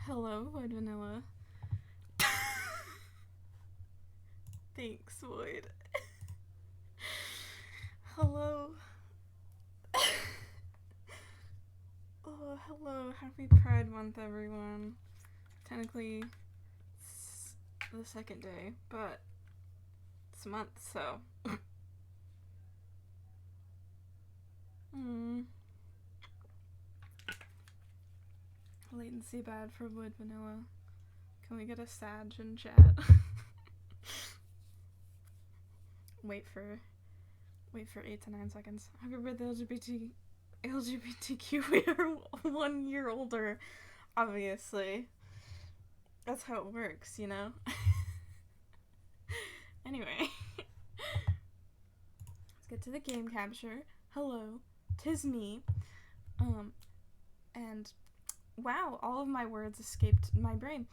Hello, Void Vanilla. Thanks, Void. Hello. Oh, hello. Happy Pride Month, everyone. Technically, it's the second day, but it's a month, so. Latency bad for Void Vanilla. Can we get a Sag in chat? Wait for 8 to 9 seconds. Happy birthday, LGBTQ. We are 1 year older, obviously. That's how it works, you know? Anyway. Let's get to the game capture. Hello, 'tis me. And wow, all of my words escaped my brain.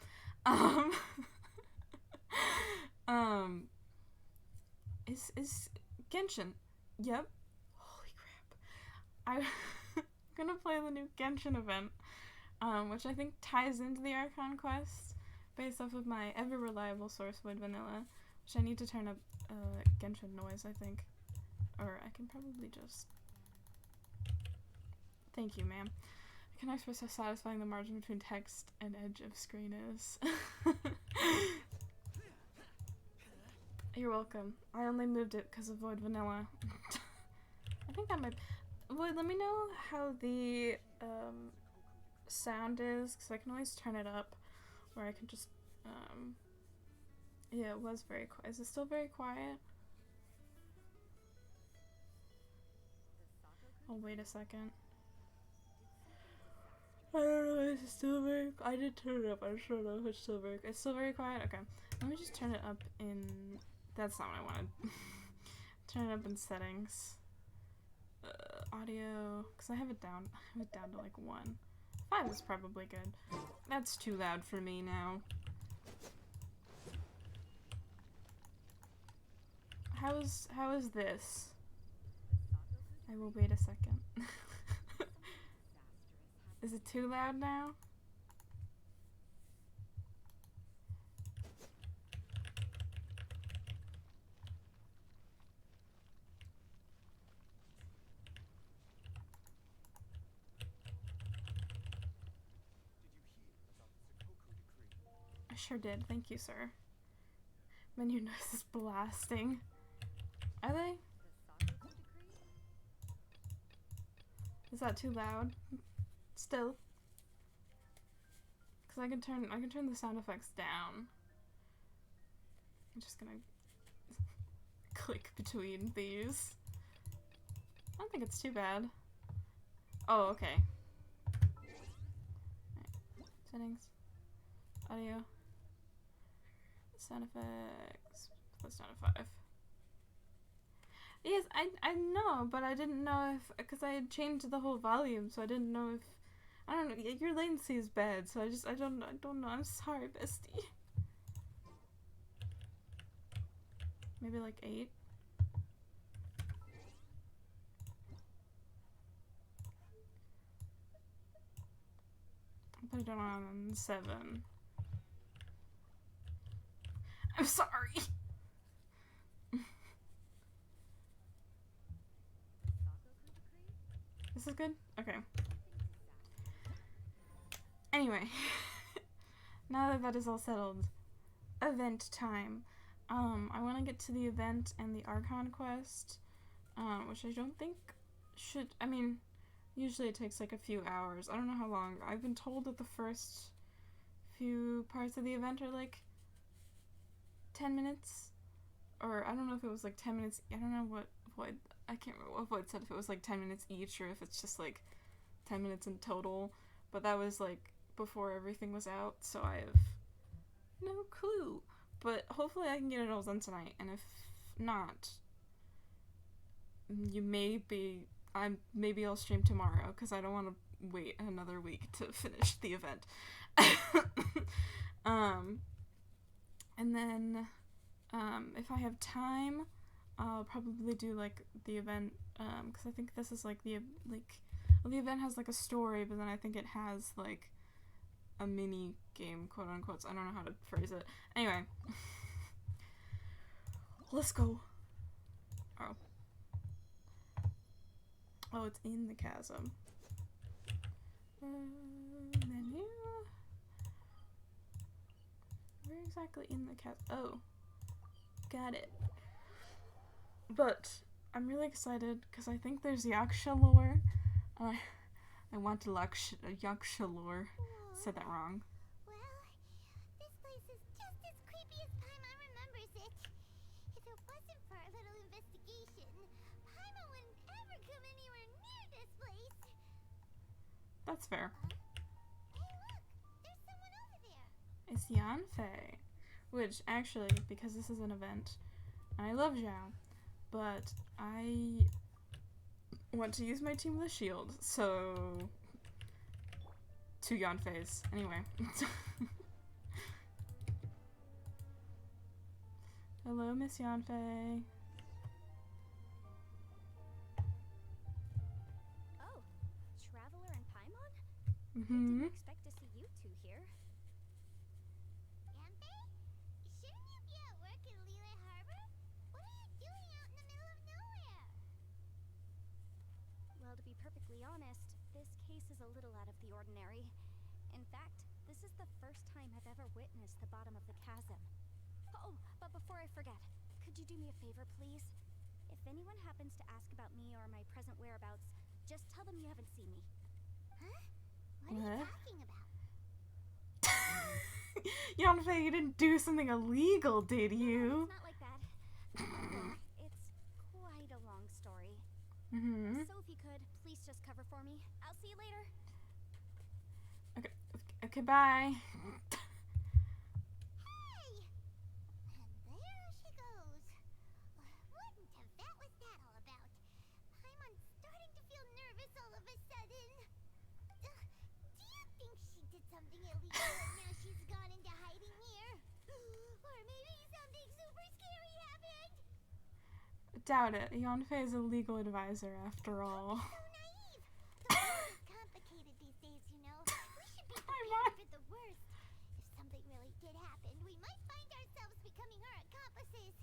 Is Genshin. Yep. Holy crap. I'm gonna play the new Genshin event, which I think ties into the Archon quest, based off of my ever-reliable source, Void Vanilla, which I need to turn up Genshin noise, I think. Or I can probably just... Thank you, ma'am. I can express how satisfying the margin between text and edge of screen is. You're welcome. I only moved it because of Void Vanilla. I think that might... Void, let me know how the sound is, because I can always turn it up, or I can just... Yeah, it was very quiet. Is it still very quiet? Oh, wait a second. I don't know, is it still very... I did turn it up, I just don't know if it's still very... It's still very quiet? Okay. Let me just turn it up in... That's not what I wanted. Turn it up in settings. Audio... Because I have it down to like 1. 5 is probably good. That's too loud for me now. How is this? I will wait a second. Is it too loud now? I sure did. Thank you, sir. Menu noise is blasting. Are they? Is that too loud? Still. Because I can turn the sound effects down. I'm just gonna click between these. I don't think it's too bad. Oh, okay. Right. Settings. Audio. Sound effects. That's not a 5. Yes, I know, but I didn't know if, because I had changed the whole volume, so I didn't know if, I don't know, your latency is bad, so I don't know, I'm sorry, bestie. Maybe like 8? I'll put it on 7. I'm sorry! This is good? Okay. Anyway. Now that is all settled. Event time. I want to get to the event and the Archon quest, which I don't think should, I mean, usually it takes like a few hours. I don't know how long. I've been told that the first few parts of the event are like 10 minutes, or I don't know if it was like 10 minutes, I don't know what I can't remember what Void said, if it was like 10 minutes each or if it's just like 10 minutes in total, but that was like before everything was out, so I have no clue. But hopefully I can get it all done tonight, and if not, maybe I'll stream tomorrow, because I don't want to wait another week to finish the event. And then if I have time, I'll probably do like the event, because I think this is like the event has like a story, but then I think it has like a mini game, quote unquote. I don't know how to phrase it. Anyway. Let's go. Oh. Oh, it's in the chasm. Menu. Where exactly in the chasm? Oh. Got it. But I'm really excited because I think there's Yaksha lore. I want to Yaksha lore. Said that wrong. Well, this place is just as creepy as Paimon remembers it. If it wasn't for our little investigation, Paimon wouldn't ever come anywhere near this place. That's fair. Hey look, there's someone over there. It's Yanfei. Which, actually, because this is an event, and I love Zhao, but I want to use my team with a shield, so... 2 Yanfeis. Anyway. Hello, Miss Yanfei. Oh, Traveler and Paimon? Mm-hmm. Didn't expect to see you two here. Yanfei? Shouldn't you be at work in Liyue Harbor? What are you doing out in the middle of nowhere? Well, to be perfectly honest, this case is a little out of the ordinary. In fact, this is the first time I've ever witnessed the bottom of the chasm. Oh, but before I forget, could you do me a favor, please? If anyone happens to ask about me or my present whereabouts, just tell them you haven't seen me. Huh? What are you talking about? Yanfei, you didn't do something illegal, did you? No, it's not like that. Look, it's quite a long story. Mm-hmm. So if you could, please just cover for me. I'll see you later. Okay, bye. Hey! And there she goes. What in Tibet was that all about? Paimon's starting to feel nervous all of a sudden. Do you think she did something illegal and now she's gone into hiding here? Or maybe something super scary happened? Doubt it. Yanfei is a legal advisor after all. So naive. The world is complicated these days, you know. We should be prepared for the worst. If something really did happen, we might find ourselves becoming her accomplices.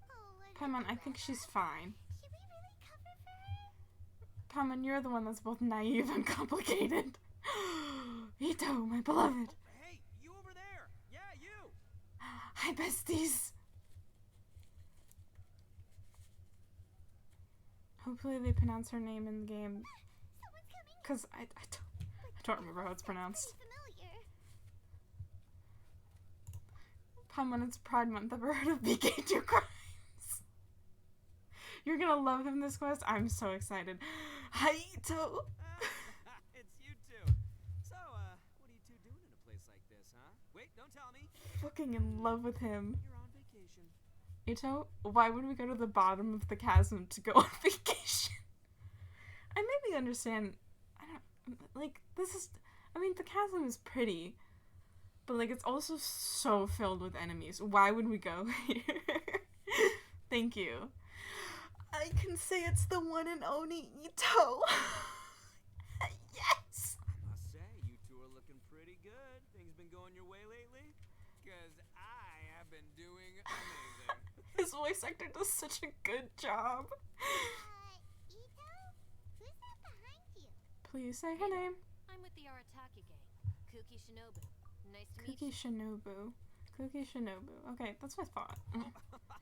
Oh, Paimon, I think she's fine. should we really cover for her? Paimon, you're the one that's both naive and complicated. Ito, my beloved. Hey, you over there! Yeah, you! Hi, besties. Hopefully they pronounce her name in the game, Someone's coming. because I don't remember how it's pronounced. Familiar. Paimon, it's Pride Month. Ever heard of BK2 Crimes? You're gonna love him this quest. I'm so excited. Hi, Ito. It's you two. So, what are you two doing in a place like this, huh? Wait, don't tell me. Fucking in love with him. You're on vacation. Ito, why would we go to the bottom of the chasm to go on vacation? I maybe understand. I don't like this is. I mean, the chasm is pretty, but like it's also so filled with enemies. Why would we go here? Thank you. I can say it's the one and only Ito. Yes. I must say, you two are looking pretty good. Things been going your way lately? Because I have been doing amazing. His voice actor does such a good job. Ito? Who's that behind you? Please say her name. I'm with the Arataki gang. Kuki Shinobu. Nice to meet Kuki you. Shinobu. Kuki Shinobu. Okay, that's what I thought.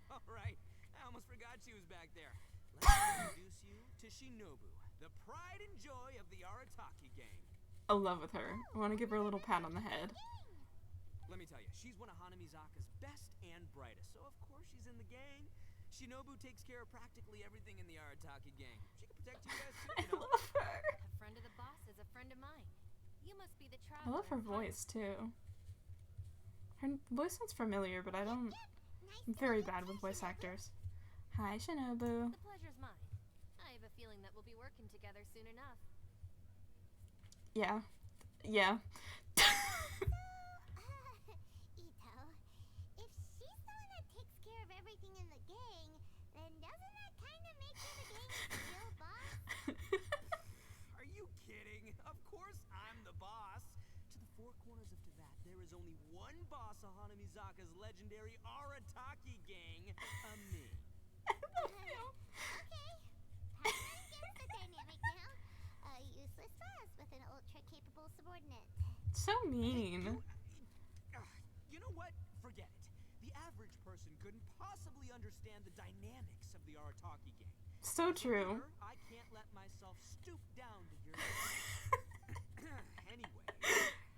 All right. I almost forgot she was back there. Let me introduce you to Shinobu, the pride and joy of the Arataki gang. I love with her. I want to give her a little pat on the head. Let me tell you, she's one of Hanamizaka's best and brightest, so of course she's in the gang. Shinobu takes care of practically everything in the Arataki gang. She can protect you guys too, I you know? love her. A friend of the boss is a friend of mine. You must be the I traveler. love her voice too. Her voice sounds familiar, but I don't. I'm very bad with voice actors. Hi, Shinobu. The pleasure's mine. I have a feeling that we'll be working together soon enough. Yeah. Yeah. Ito, if she's the one that takes care of everything in the gang, then doesn't that kind of make her the gang's real boss? Are you kidding? Of course I'm the boss. To the four corners there's only one boss of Hanamizaka's legendary Arataki gang, me. Okay. Pattern gets the dynamic now. A useless boss with an ultra-capable subordinate. So mean. You know what? Forget it. The average person couldn't possibly understand the dynamics of the Arataki gang. So true. Leader, I can't let myself stoop down to your Anyway,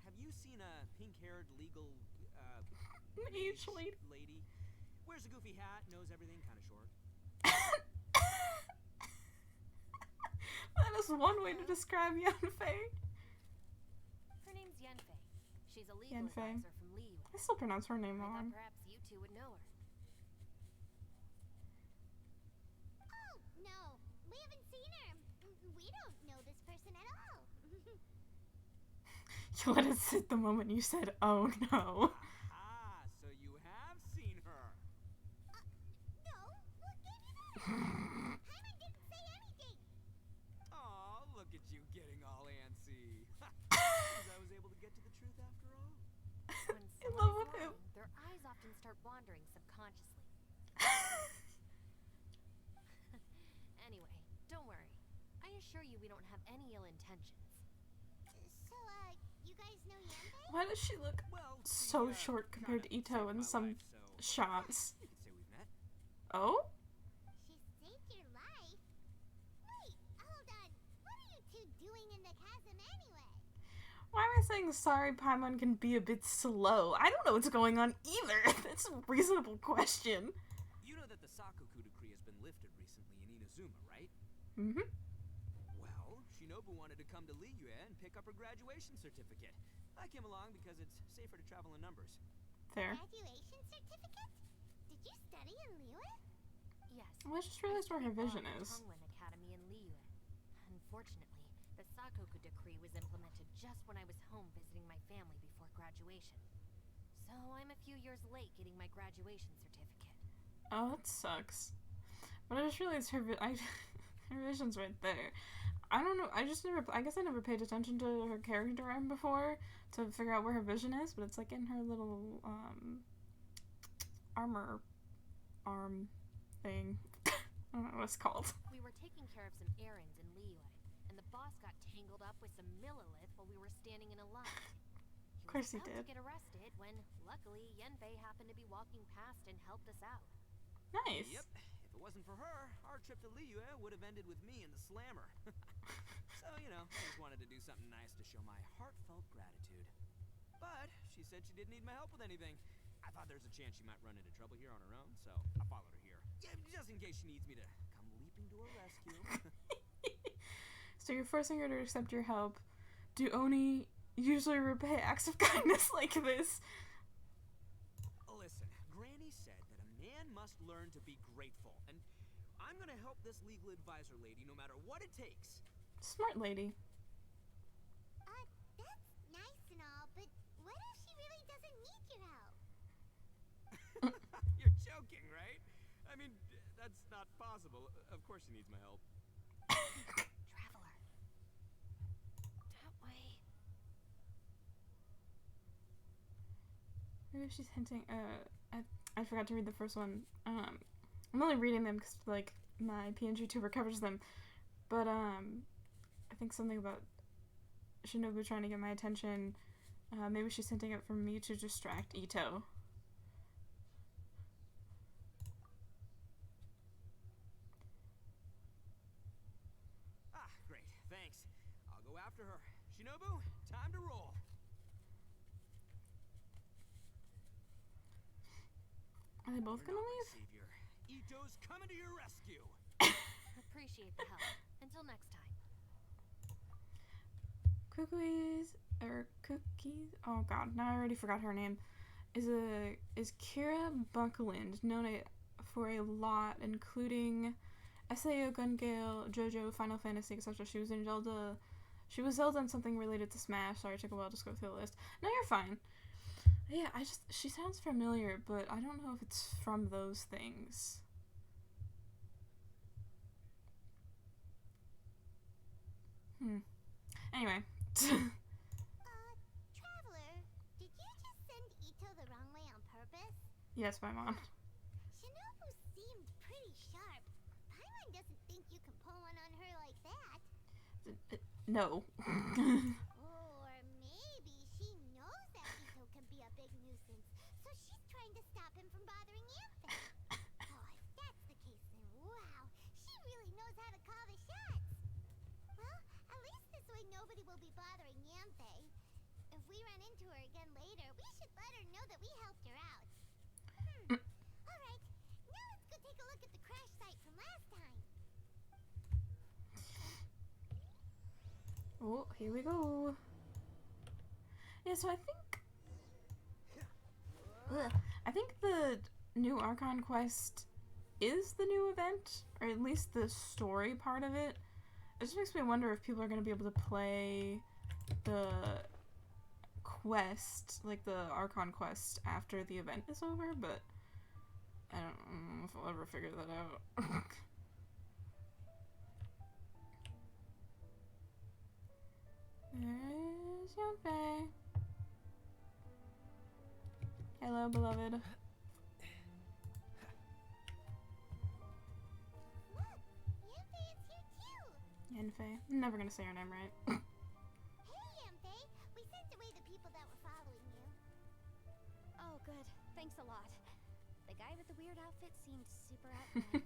have you seen a pink-haired legal Mage lady? Wears a goofy hat, knows everything, kind of short. That is one way to describe Yanfei. Her name's Yanfei. She's a legal Yanfei. advisor from Liyue. I still pronounce her name I thought wrong. perhaps you two would know her. Oh, no. We haven't seen her. We don't know this person at all. You let it sit the moment you said, "Oh no." Ah, so you have seen her. No. What gave you that? Hyman didn't say anything. Aw, look at you getting all antsy. Because I was able to get to the truth after all. When In someone love is with him. lying, their eyes often start wandering subconsciously. Anyway, don't worry. I assure you we don't have any ill intentions. So, you guys know Yanfei? Why does she look Well, so she, short compared to kinda Ito saved in my some life, so shots? you could say we've met. Oh? She saved your life? Wait, hold on. What are you two doing in the chasm anyway? Why am I saying sorry Paimon can be a bit slow? I don't know what's going on either. That's a reasonable question. You know that the Sakoku decree has been lifted recently in Inazuma, right? Mm-hmm. Well, Shinobu wanted to come to Liyue and pick up her graduation certificate. I came along because it's safer to travel in numbers. Fair. Graduation certificate? Did you study in Liyue? Yes. Well, I just realized where her vision at is. Tongwen Academy in Liyue. Unfortunately, the Sakoku decree was implemented just when I was home visiting my family before graduation. So I'm a few years late getting my graduation certificate. Oh, that sucks. But I just realized her her vision's right there. I don't know. I guess I never paid attention to her character arm before to figure out where her vision is, but it's like in her little armor arm thing. I don't know what it's called. We were taking care of some errands in Liyue, and the boss got tangled up with some Millilith while we were standing in a line. Of course he was did. about to get arrested when, luckily, Yanfei happened to be walking past and helped us out. Nice. Yep. If it wasn't for her, our trip to Liyue would have ended with me and the slammer. So, you know, I just wanted to do something nice to show my heartfelt gratitude. But she said she didn't need my help with anything. I thought there's a chance she might run into trouble here on her own, so I followed her here. Yeah, just in case she needs me to come leaping to her rescue. So you're forcing her to accept your help. Do Oni usually repay acts of kindness like this? Listen, Granny said that a man must learn to be grateful, and I'm gonna help this legal advisor lady no matter what it takes. Smart lady. That's nice and all, but what if she really doesn't need your help? You're joking, right? I mean, that's not possible. Of course she needs my help. Traveler. That way. Maybe she's hinting. I forgot to read the first one. I'm only reading them because like my PNG tuber covers them, but I think something about Shinobu trying to get my attention. Maybe she's hinting it for me to distract Ito. Ah, great. Thanks. I'll go after her. Shinobu, time to roll. Are they both You're gonna not my leave? savior. Ito's coming to your rescue. Appreciate the help. Until next time. Cookies. Oh god, now I already forgot her name. Is Kira Buckland known for a lot, including SAO, Gun Gale, JoJo, Final Fantasy, etc. She was in Zelda. She was Zelda and something related to Smash. Sorry, it took a while to just go through the list. No, you're fine. Yeah, she sounds familiar, but I don't know if it's from those things. Anyway. Traveler, did you just Yes, my mom. Shinobu seemed pretty sharp. Paimon doesn't think you can pull one on her like that. No. Or maybe she knows that Ito can be a big nuisance, so she's trying to stop him from bothering Yampe. Oh, if that's the case, then wow, she really knows how to call the shots. Well, at least this way nobody will be bothering Yampe. If we run into her again later, we should let her know that we helped her out. Alright, now let's go take a look at the crash site from last time. Oh, here we go. Yeah, so I think the new Archon quest is the new event, or at least the story part of it. It just makes me wonder if people are going to be able to play the quest, like the Archon quest, after the event is over, but I don't know if I'll ever figure that out. There's Yunfei. Hello, beloved. Look, Yampe is here too. Yunfei. I'm never gonna say her name right. Hey, Yampe, we sent away the people that were following you. Oh, good. Thanks a lot. The guy with the weird outfit seemed super outgoing.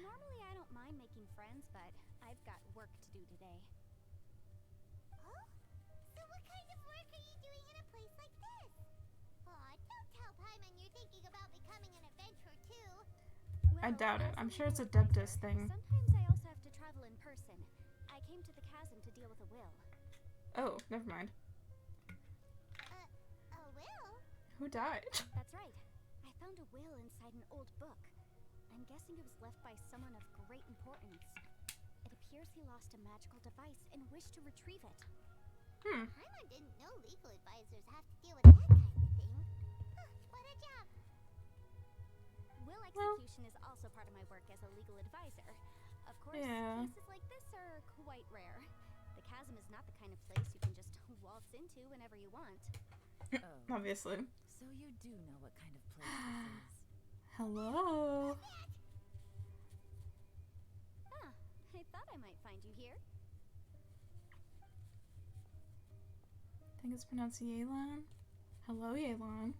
Normally, I don't mind making friends, but I've got work to do today. Oh? So what kind of work are you doing in a place like this? Aw, don't tell Paimon you're thinking about becoming an adventurer too. I Well, doubt it. as I'm a sure it's a legal Deptus advisor, thing. Sometimes I also have to travel in person. I came to the chasm to deal with a will. Oh, never mind. A will? Who died? That's right. I found a will inside an old book. I'm guessing it was left by someone of great importance. It appears he lost a magical device and wished to retrieve it. Paimon didn't know legal advisors have to deal with that kind of thing. Huh, what a job. Will execution is also part of my work as a legal advisor. Of course, Yeah. cases like this are quite rare. The chasm is not the kind of place you can just waltz into whenever you want. Oh, Obviously. so you do know what kind of place this is. Hello. Ah, I thought I might find you here. I think it's pronounced Yelan. Hello, Yelan.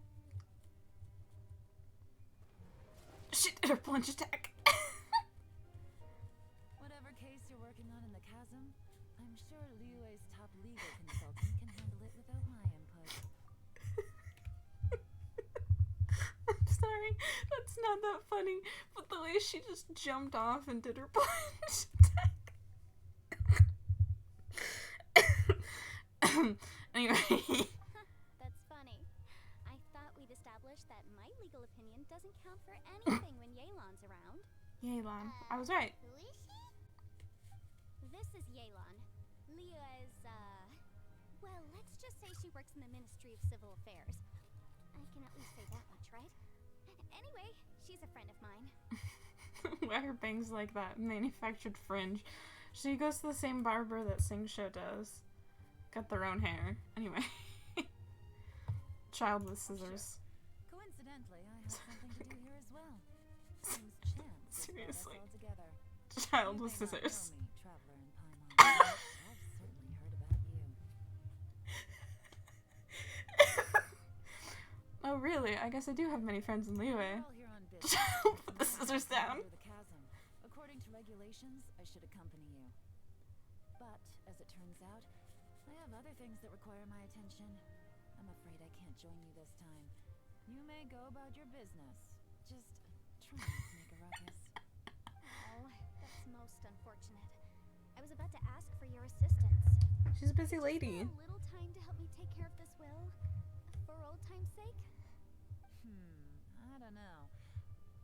She did her plunge attack. Whatever case you're working on in the chasm, I'm sure Liyue's top legal consultant can handle it without my input. I'm sorry, that's not that funny, but the way she just jumped off and did her plunge attack. Anyway. That's funny. I thought we'd established that my legal opinion doesn't count for anything when Yelan's around. Yelan. I was right. Who is she? This is Yelan. Liyue's, well, let's just say she works in the Ministry of Civil Affairs. I can at least say that much, right? Anyway, she's a friend of mine. Why her bangs like that? Manufactured fringe. She goes to the same barber that Singsho does. Got their own hair. Anyway. Child with scissors. Coincidentally, I have something to do here as well. Seems chance has brought us Seriously. all together. Child You with may not know scissors. me, traveler in Paimon, but I've certainly heard about you. Oh really? I guess I do have many friends in Liyue. We're all here on business. Child with the and scissors we're down. through the chasm. According to regulations, I should accompany you. But, as it turns out, I have other things that require my attention. I'm afraid I can't join you this time. You may go about your business. Just try not to make a ruckus. Oh, that's most unfortunate. I was about to ask for your assistance. She's a busy lady. A little time to help me take care of this will? For old time's sake? I don't know.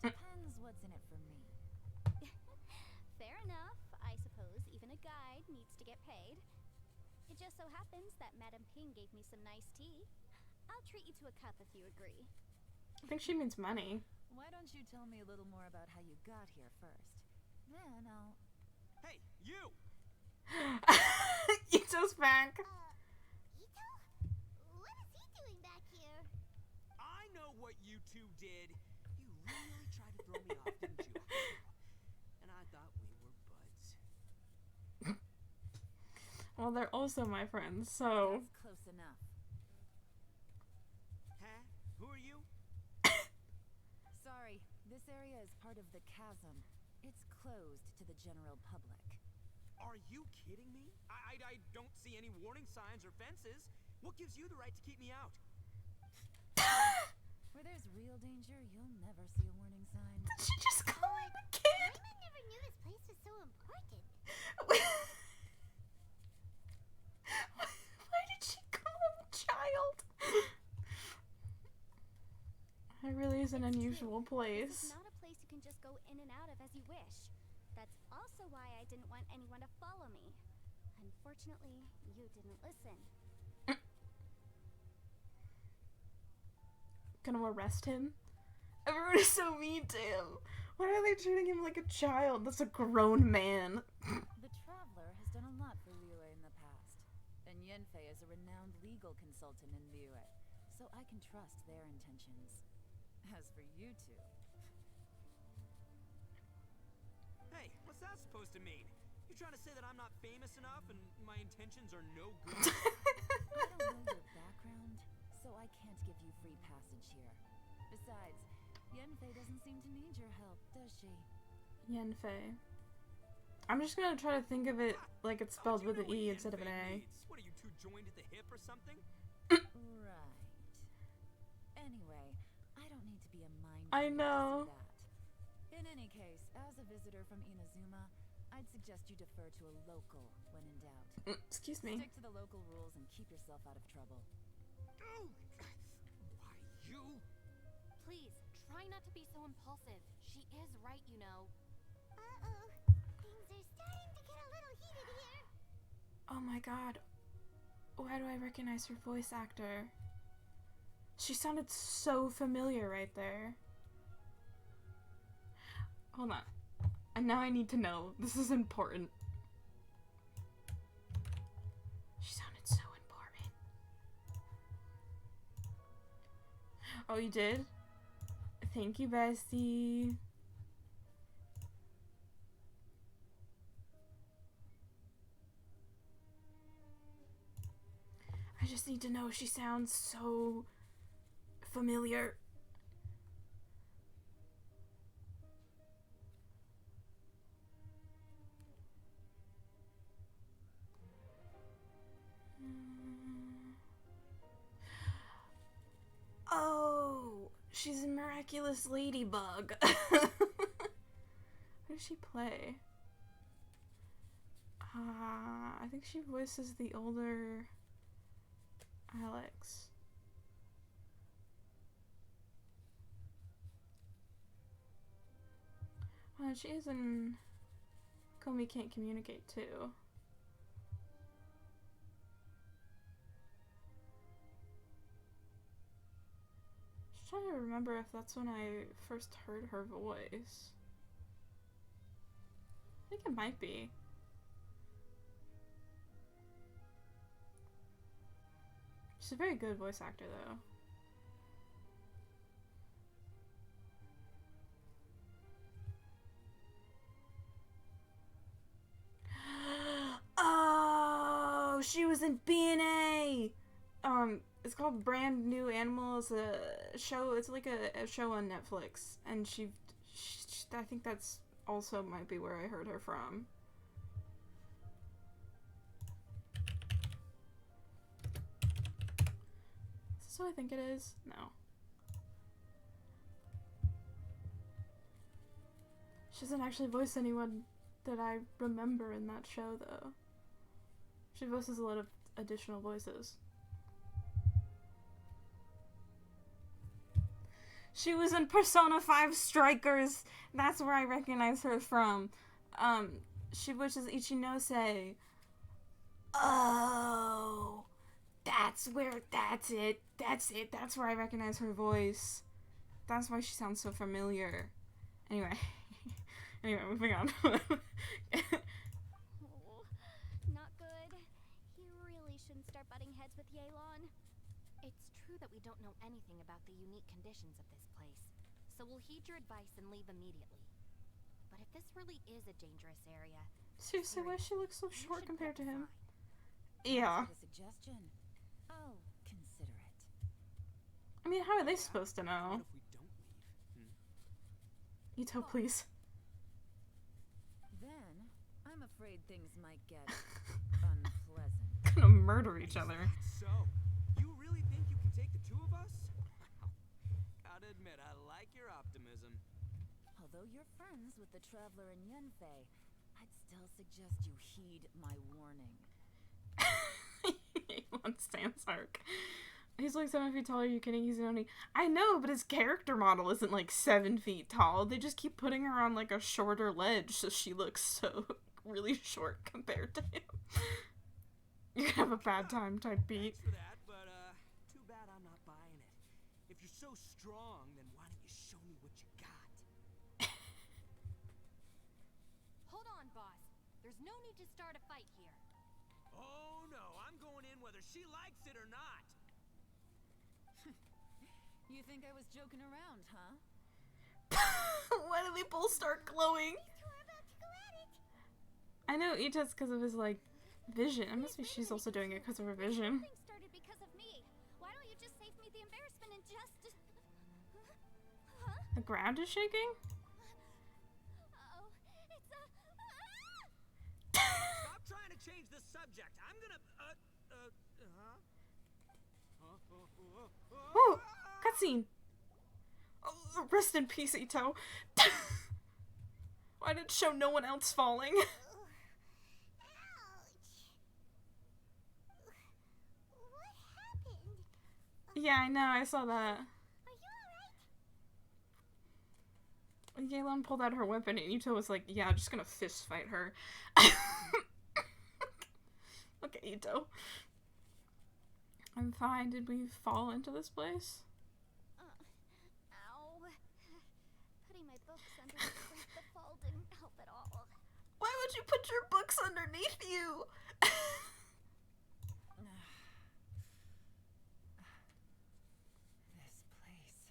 Depends what's in it for me. Fair enough. I suppose even a guide needs to get paid. It just so happens that Madame Ping gave me some nice tea. I'll treat you to a cup if you agree. I think she means money. Why don't you tell me a little more about how you got here first? Then I'll... Hey, you! Ito's back. Ito? What is he doing back here? I know what you two did. really tried to throw me off, didn't you? And I thought we were buds. Well, they're also my friends, so... That's close enough. Huh? Who are you? Sorry, this area is part of the chasm. It's closed to the general public. Are you kidding me? I don't see any warning signs or fences. What gives you the right to keep me out? Where there's real danger, you'll never see a warning sign. Did she just call him a kid? I never knew this place was so important. Why did she call him a child? It really is an unusual This place. is not a place you can just go in and out of as you wish. That's also why I didn't want anyone to follow me. Unfortunately, you didn't listen. Gonna arrest him? Everyone is so mean to him. Why are they treating him like a child? That's a grown man. The Traveler has done a lot for Liyue in the past. And Yenfei is a renowned legal consultant in Liyue, so I can trust their intentions. As for you two... Hey, what's that supposed to mean? You trying to say that I'm not famous enough and my intentions are no good? I don't know your background, so I can't give you free passage here. Besides, Yenfei doesn't seem to need your help, does she? Yenfei. I'm just gonna try to think of it like it's spelled with an E instead of an A. What are you, two joined at the hip or something? Right. Anyway, I don't need to be a mind I reader to know. see that. In any case, as a visitor from Inazuma, I'd suggest you defer to a local when in doubt. Excuse me. Stick to the local rules and keep yourself out of trouble. Oh, why you? Please, try not to be so impulsive. She is right, you know. Uh-oh. Things are starting to get a little heated here. Oh my god. Why do I recognize her voice actor? She sounded so familiar right there. Hold on. And now I need to know. This is important. She sounded so important. Oh, you did? Thank you, bestie. I just need to know. She sounds so familiar. Oh, she's a miraculous ladybug. Who does she play? I think she voices the older Alex. She is in Komi Can't Communicate too. Just trying to remember if that's when I first heard her voice. I think it might be. She's a very good voice actor though. Oh, she was in BNA. It's called Brand New Animals. A show. It's like a show on Netflix, and she I think that's also might be where I heard her from. Is this what I think it is? No. She doesn't actually voice anyone that I remember in that show, though. She voices a lot of additional voices. She was in Persona 5 Strikers. That's where I recognize her from. She voices Ichinose. Oh, that's it. That's where I recognize her voice. That's why she sounds so familiar. Anyway, moving on. Oh, not good. You really shouldn't start butting heads with Yelan. It's true that we don't know anything about the unique conditions of this place. so we'll heed your advice and leave immediately. But if this really is a dangerous area, Seriously, why does she look so you short should compared to prep a him? sign. Yeah. Thanks for the suggestion. I'll consider it. I mean, how are they Yeah? supposed to What know? if we don't leave? Ito, please. Then, I'm afraid things might get unpleasant. Gonna murder each other. So, you really think you can take the two of us? Wow. Gotta admit, I like your optimism. Although you're friends with the Traveler and Yenfei, I'd still suggest you heed my warning. On Stan's arc. He's like 7 feet tall. Are you kidding? He's only. I know, but his character model isn't like 7 feet tall. They just keep putting her on like a shorter ledge, so she looks so really short compared to him. You're gonna have a bad time type beat. Thanks for that, but too bad I'm not buying it. If you're so strong, then why don't you show me what you got? Hold on, boss. There's no need to start a fight here. Oh no, I'm going in whether she likes it or not. You think I was joking around, huh? Why do they both start glowing? I know Ita's because of his like vision. It must be she's also doing it because of her vision. Things started because of me. Why don't you just save me the embarrassment and just... Huh? The ground is shaking? Uh-oh. It's a... Stop trying to change the subject. I'm gonna Oh, cutscene. Oh, rest in peace, Ito. Why did it show no one else falling? Ouch. What happened? Yeah, I know, I saw that. Are you alright? Yelan pulled out her weapon and Ito was like, yeah, I'm just gonna fist fight her. Look at Ito. I'm fine. Did we fall into this place? Ow. Putting my books underneath the fall didn't help at all. Why would you put your books underneath you? This place.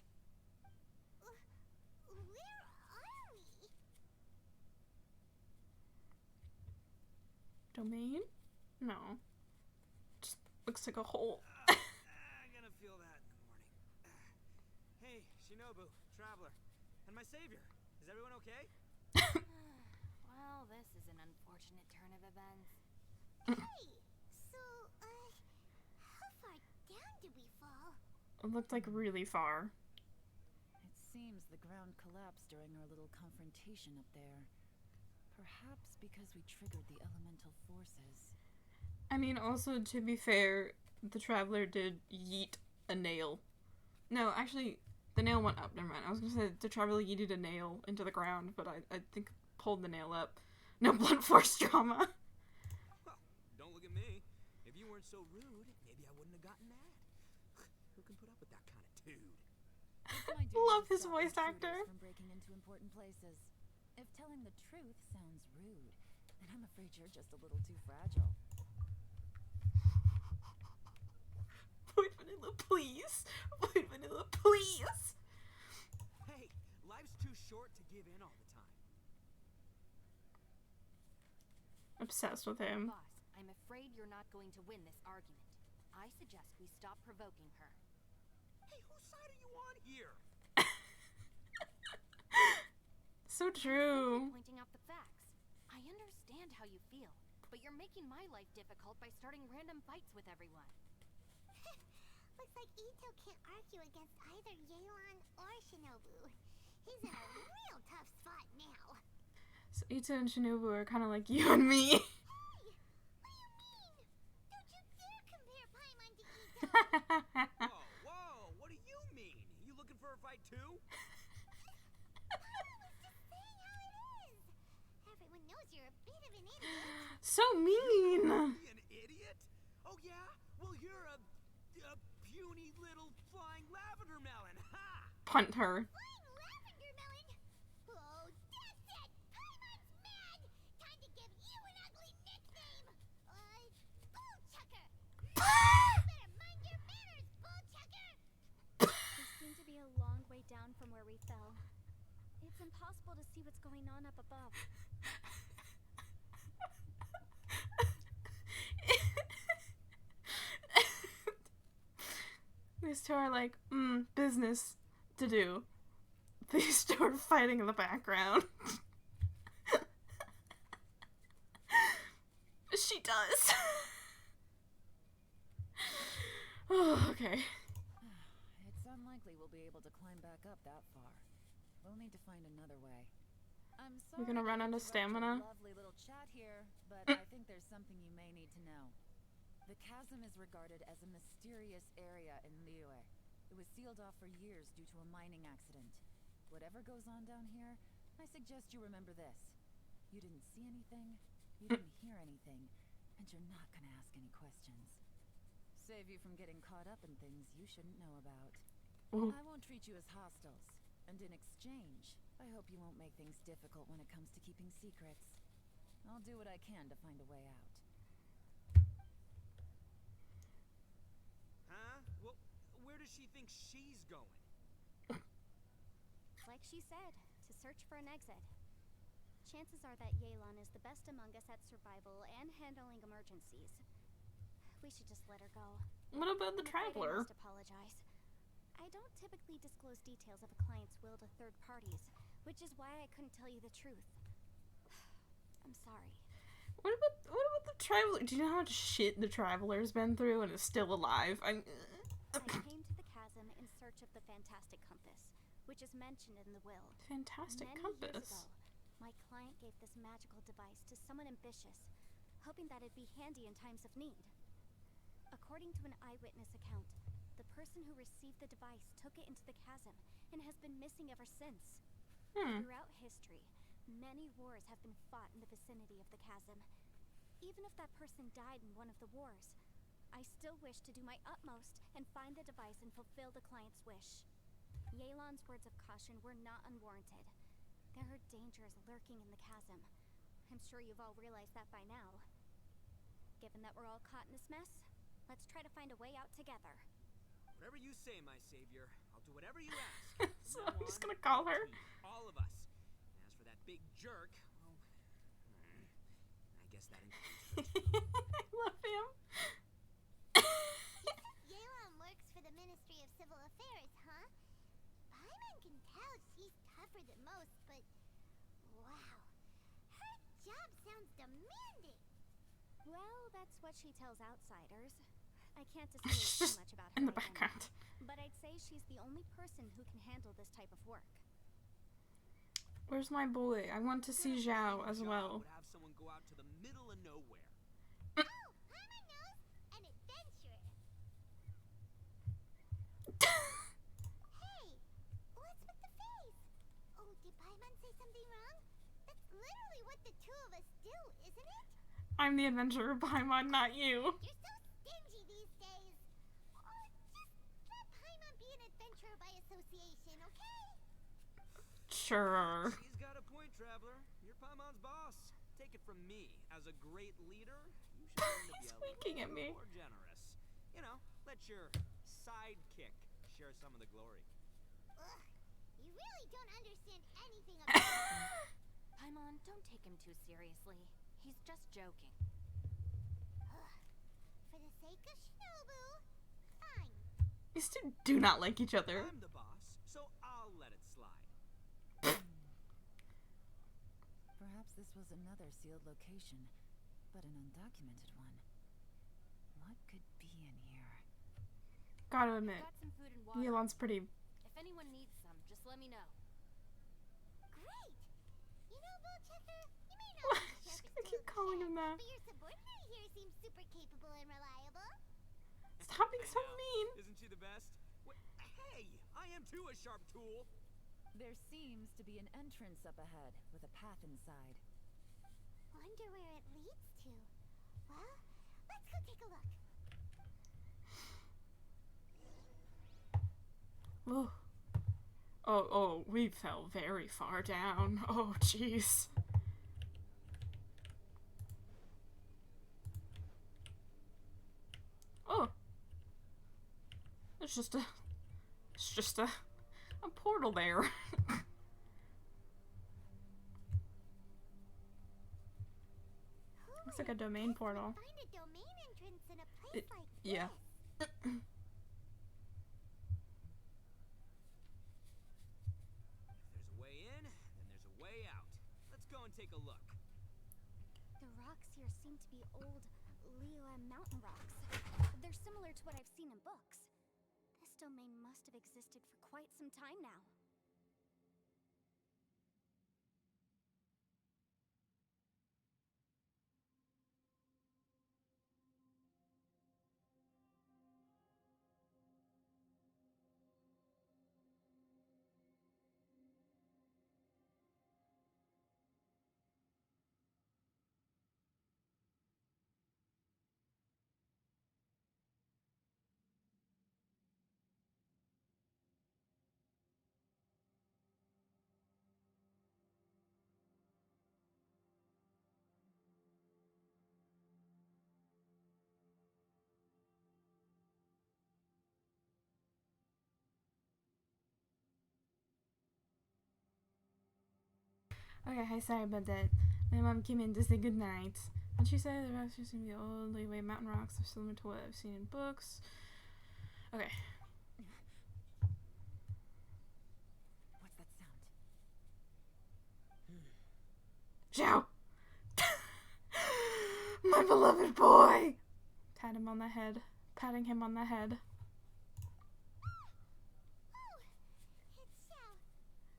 Where are we? Domain? No. Just looks like a hole. I'm gonna feel that in the morning. Hey, Shinobu, Traveler, and my savior. Is everyone okay? Well, this is an unfortunate turn of events. Hey, so, how far down did we fall? It looked like really far. It seems the ground collapsed during our little confrontation up there. Perhaps because we triggered the elemental forces. I mean, also, to be fair, the Traveler did yeet a nail. No, actually, the nail went up. Never mind. I was gonna say the Traveler yeeted a nail into the ground, but I think pulled the nail up. No blunt force drama. Well, don't look at me. If you weren't so rude, maybe I wouldn't have gotten mad. Who can put up with that kind of dude? It's my duty Love to his stop voice intruders actor. From breaking into important places. If telling the truth sounds rude, then I'm afraid you're just a little too fragile. Void Vanilla, please. Void Vanilla, please. Hey, life's too short to give in all the time. Obsessed with him. Boss, I'm afraid you're not going to win this argument. I suggest we stop provoking her. Hey, whose side are you on here? So true. Pointing out the facts. I understand how you feel, but you're making my life difficult by starting random fights with everyone. Looks like Ito can't argue against either Yelan or Shinobu. He's in a real tough spot now. So Ito and Shinobu are kind of like you and me. Hey! What do you mean? Don't you dare compare Paimon to Ito! Whoa, whoa, what do you mean? You looking for a fight too? Paimon was just saying how it is. Everyone knows you're a bit of an idiot. So mean. Be an idiot? Oh yeah? Well, you're a puny little flying lavender melon, ha! Punt her. Flying lavender melon? Oh, that's it! Paimon's mad! Time to give you an ugly nickname! Bull Chucker! Better mind your manners, Bull Chucker! We seem to be a long way down from where we fell. It's impossible to see what's going on up above. These two are like, business to do. These two are fighting in the background. She does. Oh, okay. It's unlikely we'll be able to climb back up that far. We'll need to find another way. I'm sorry. We're gonna run out of stamina. Lovely little chat here, but I think there's something you may need to know. The chasm is regarded as a mysterious area in Liyue. It was sealed off for years due to a mining accident. Whatever goes on down here, I suggest you remember this. You didn't see anything, you didn't hear anything, and you're not gonna ask any questions. Save you from getting caught up in things you shouldn't know about. Ooh. I won't treat you as hostiles, and in exchange, I hope you won't make things difficult when it comes to keeping secrets. I'll do what I can to find a way out. Huh? Well, where does she think she's going? Like she said, to search for an exit. Chances are that Yelan is the best among us at survival and handling emergencies. We should just let her go. What about the I'm afraid I traveler? must apologize. I don't typically disclose details of a client's will to third parties, which is why I couldn't tell you the truth. I'm sorry. What about the traveler? Do you know how much shit the traveler's been through and is still alive? I came to the chasm in search of the fantastic compass, which is mentioned in the will. Fantastic Many compass. years ago, my client gave this magical device to someone ambitious, hoping that it'd be handy in times of need. According to an eyewitness account, the person who received the device took it into the chasm and has been missing ever since. Throughout history, many wars have been fought in the vicinity of the chasm. Even if that person died in one of the wars, I still wish to do my utmost and find the device and fulfill the client's wish. Yelan's words of caution were not unwarranted. There are dangers lurking in the chasm. I'm sure you've all realized that by now. Given that we're all caught in this mess, let's try to find a way out together. Whatever you say, my savior. I'll do whatever you ask. So From now I'm just on, gonna call her. between all of us. And as for that big jerk, well, I guess that includes her. I love him. Yelan works for the Ministry of Civil Affairs, huh? Paimon can tell she's tougher than most, but wow. Her job sounds demanding. Well, that's what she tells outsiders. I can't disclose too much about her In the identity, background. but I'd say she's the only person who can handle this type of work. Where's my boy? I want to see Zhao as well. Would have someone go out to the middle of nowhere. Oh, Paimon knows! An adventure! Hey! What's with the face? Oh, did Paimon say something wrong? That's literally what the two of us do, isn't it? I'm the adventurer, Paimon, not you. You're so stingy these days. Oh, just let Paimon be an adventurer by association, okay? Sure. She's got a point, traveler. You're Paimon's boss. Take it from me. As a great leader, you should learn to He's be winking a at me. little more generous. You know, let your sidekick share some of the glory. Ugh, you really don't understand anything about it. Paimon, don't take him too seriously. He's just joking. For the sake of Shinobu, fine. These two do not like each other. I'm the boss, so I'll let it slide. Perhaps this was another sealed location, but an undocumented one. What could be in here? Gotta admit, Got some food and water. Yelan's pretty. If anyone needs some, just let me know. Great! You know, Bullchecker, you may not be the She's sharpest gonna keep tool in the calling shed, him that. but your subordinate here seems super capable and reliable. Stop being I so know. mean. Isn't she the best? Hey, I am too a sharp tool. There seems to be an entrance up ahead with a path inside. Wonder where it leads to. Well, let's go take a look. Oh. Oh, we fell very far down. Oh, jeez. Oh. It's just a portal there. Looks like a domain portal. Find a domain entrance in a place like Yeah. this. If there's a way in, then there's a way out. Let's go and take a look. The rocks here seem to be old Liyue mountain rocks. They're similar to what I've seen in books. This domain must have existed for quite some time now. Okay, hi, sorry about that. My mom came in to say goodnight. And she said the rocks used to be old Liyue mountain rocks are similar to what I've seen in books. Okay. What's that sound? Xiao! My beloved boy! Pat him on the head. Patting him on the head. Oh, it's Xiao,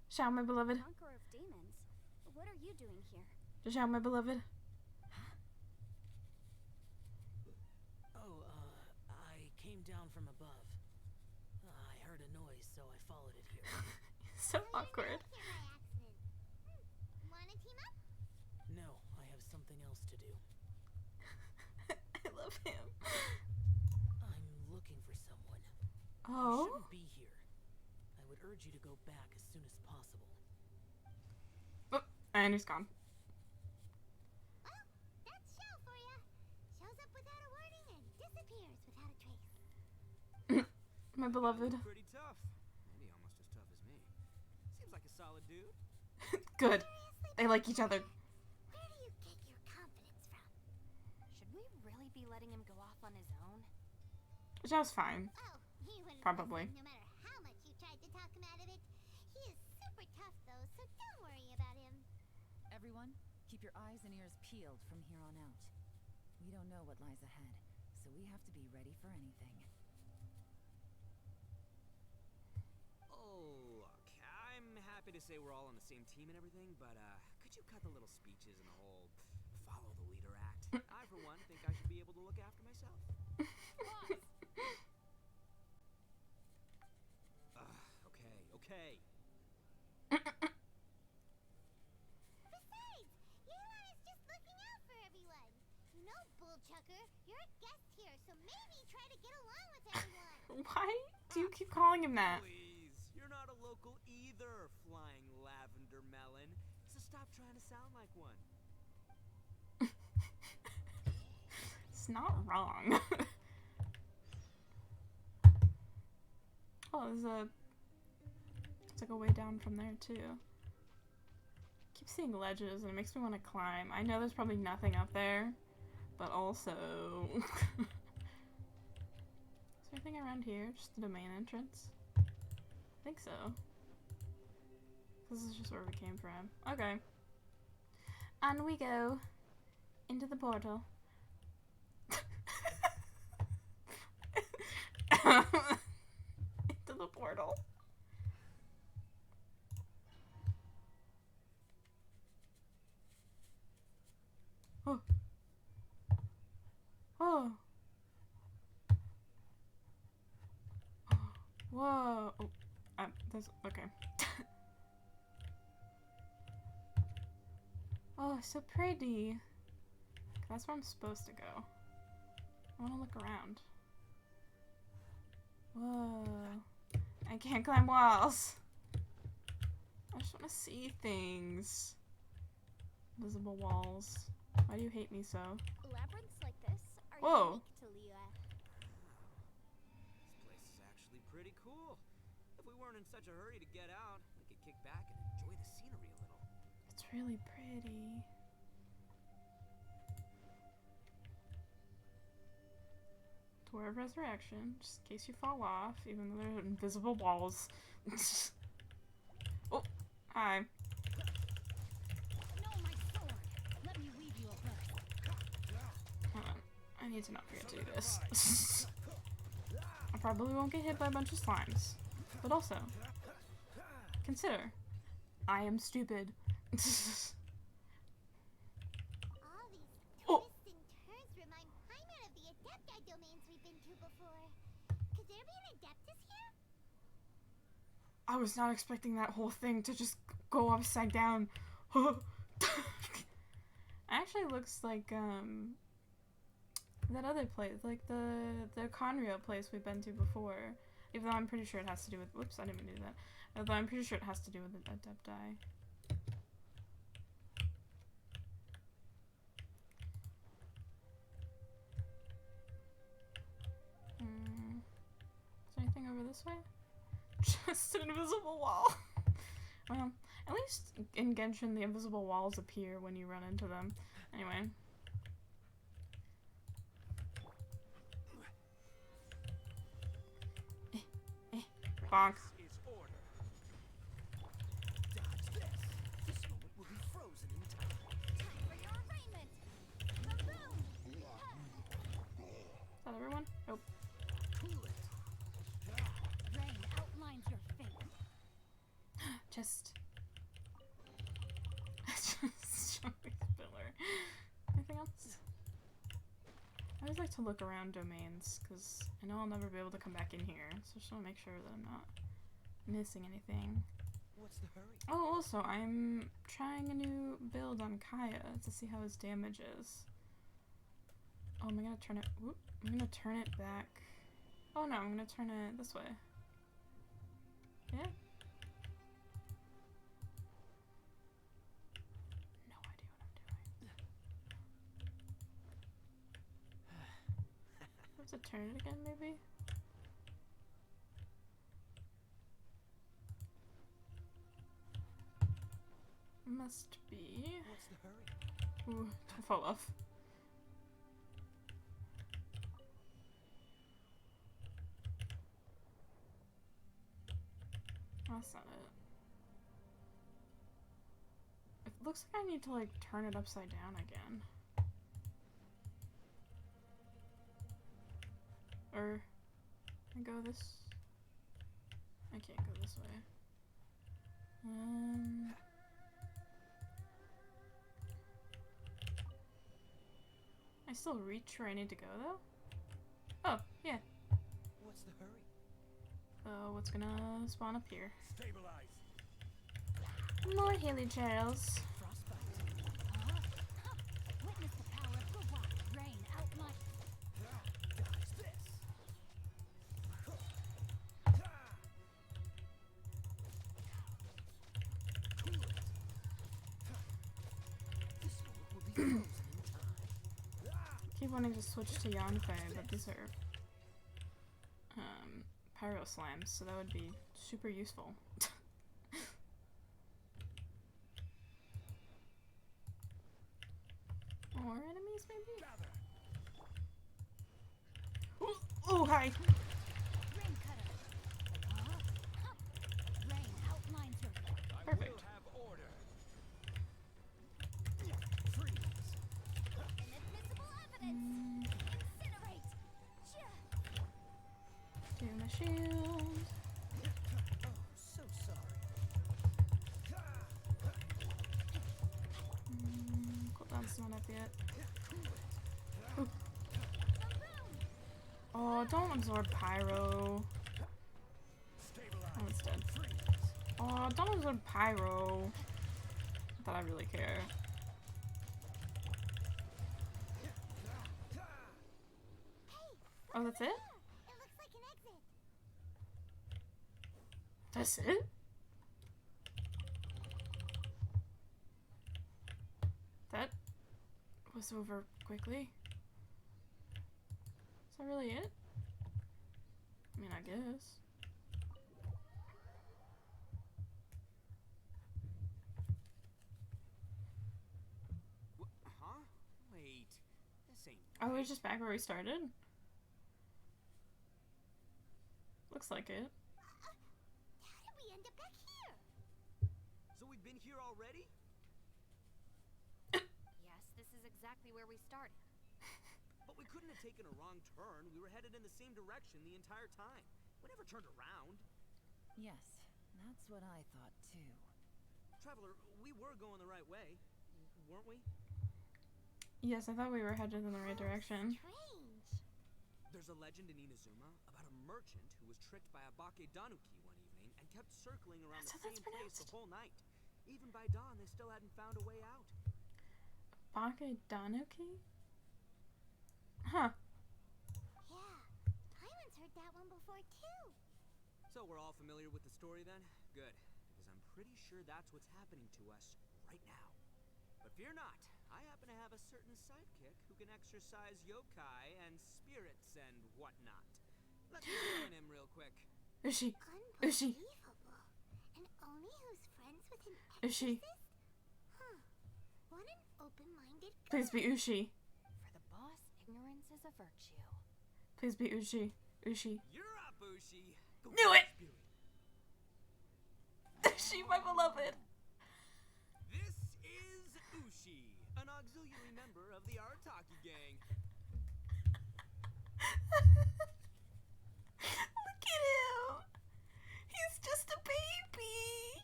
Xiao, my beloved. conqueror of demons. What are you doing here? Xiao, my beloved. Oh, I came down from above. I heard a noise, so I followed it here. So awkward. Here by accident. Wanna team up? No, I have something else to do. I love him. I'm looking for someone. You Oh? shouldn't be here. I would urge you to go back as soon as possible. Oh, and he's gone. Well, that's Xiao for ya. Shows up without a warning and disappears without a trace. My beloved. Pretty tough. Maybe almost as tough as me. Seems like a solid dude. Good. They like each other. Where do you get your confidence from? Should we really be letting him go off on his own? Xiao's fine. Oh, he wouldn't Probably. listen no matter how much you tried to talk him out of it. He is super tough though, so don't worry about him. Everyone, keep your eyes and ears peeled from here on out. We don't know what lies ahead, so we have to be ready for anything. Oh, look, I'm happy to say we're all on the same team and everything, but could you cut the little speeches and the whole follow the leader act? I, for one, think I should be able to look after myself. Okay. Besides, Yelan is just looking out for everyone. You know, Bullchucker, you're a guest here, so maybe try to get along with everyone. Why do you keep calling him that? Please, you're not a local either, Flying Lavender Melon. So stop trying to sound like one. It's not wrong. Oh, there's a... It's like a way down from there, too. I keep seeing ledges, and it makes me want to climb. I know there's probably nothing up there, but also... Is there anything around here? Just the domain entrance? I think so. This is just where we came from. Okay. On we go. Into the portal. Into the portal. Oh. Oh. Whoa. Oh. That's okay. Oh, so pretty. That's where I'm supposed to go. I want to look around. Whoa. I can't climb walls. I just want to see things. Invisible walls. Why do you hate me so? Labyrinths like this are Whoa. unique to Liyue. This place is actually pretty cool. If we weren't in such a hurry to get out, we could kick back and enjoy the scenery a little. It's really pretty. Word of Resurrection, just in case you fall off, even though there are invisible walls. Oh, hi. No, my sword. Let me weave you a verse. Hold on. I need to not forget to do this. I probably won't get hit by a bunch of slimes. But also, consider, I am stupid. All these Oh. twists and turns remind Paimon of the Adepti domains we've been to before. Could there be an Adeptus here? I was not expecting that whole thing to just go upside down. Actually looks like that other place, like the Conrio place we've been to before. Even though I'm pretty sure it has to do with, whoops, I didn't mean to do that. Although I'm pretty sure it has to do with the Adepti. Is there anything over this way? Just an invisible wall. Well, at least in Genshin the invisible walls appear when you run into them. Anyway. Bonk. This is order. Dodge this. This moment will be frozen in time. Time for your arraignment! Kaboom! Is that everyone? Nope. Cool it. Rain outlines your fate. Just show me filler. Anything else? I always like to look around domains because I know I'll never be able to come back in here, so I just want to make sure that I'm not missing anything. What's the hurry? Oh, also, I'm trying a new build on Kaya to see how his damage is. Oh, am I gonna turn it? Whoop, I'm gonna turn it back. Oh no, I'm gonna turn it this way. Yeah. No idea what I'm doing. I have to turn it again, maybe? Must be. What's the hurry? Ooh, don't fall off. That's not it. It looks like I need to like turn it upside down again. Or can I go this? I can't go this way. I still reach where I need to go though? Oh, yeah. What's the hurry? What's gonna spawn up here? Stabilize. More hilly trails. Frostbite. Witness the power of the rock. Rain outline. Dodge this. Cool it. This moment will be frozen in time. Keep wanting to switch to Yanfei, but these are pyro slimes, so that would be super useful. More enemies, maybe? Gather. Oh, hi! Rain cutter. Rain outlines your fate. Perfect. I will have order. Freeze. Inadmissible evidence! Incinerate! Do my shield. Oh, so sorry. Cooldown's not up yet. Ooh. Oh, don't absorb pyro. Stabilize. Oh, it's dead. Freeze. Oh, don't absorb pyro. Not that I really care. Oh, that's it? It looks like an exit. That's it? That was over quickly. Is that really it? I mean, I guess. Huh? Wait. This ain't. Oh, we're just back where we started? Looks like it. How did we end up back here? So we've been here already? Yes, this is exactly where we started. But we couldn't have taken a wrong turn. We were headed in the same direction the entire time. We never turned around. Yes, that's what I thought too. Traveler, we were going the right way, weren't we? Yes, I thought we were headed in the right direction. Strange. There's a legend in Inazuma about a merchant who was tricked by a Bakedanuki one evening and kept circling around That's the how that's same place the pronounced. whole night. Even by dawn, they still hadn't found a way out. Bakedanuki? Huh. Yeah, Paimon's heard that one before too. So we're all familiar with the story then? Good, because I'm pretty sure that's what's happening to us right now. But fear not, I happen to have a certain sidekick who can exercise yokai and spirits and whatnot. Let's join him real quick. Ushi. Ushi. Unbelievable. And Oni who's friends with an Ushi. exorcist? Huh. What an open-minded guy. Please be Ushi. For the boss, ignorance is a virtue. Please be Ushi. Ushi. You're up, Ushi. Go Knew get it! spirit. Ushi, my beloved. This is Ushi, an auxiliary member of the Artaki gang. Look at him. He's just a baby.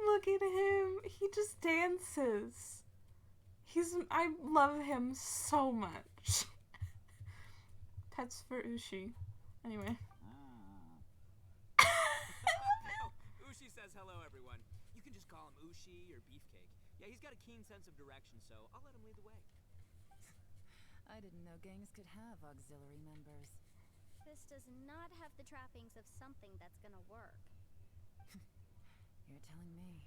Look at him. He just dances. I love him so much. Pets for Ushi. Anyway. Ushi says hello, everyone. You can just call him Ushi or Beefcake. Yeah, he's got a keen sense of direction, so I'll let him lead the way. I didn't know gangs could have auxiliary members. This does not have the trappings of something that's gonna work. You're telling me.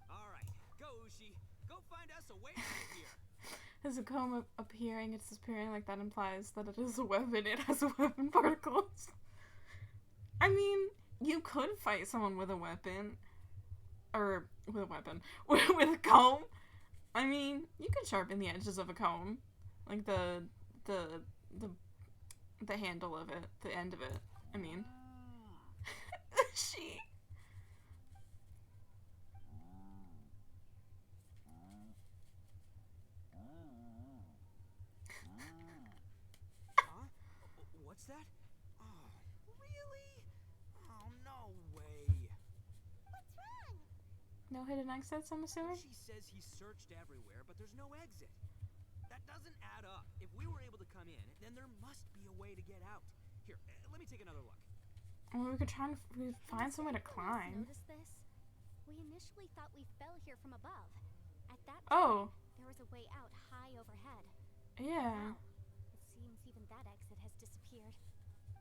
All right, go Ushi. Go find us a way out of here. Is a comb appearing? It's disappearing. Like that implies that it is a weapon. It has weapon particles. I mean, you could fight someone with a weapon, or with a weapon, with a comb. I mean, you can sharpen the edges of a comb, like the handle of it, the end of it. I mean, she. Huh? What's that? Oh, really? Oh, no way. What's wrong? No hidden exits, I'm assuming? Ushi says he searched everywhere, but there's no exit. That doesn't add up. If we were able to come in, then there must be a way to get out. Here, let me take another look. Well, we could try and find some way to climb. Notice this? We initially thought we fell here from above. At that Oh, there was a way out high overhead. yeah. Now, it seems even that exit has disappeared.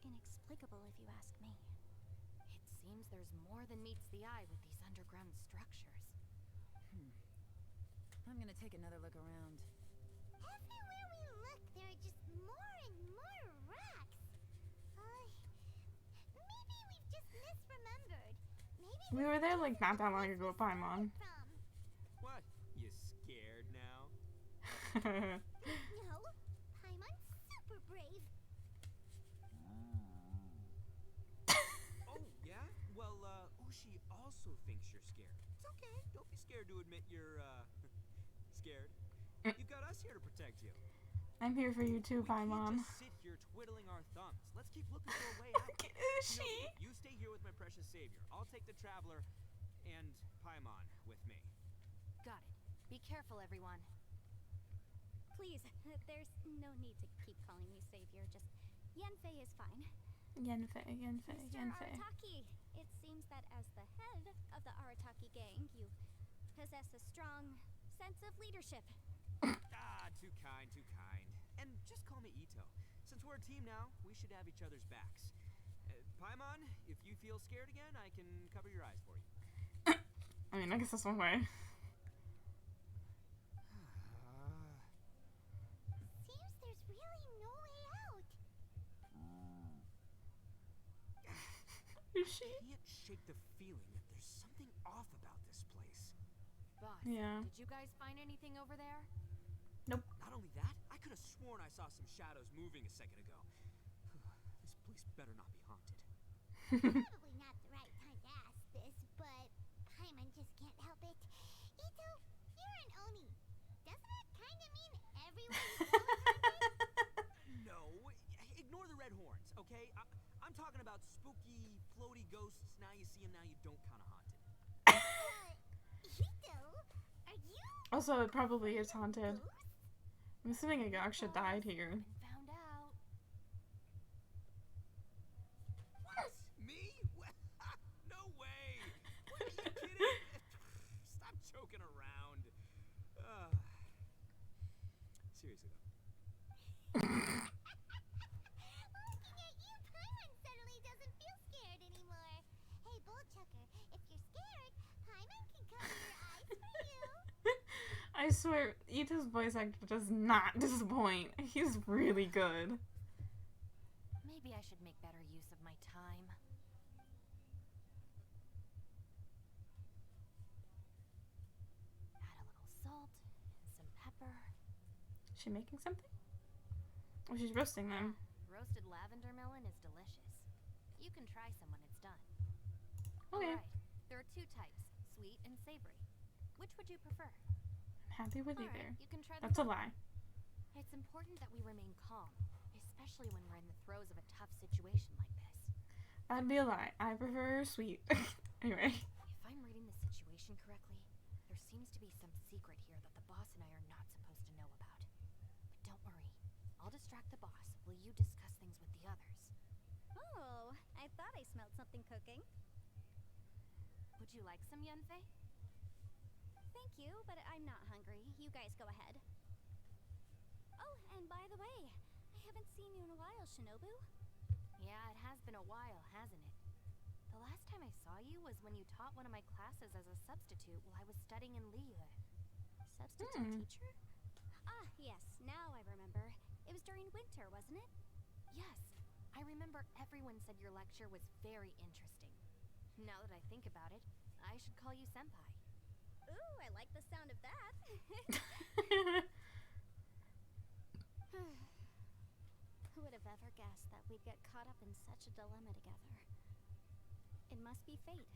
Inexplicable, if you ask me. It seems there's more than meets the eye with these underground structures. I'm gonna take another look around. Everywhere we look, there are just more and more rocks. Maybe we've just misremembered. Maybe We were there like not that long ago, Paimon. from. What? You scared now? No, Paimon's super brave. Oh, yeah? Well, Ushi also thinks you're scared. It's okay. Don't be scared to admit you're, scared. You've got us here to protect you. I'm here for you too, We can't Paimon. just sit here twiddling our thumbs. Let's keep looking for a way out. Look at Shinobu, Ushi. you stay here with my precious savior. I'll take the traveler and Paimon with me. Got it. Be careful, everyone. Please, there's no need to keep calling me savior. Just Yanfei is fine. Yenfei. Mr. Arataki, it seems that as the head of the Arataki gang, you possess a strong sense of leadership. Ah, too kind, too kind. And just call me Ito. Since we're a team now, we should have each other's backs. Paimon, if you feel scared again, I can cover your eyes for you. I mean, I guess that's one way. Seems there's really no way out. Ushi. I can't shake the feeling that there's something off about this place. Boss, Yeah. did you guys find anything over there? Not only that, I could have sworn I saw some shadows moving a second ago. place better not be haunted. Probably not the right time to ask this, but Paimon just can't help it. Ito, you're an Oni. Doesn't it kind of mean everywhere you go is haunted? No, ignore the red horns, okay? I'm talking about spooky, floaty ghosts. Now you see them, now you don't kind of haunted. Ito, are you Also, it probably is haunted. ghost? I'm assuming a Gaksha died here. Been found out. What? Me? No way! What, are you kidding? Stop joking around. Seriously though. Looking at you, Paimon suddenly doesn't feel scared anymore. Hey, Bullchucker, if you're scared, Paimon can cover your eyes for you. I swear, Ito's voice actor does not disappoint. He's really good. Maybe I should make better use of my time. Add a little salt and some pepper. Is she making something? Oh, she's roasting them. Roasted lavender melon is delicious. You can try some when it's done. Okay. Alright, there are two types, sweet and savory. Which would you prefer? I'm happy with either. Alright, you can try them That's a both. lie. It's important that we remain calm, especially when we're in the throes of a tough situation like this. That'd be a lie. I prefer sweet. Anyway. If I'm reading the situation correctly, there seems to be some secret here that the boss and I are not supposed to know about. But don't worry, I'll distract the boss while you discuss things with the others. Oh, I thought I smelled something cooking. Would you like some Yunfei? Thank you, but I'm not hungry. You guys go ahead. Oh, and by the way, I haven't seen you in a while, Shinobu. Yeah, it has been a while, hasn't it? The last time I saw you was when you taught one of my classes as a substitute while I was studying in Liyue. Substitute teacher? Ah, yes, now I remember. It was during winter, wasn't it? Yes, I remember everyone said your lecture was very interesting. Now that I think about it, I should call you senpai. Ooh, I like the sound of that. Who would have ever guessed that we'd get caught up in such a dilemma together? It must be fate.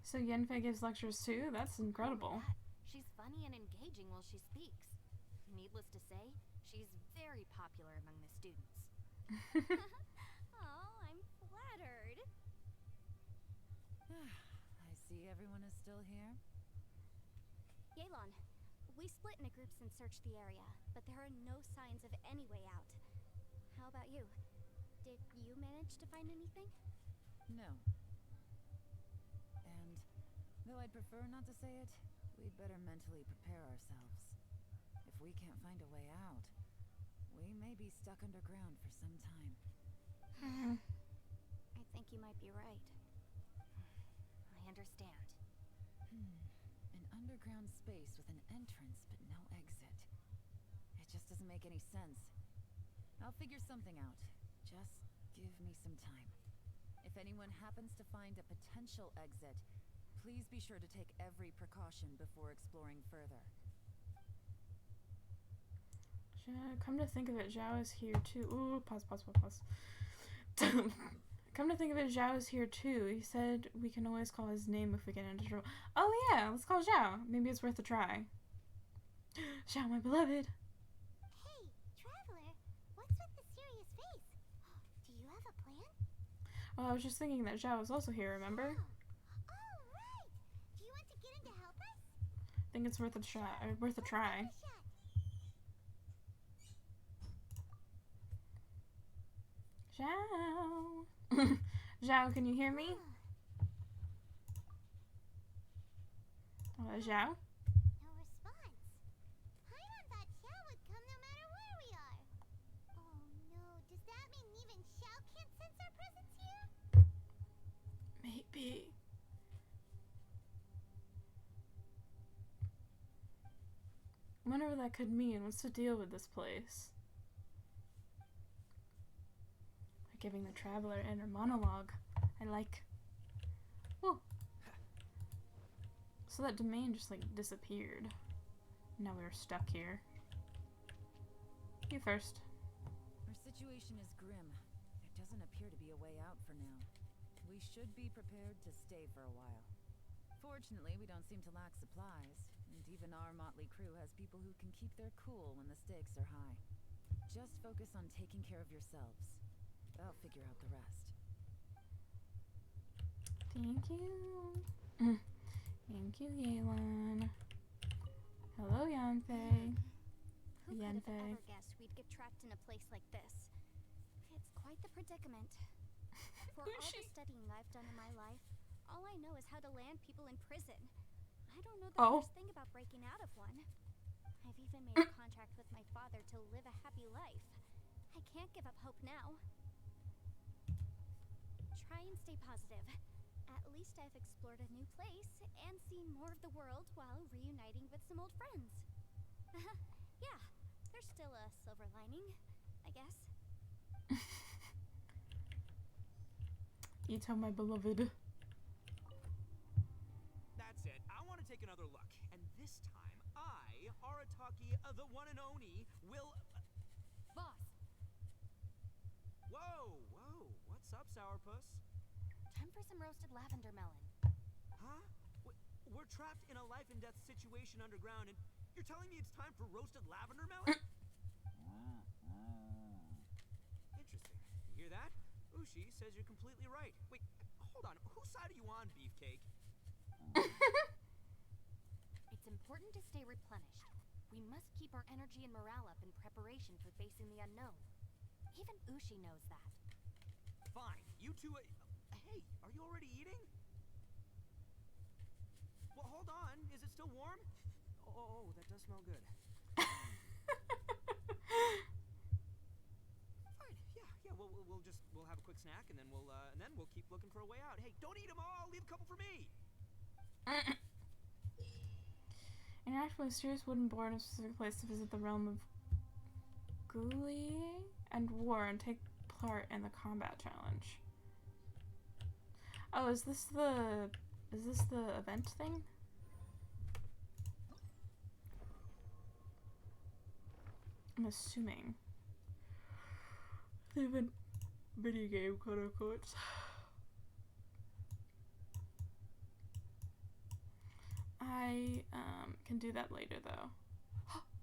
So Yenfei gives lectures too? That's incredible. She's funny and engaging while she speaks. Needless to say, she's very popular among the students. Oh, I'm flattered. I see everyone is still here. Yelan, we split into groups and searched the area, but there are no signs of any way out. How about you? Did you manage to find anything? No. And, though I'd prefer not to say it, we'd better mentally prepare ourselves. If we can't find a way out, we may be stuck underground for some time. I think you might be right. I understand. An underground space with an entrance but no exit. It just doesn't make any sense. I'll figure something out. Just give me some time. If anyone happens to find a potential exit, please be sure to take every precaution before exploring further. Come to think of it, Zhao is here too. Ooh, pause. Come to think of it, Zhao is here too. He said we can always call his name if we get into trouble. Oh yeah, let's call Zhao. Maybe it's worth a try. Zhao, my beloved. Hey, traveler, what's with the serious face? Do you have a plan? Well, I was just thinking that Zhao is also here, remember? Oh, right. Do you want to get in to help us? I think it's worth a try. Worth a try. Shot. Zhao. Zhao, can you hear me? Zhao? No response. Paimon thought Xiao would come no matter where we are. Oh no, does that mean even Xiao can't sense our presence here? Maybe. I wonder what that could mean. What's the deal with this place? Giving the traveler inner monologue. I like. Whoa. So that domain just like disappeared. Now we're stuck here. You first. Our situation is grim. There doesn't appear to be a way out for now. We should be prepared to stay for a while. Fortunately, we don't seem to lack supplies, and even our motley crew has people who can keep their cool when the stakes are high. Just focus on taking care of yourselves. I'll figure out the rest. Thank you. Thank you, Yelan. Hello, Yanfei. Who could have Yanfei. ever guessed we'd get trapped in a place like this? It's quite the predicament. For all the studying I've done in my life, all I know is how to land people in prison. I don't know the first thing about breaking out of one. I've even made a contract with my father to live a happy life. I can't give up hope now. Try and stay positive. At least I've explored a new place and seen more of the world while reuniting with some old friends. Yeah, there's still a silver lining, I guess. Ito, my beloved. That's it. I want to take another look. And this time, I, Arataki, the one and only, will... Boss, Whoa, whoa. What's up, Sourpuss? time for some roasted lavender melon. Huh? We're trapped in a life and death situation underground, and you're telling me it's time for roasted lavender melon? Interesting. You hear that? Ushi says you're completely right. Wait, hold on. Whose side are you on, Beefcake? It's important to stay replenished. We must keep our energy and morale up in preparation for facing the unknown. Even Ushi knows that. Fine. You two... hey, are you already eating? Well, hold on. Is it still warm? Oh, that does smell good. Fine. Yeah. We'll have a quick snack, and then we'll keep looking for a way out. Hey, don't eat them all. Leave a couple for me. Interact with a mysterious wooden board in a specific place to visit the realm of Guli and War and take part in the combat challenge. Oh, is this the event thing? I'm assuming. The event video game, quote unquote. I can do that later though.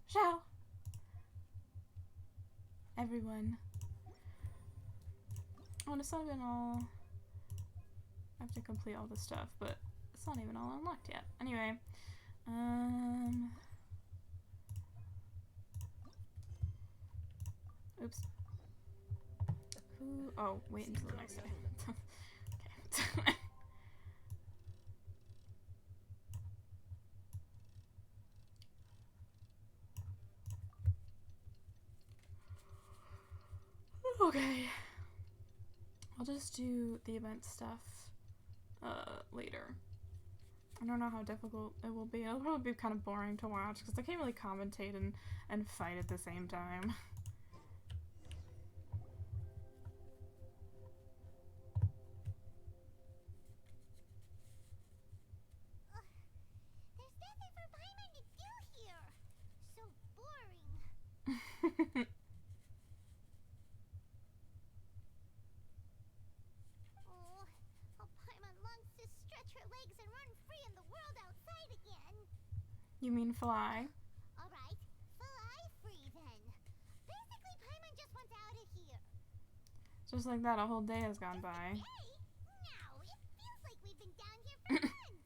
Shall everyone. Oh, and it's not even all. I have to complete all this stuff, but it's not even all unlocked yet. Anyway, oops. Who? Oh, wait until the next day. Okay. Okay. I'll just do the event stuff later. I don't know how difficult it will be. It'll probably be kind of boring to watch because I can't really commentate and fight at the same time. There's nothing for Paimon to do here. So boring. Oh, Paimon longs to stretch her legs and run free in the world outside again. You mean fly? Alright, fly free then. Basically, Paimon just wants out of here. Just like that, a whole day has gone by. Hey, now it feels like we've been down here for months.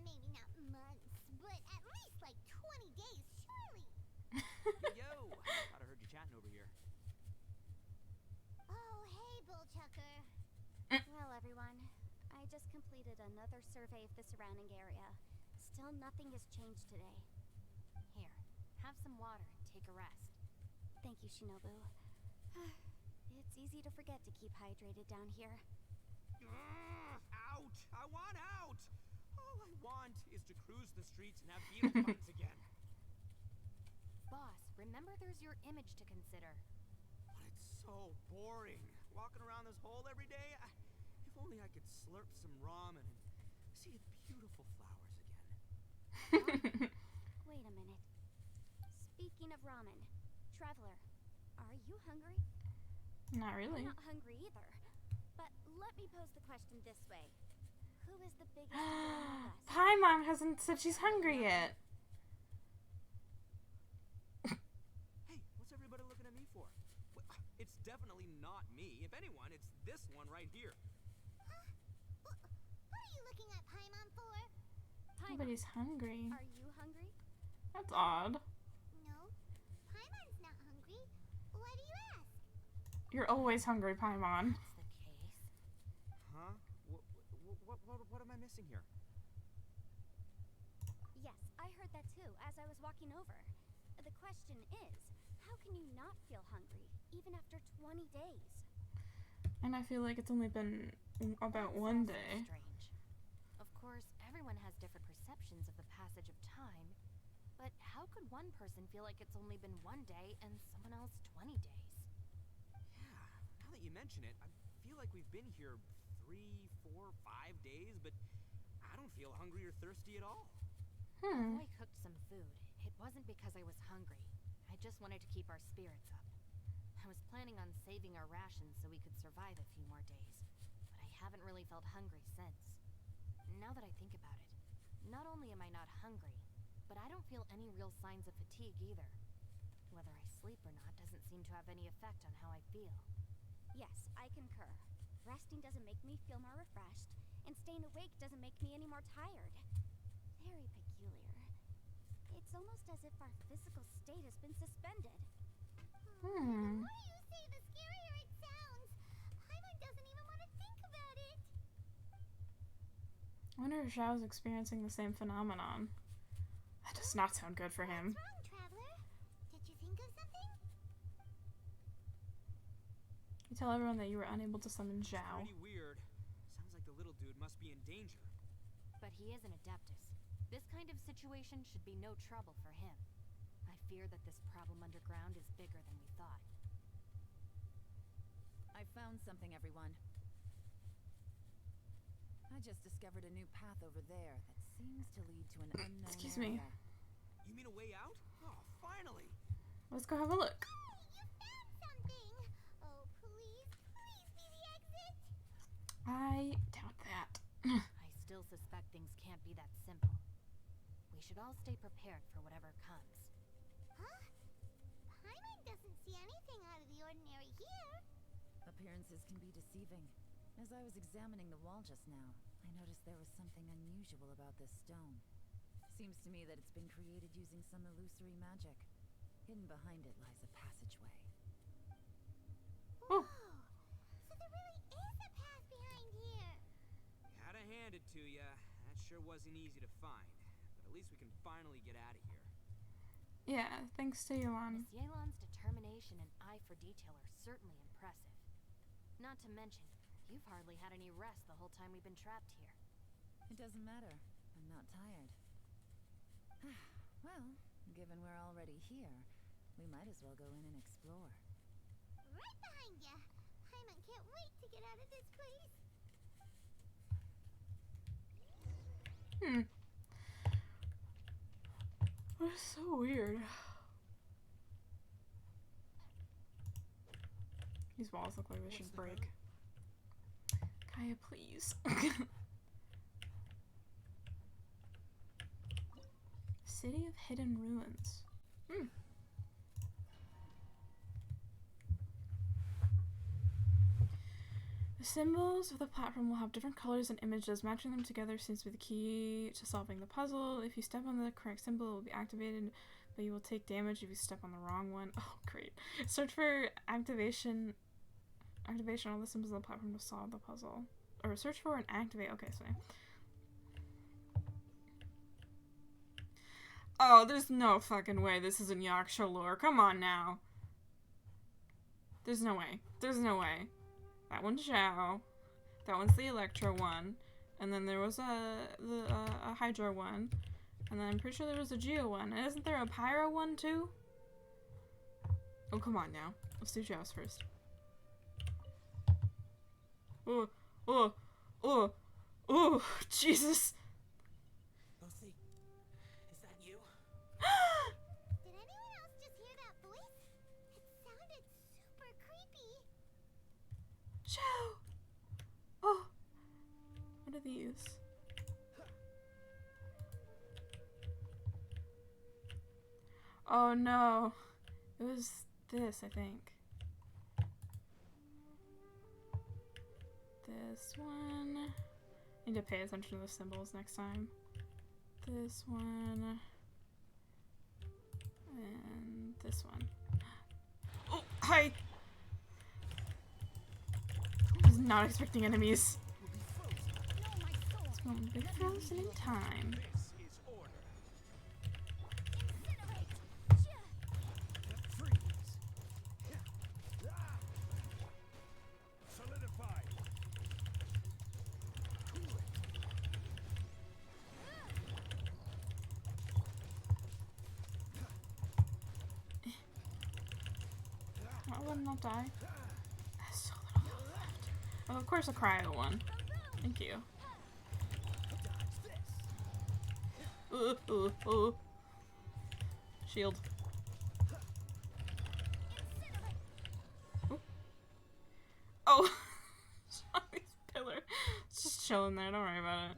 Maybe not months, but at least like 20 days, surely. Yo, thought I heard you chatting over here. Oh, hey, Bullchucker. Well, everyone, I just completed another survey of the surrounding area. Still nothing has changed today. Here, have some water and take a rest. Thank you, Shinobu. It's easy to forget to keep hydrated down here. Out! I want out! All I want is to cruise the streets and have beetle fights again. Boss, remember there's your image to consider. But it's so boring. Walking around this hole every day. If only I could slurp some ramen and see the beautiful flowers again. Wait a minute. Speaking of ramen, Traveler, are you hungry? Not really. I'm not hungry either. But let me pose the question this way. Who is the biggest eater among us? Paimon hasn't said she's hungry yet. Hey, what's everybody looking at me for? Well, it's definitely not me. If anyone, it's this one right here. Huh? What are you looking at Paimon for? Paimon, Nobody's hungry. are you hungry? That's odd. No. Paimon's not hungry. Why do you ask? You're always hungry, Paimon. That's the case. Huh? What am I missing here? Yes, I heard that too as I was walking over. The question is, how can you not feel hungry, even after 20 days? And I feel like it's only been about That one sounds day. strange. Of course, everyone has different perceptions of the passage of time, but how could one person feel like it's only been one day and someone else 20 days? Yeah, now that you mention it, I feel like we've been here 3, 4, 5 days, but I don't feel hungry or thirsty at all. Hmm. Although I cooked some food, it wasn't because I was hungry. I just wanted to keep our spirits up. I was planning on saving our rations so we could survive a few more days, but I haven't really felt hungry since. Now that I think about it, not only am I not hungry, but I don't feel any real signs of fatigue either. Whether I sleep or not doesn't seem to have any effect on how I feel. Yes, I concur. Resting doesn't make me feel more refreshed, and staying awake doesn't make me any more tired. Very peculiar. It's almost as if our physical state has been suspended. Hmm. The more you say, the scarier it sounds. Paimon doesn't even want to think about it. I wonder if Zhao's experiencing the same phenomenon. That does not sound good for him. What's wrong, Traveler? Did you think of something? You tell everyone that you were unable to summon Zhao. Pretty weird. Sounds like the little dude must be in danger. But he is an Adeptus. This kind of situation should be no trouble for him. I fear that this problem underground is bigger than we thought. I found something, everyone. I just discovered a new path over there that seems to lead to an unknown Excuse me. area. You mean a way out? Oh, finally! Let's go have a look. You found something. Oh, please, please be the exit. I doubt that. I still suspect things can't be that simple. We should all stay prepared for whatever comes. Huh? Paimon doesn't see anything out of the ordinary here. Appearances can be deceiving. As I was examining the wall just now, I noticed there was something unusual about this stone. Seems to me that it's been created using some illusory magic. Hidden behind it lies a passageway. Oh. Whoa. So there really is a path behind here. Gotta hand it to ya. That sure wasn't easy to find. But at least we can finally get out of here. Yeah, thanks to Yuan. Miss Yelan's determination and eye for detail are certainly impressive. Not to mention, you've hardly had any rest the whole time we've been trapped here. It doesn't matter. I'm not tired. Well, given we're already here, we might as well go in and explore. Right behind ya. Paimon can't wait to get out of this place. That's so weird. These walls look like they should break. Kaya, please. City of Hidden Ruins. The symbols of the platform will have different colors and images. Matching them together seems to be the key to solving the puzzle. If you step on the correct symbol, it will be activated, but you will take damage if you step on the wrong one. Oh, great. Search for activation all the symbols on the platform to solve the puzzle. Or search for and activate. Okay, sorry. Oh, there's no fucking way this isn't Yaksha lore. Come on now. There's no way. There's no way. That one's Zhao. That one's the Electro one. And then there was a Hydra one. And then I'm pretty sure there was a Geo one. And isn't there a Pyro one too? Oh, come on now. Let's do Zhao's first. Oh, oh, oh, oh, Jesus. Lucy, is that you? Did anyone else just hear that voice? It sounded super creepy. Show! Oh! What are these? Oh no. It was this, I think. This one. I need to pay attention to the symbols next time. This one. And this one. Oh, hi! I was not expecting enemies. It's going to be frozen in time. I will not die. There's so little health left. Oh, of course a cryo one. Thank you. Shield. Ooh. Oh! Shawty's pillar. It's just chilling there, don't worry about it.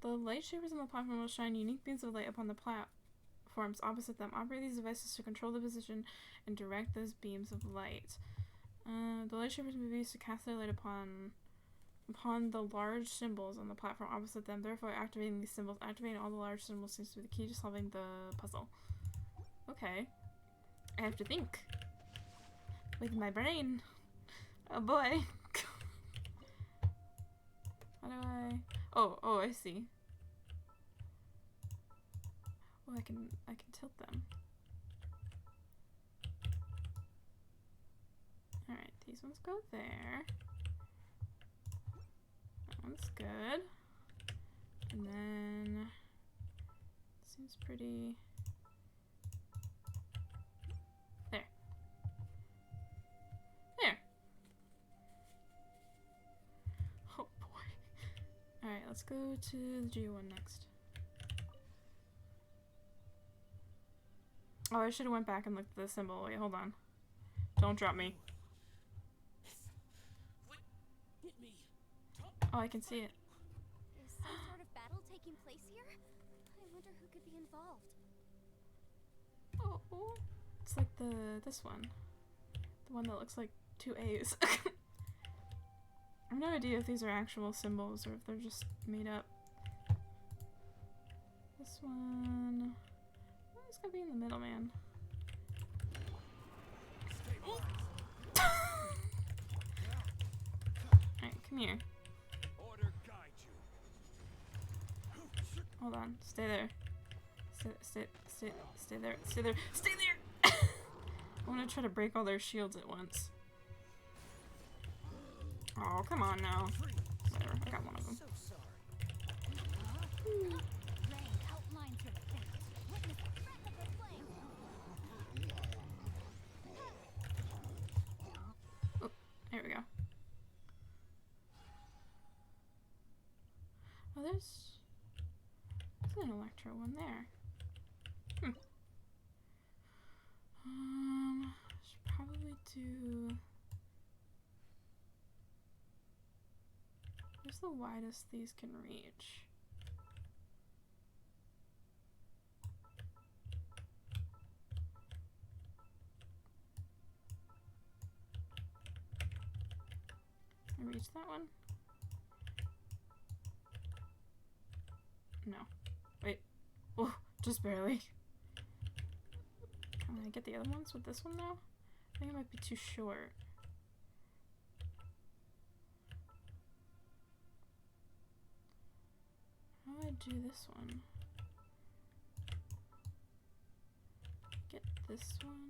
The light shapers on the platform will shine unique beams of light upon the platforms opposite them. Operate these devices to control the position and direct those beams of light. The light shapers may be used to cast their light upon the large symbols on the platform opposite them. Therefore, activating these symbols, activating all the large symbols seems to be the key to solving the puzzle. Okay. I have to think. With my brain. Oh boy. How do I... Oh, I see. Oh, I can tilt them. Alright, these ones go there. That one's good. And then seems pretty there. There. Oh boy. Alright, let's go to the G one next. Oh, I should have went back and looked at the symbol. Wait, hold on. Don't drop me. Oh, I can see it. Is some sort of battle taking place here? I wonder who could be involved. Oh, it's like this one. The one that looks like two A's. I have no idea if these are actual symbols or if they're just made up. This one... It's gotta be in the middle, man. Alright, come here. Hold on, stay there. Stay there. Stay there. Stay there! I want to try to break all their shields at once. Oh, come on now. Whatever, I got one of them. Oh, there we go. Oh, there's an electro one there. Should probably do... Where's the widest these can reach? Can I reach that one? No. Wait. Oh, just barely. Can I get the other ones with this one though? I think it might be too short. How do I do this one? Get this one,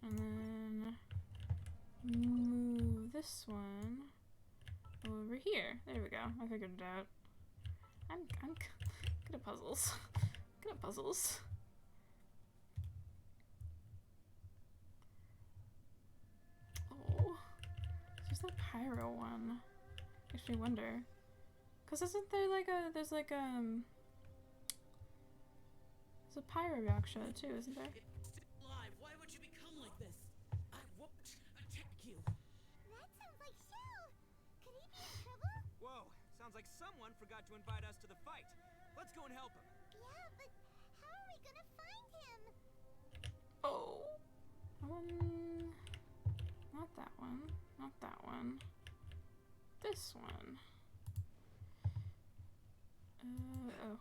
and then move this one over here. There we go. I figured it out. I'm good at puzzles. Good at puzzles. Oh, there's that pyro one. Makes me wonder. Cause isn't there like there's a pyro rock show too, isn't there? Live. Why would you become like this? like someone forgot to invite us to the fight. Let's go and help him. Yeah, but how are we gonna find him? Oh. Not that one. Not that one. This one. Oh.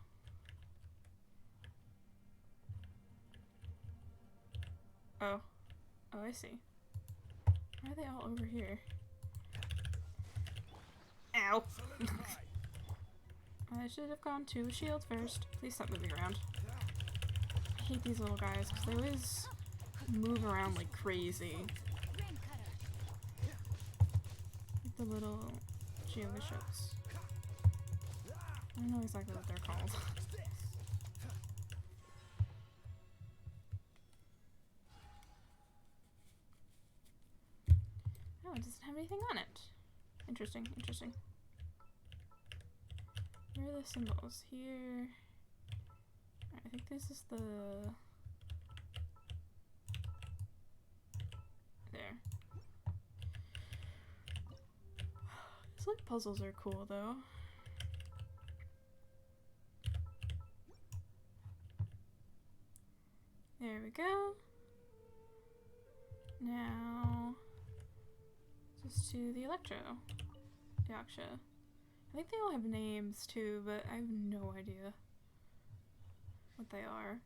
Oh. Oh, I see. Why are they all over here? Ow! I should have gone to a shield first. Please stop moving around. I hate these little guys because they always move around like crazy. Like the little shield bishops. I don't know exactly what they're called. Oh, it doesn't have anything on it. Interesting, interesting. Where are the symbols? Here. I think this is the... There. These like puzzles are cool though. There we go. Now, just to the Electro Yaksha. I think they all have names too, but I have no idea what they are.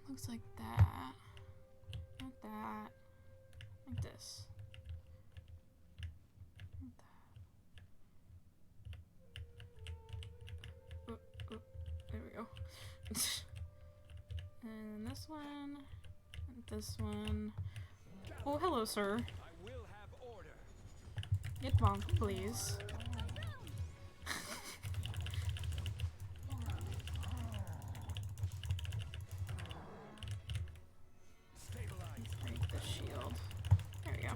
Looks like that. Not that. Like this. Not that. Oh, oh, there we go. And this one. And this one. Oh, hello, sir. I will have order. Get bonked, please. Let's break the shield. There we go.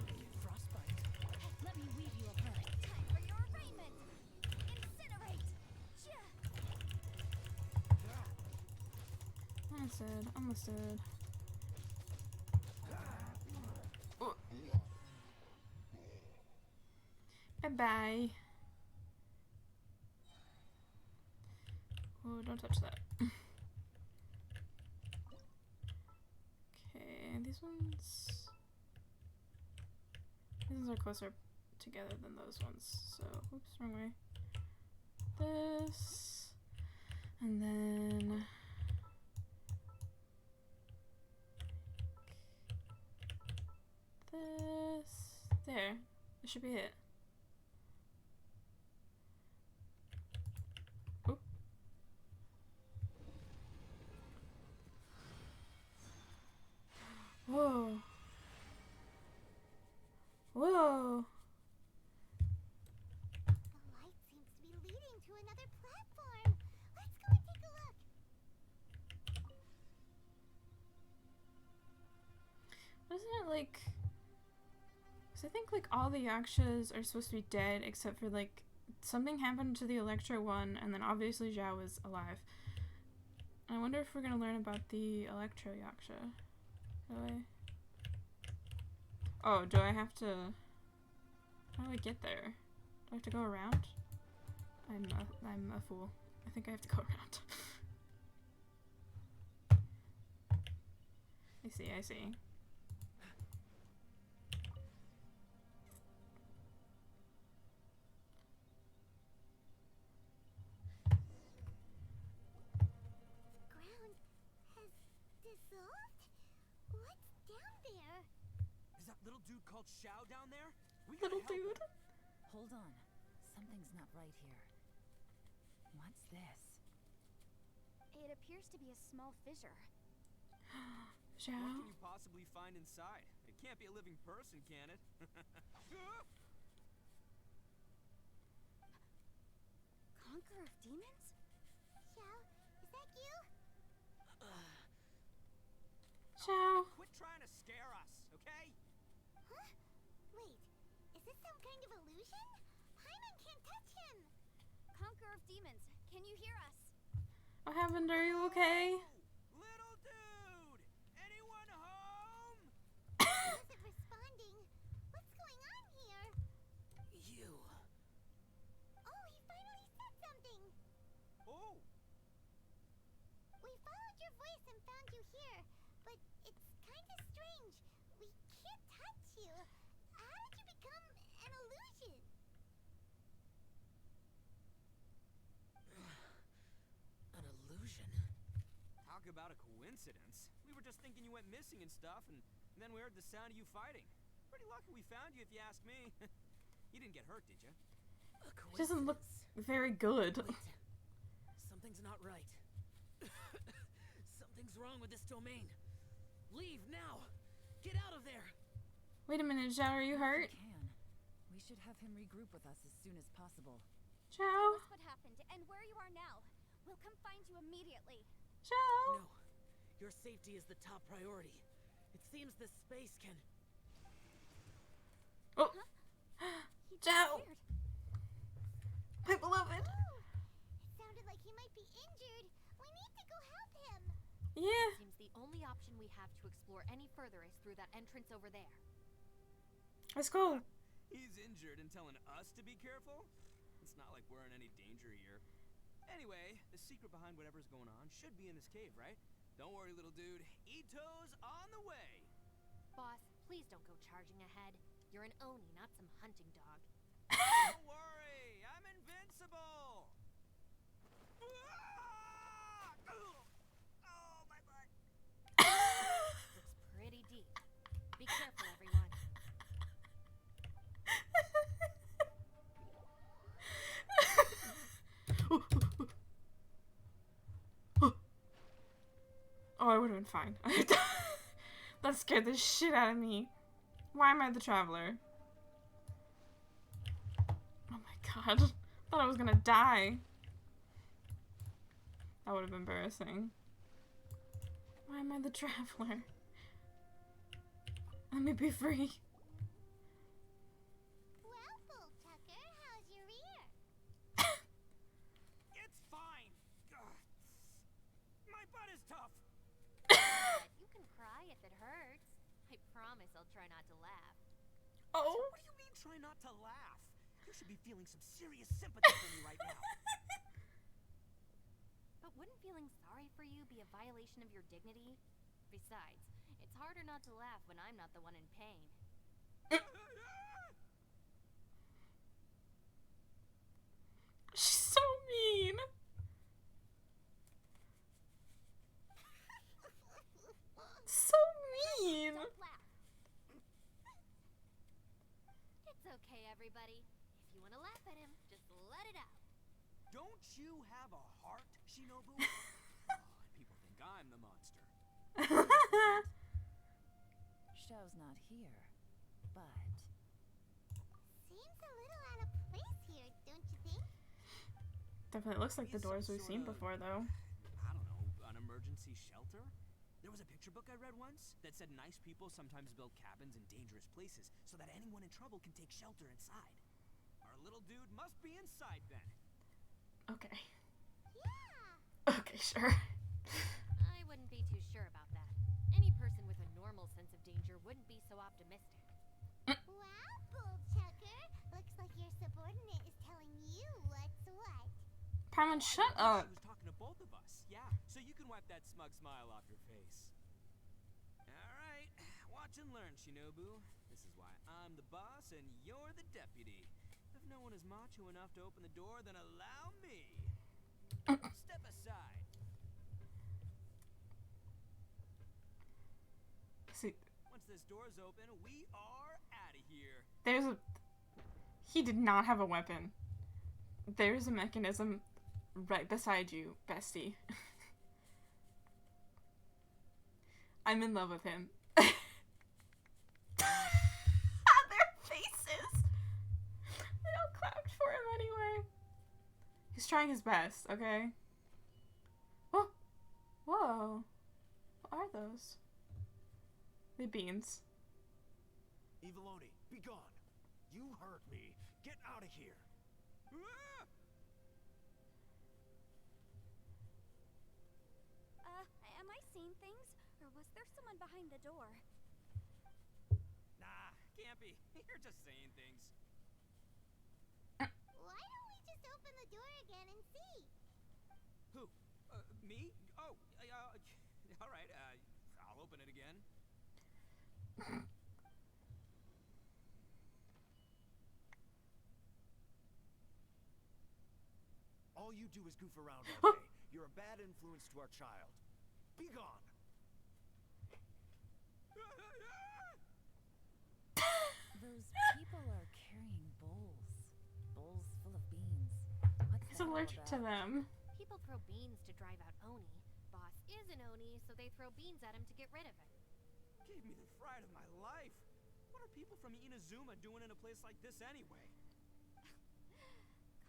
Let me weave you a bird. Time for your arraignment. Incinerate. Understood. Understood. Oh. Bye-bye. Oh, don't touch that. Okay, these ones are closer together than those ones. So, oops, wrong way. This, and then this. There. This should be it. Oop. Whoa. Whoa. The light seems to be leading to another platform. Let's go and take a look. Wasn't it like... Because I think like all the Yakshas are supposed to be dead except for like something happened to the Electro one and then obviously Zhao is alive. I wonder if we're going to learn about the Electro Yaksha. Do I... Oh, do I have to... How do I get there? Do I have to go around? I'm a fool. I think I have to go around. I see, I see. Ground has dissolved? What's down there? Is that little dude called Xiao down there? We gotta Little help him. dude. Hold on. Something's not right here. What's this? It appears to be a small fissure. What Zhao. can you possibly find inside? It can't be a living person, can it? Conqueror of demons? Xiao, is that you? Zhao. Quit trying to scare us, okay? Huh? Wait, is this some kind of illusion? Paimon can't touch him. Conqueror of demons, can you hear us? What happened? Are you okay? Little dude! Anyone home? He isn't responding. What's going on here? You. Oh, he can't touch you. How did you become an illusion? An illusion? Talk about a coincidence. We were just thinking you went missing and stuff, and then we heard the sound of you fighting. Pretty lucky we found you, if you ask me. You didn't get hurt, did you? A He doesn't look coincidence. very good. Wait. Something's not right. Something's wrong with this domain. Leave now. Get out of there. Wait a minute, Zhao, are you hurt? We can. We should have him regroup with us as soon as possible. Tell Zhao? us what happened and where you are now. We'll come find you immediately. Zhao? No. Your safety is the top priority. It seems this space can... Oh! He Zhao! disappeared. My beloved! Oh, it sounded like he might be injured. We need to go help him. Yeah. Seems the only option we have to explore any further is through that entrance over there. Let's go. He's injured and telling us to be careful? It's not like we're in any danger here. Anyway, the secret behind whatever's going on should be in this cave, right? Don't worry, little dude. Ito's on the way. Boss, please don't go charging ahead. You're an Oni, not some hunting dog. Don't worry, I'm invincible. Ah! Oh, my butt. Looks pretty deep. Be careful, everyone. Oh, I would have been fine. That scared the shit out of me. Why am I the traveler? Oh my god. Thought I was gonna die. That would have been embarrassing. Why am I the traveler? Let me be free. Well, Bull Tucker, how's your ear? It's fine. Ugh. My butt is tough. You can cry if it hurts. I promise I'll try not to laugh. Oh. What do you mean try not to laugh? You should be feeling some serious sympathy for me right now. But wouldn't feeling sorry for you be a violation of your dignity? Besides, it's harder not to laugh when I'm not the one in pain. She's so mean. So mean. Don't laugh. It's okay, everybody. If you want to laugh at him, just let it out. Don't you have a heart, Shinobu? Oh, people think I'm the monster. Xiao's not here, but Seems a little out of place here, don't you think? Definitely looks like the He's doors some we've sort seen of- before, though. I don't know, an emergency shelter? There was a picture book I read once that said nice people sometimes build cabins in dangerous places so that anyone in trouble can take shelter inside. Our little dude must be inside then. Okay. Yeah. Okay, sure. I wouldn't be too sure about that. Any person with a normal sense of danger wouldn't be so optimistic. Wow, Bull Tucker. Looks like your subordinate is telling you what's what. Paimon, shut up. He was talking to both of us, yeah. So you can wipe that smug smile off your face. Alright, watch and learn, Shinobu. This is why I'm the boss and you're the deputy. If no one is macho enough to open the door, then allow me. Step aside. See, Once this door's open, we are out of here. there's a... He did not have a weapon. There's a mechanism right beside you, bestie. I'm in love with him. Their faces! They all clapped for him anyway. He's trying his best, okay? Oh! Whoa. What are those? The beans. Eviloni, be gone. You hurt me. Get out of here. Ah! Am I seeing things? Or was there someone behind the door? Nah, can't be. You're just saying things. Why don't we just open the door again and see? Who? Me? Oh, all right. I'll open it again. All you do is goof around all day. You're a bad influence to our child. Be gone. Those people are carrying bowls. Bowls full of beans. What's He's that all allergic to about? them. People throw beans to drive out Oni. Boss is an Oni, so they throw beans at him to get rid of it. Gave me the fright of my life. What are people from Inazuma doing in a place like this anyway?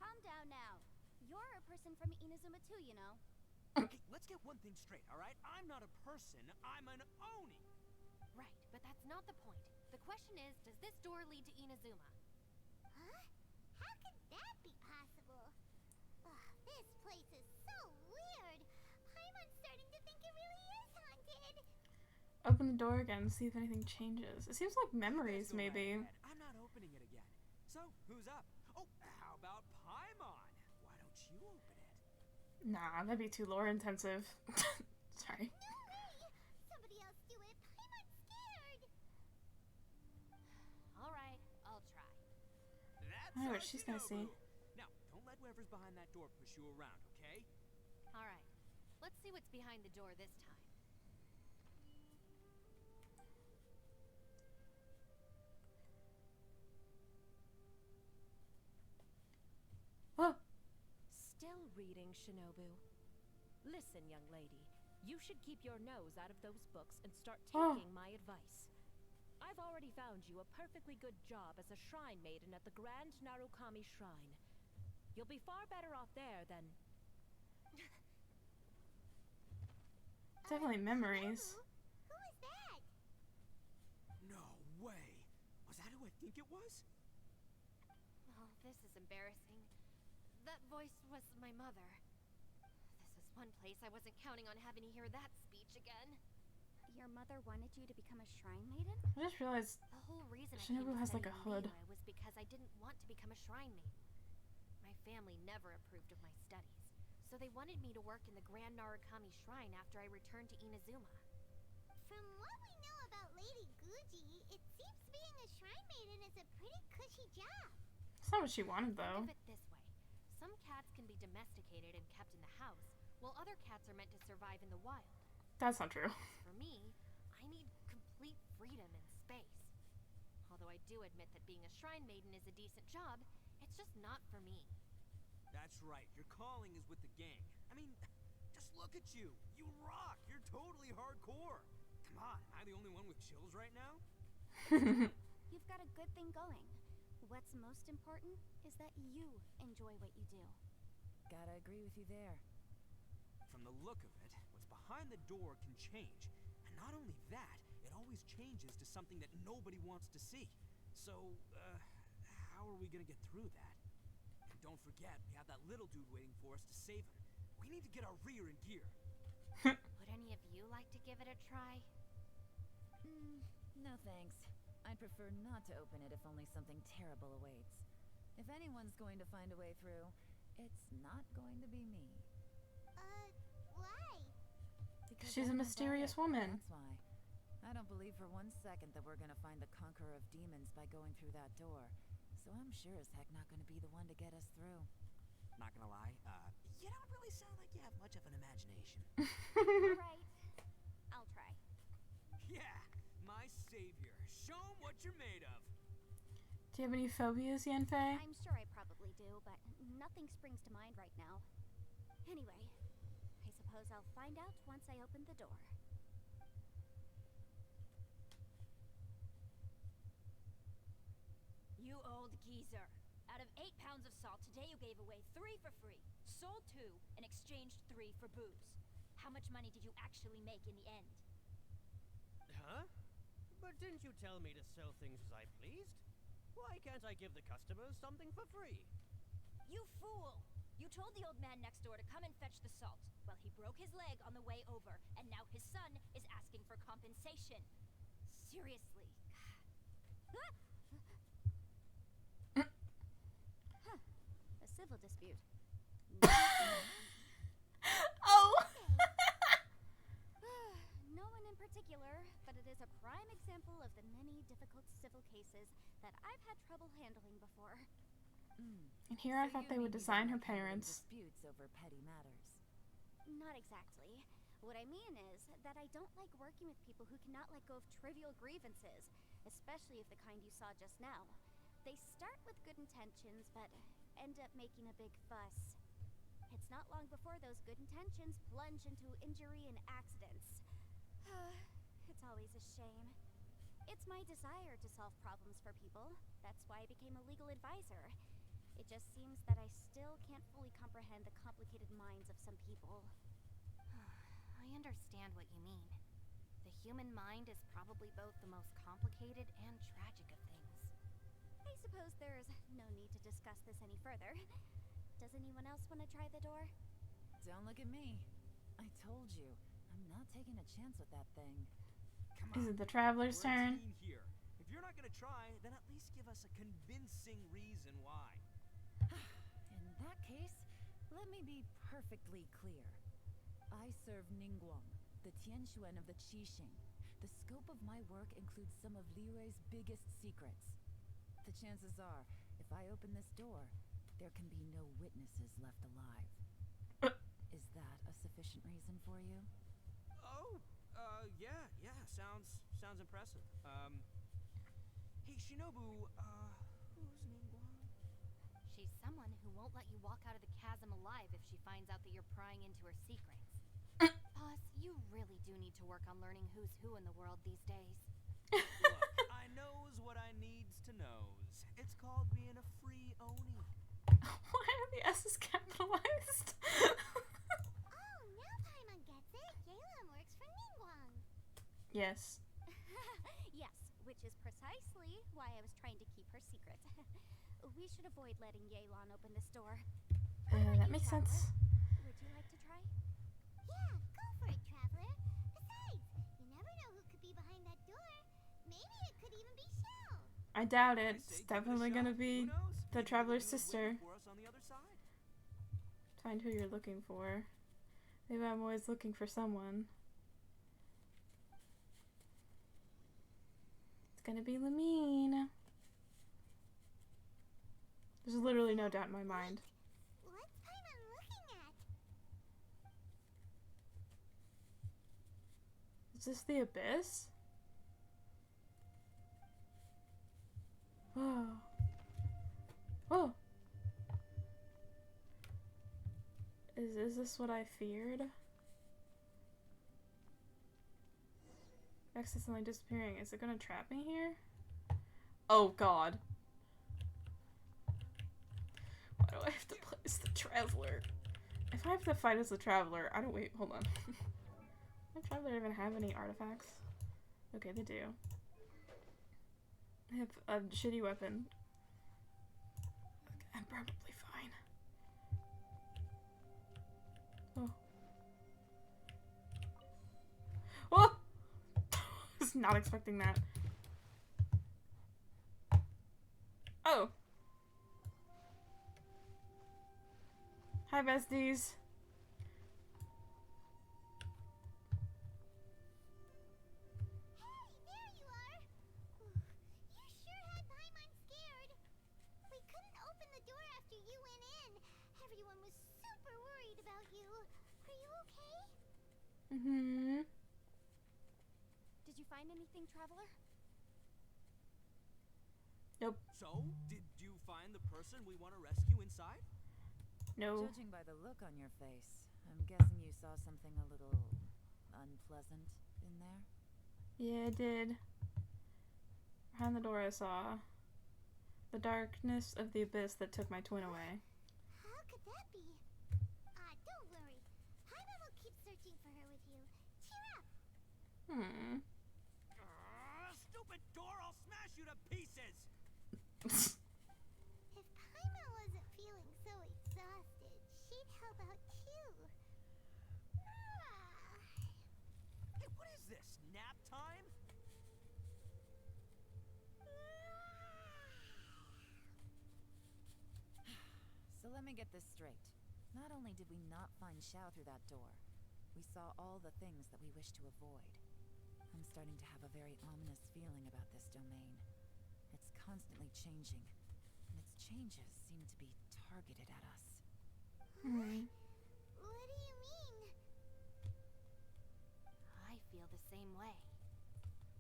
Calm down now. You're a person from Inazuma too, you know. Okay, let's get one thing straight, alright? I'm not a person, I'm an Oni. Right, but that's not the point. The question is, does this door lead to Inazuma? Huh? How could that be possible? Ugh, this place is so weird. Paimon's starting to think it really is haunted. Open the door again, see if anything changes. It seems like memories, Let's go right maybe. ahead. I'm not opening it again. So, who's up? Oh, how about Paimon? Why don't you open it? Nah, that'd be too lore intensive. Sorry. No way! Somebody else do it. Paimon's scared. Alright, I'll try. That's I know what she's gonna see. Now, don't let whoever's behind that door push you around, okay? Alright, let's see what's behind the door this time. Oh, Still reading, Shinobu. Listen, young lady. You should keep your nose out of those books and start Oh. taking my advice. I've already found you a perfectly good job as a shrine maiden at the Grand Narukami Shrine. You'll be far better off there than... definitely memories. Who is that? No way. Was that who I think it was? Oh, this is embarrassing. That voice was my mother. This is one place I wasn't counting on having to hear that speech again. Your mother wanted you to become a shrine maiden? I just realized The whole reason I Shinobu came to has, like, study a in hood. Liyue was because I didn't want to become a shrine maiden. My family never approved of my studies, so they wanted me to work in the Grand Narukami Shrine after I returned to Inazuma. From what we know about Lady Guji, it seems being a shrine maiden is a pretty cushy job. it's not what she wanted, though. Think of it this way. Some cats can be domesticated and kept in the house, while other cats are meant to survive in the wild. That's not true. For me, I need complete freedom and space. Although I do admit that being a shrine maiden is a decent job, it's just not for me. That's right, your calling is with the gang. I mean, just look at you. You rock. You're totally hardcore. Come on, am I the only one with chills right now? You've got a good thing going. What's most important is that you enjoy what you do. Gotta agree with you there. From the look of it, what's behind the door can change. And not only that, it always changes to something that nobody wants to see. So, how are we gonna get through that? And don't forget, we have that little dude waiting for us to save him. We need to get our rear in gear. Would any of you like to give it a try? No thanks. I'd prefer not to open it if only something terrible awaits. If anyone's going to find a way through, it's not going to be me. Why? Because She's a I'm mysterious Violet, woman. That's why. I don't believe for one second that we're gonna find the conqueror of demons by going through that door. So I'm sure as heck not gonna be the one to get us through. Not gonna lie, you don't really sound like you have much of an imagination. Alright. I'll try. Yeah, my savior. Show 'em what you're made of. Do you have any phobias, Yanfei? I'm sure I probably do, but nothing springs to mind right now. Anyway, I suppose I'll find out once I open the door. You old geezer. Out of 8 pounds of salt, today you gave away 3 for free, sold 2, and exchanged 3 for booze. How much money did you actually make in the end? Huh? But didn't you tell me to sell things as I pleased? Why can't I give the customers something for free? You fool! You told the old man next door to come and fetch the salt. Well, he broke his leg on the way over, and now his son is asking for compensation. Seriously. A civil dispute. Oh! No one in particular, but it is a prime example of the many difficult civil cases that I've had trouble handling before. And here I So thought you they would mean you design don't her like having parents. disputes over petty matters. Not exactly. What I mean is that I don't like working with people who cannot let go of trivial grievances, especially of the kind you saw just now. They start with good intentions, but end up making a big fuss. It's not long before those good intentions plunge into injury and accidents. It's always a shame. It's my desire to solve problems for people. That's why I became a legal advisor. It just seems that I still can't fully comprehend the complicated minds of some people. I understand what you mean. The human mind is probably both the most complicated and tragic of things. I suppose there's no need to discuss this any further. Does anyone else want to try the door? Don't look at me. I told you, I'm not taking a chance with that thing. Come Is on. it the traveler's We're a turn? team here. If you're not gonna try, then at least give us a convincing reason why. In that case, let me be perfectly clear. I serve Ningguang, the Tianxuan of the Qixing. The scope of my work includes some of Liyue's biggest secrets. The chances are, if I open this door, there can be no witnesses left alive. Is that a sufficient reason for you? Oh, yeah, sounds impressive. Hey, Shinobu, who's Ningguang? She's someone who won't let you walk out of the chasm alive if she finds out that you're prying into her secrets. Boss, you really do need to work on learning who's who in the world these days. Look, I knows what I needs to knows. It's called being a free Oni. Why are the S's capitalized? Oh, now Paimon gets it. Yelan works for Ningguang. Yes. Yes, which is precisely why I was trying to keep her secret. We should avoid letting Yelan open this door. That makes sense. Would you like to try? Yeah, go for it, Traveler. Besides, you never know who could be behind that door. Maybe it could even be Shell. I doubt I it. say It's give it a definitely shot. gonna Who be knows? the Maybe traveler's Liyue is sister. waiting for us on the other side. Find who you're looking for. Maybe I'm always looking for someone. It's gonna be Lamine. There's literally no doubt in my mind. What's Paimon looking at? Is this the abyss? Oh. Oh. Is this what I feared? Accidentally disappearing. Is it gonna trap me here? Oh god. Why do I have to play as the traveler? If I have to fight as the traveler, I don't wait, hold on. Does the traveler even have any artifacts? Okay, they do. I have a shitty weapon. I'm probably fine. Oh. Oh! I was not expecting that. Oh. Hi, besties. Hey, there you are. You sure had Paimon scared. We couldn't open the door after you went in. Everyone was super worried about you. Are you okay? Mm-hmm. Did you find anything, Traveler? Nope. So, did you find the person we want to rescue inside? No. Judging by the look on your face, I'm guessing you saw something a little unpleasant in there? Yeah, I did. Behind the door I saw the darkness of the abyss that took my twin away. How could that be? Don't worry. Paimon will keep searching for her with you. Cheer up. Stupid door! I'll smash you to pieces! If Paimon wasn't feeling so exhausted, she'd help out too. Hey, what is this? Nap time? So let me get this straight. Not only did we not find Xiao through that door, we saw all the things that we wish to avoid. I'm starting to have a very ominous feeling about this domain. It's constantly changing, and its changes seem to be targeted at us. What do you mean? I feel the same way.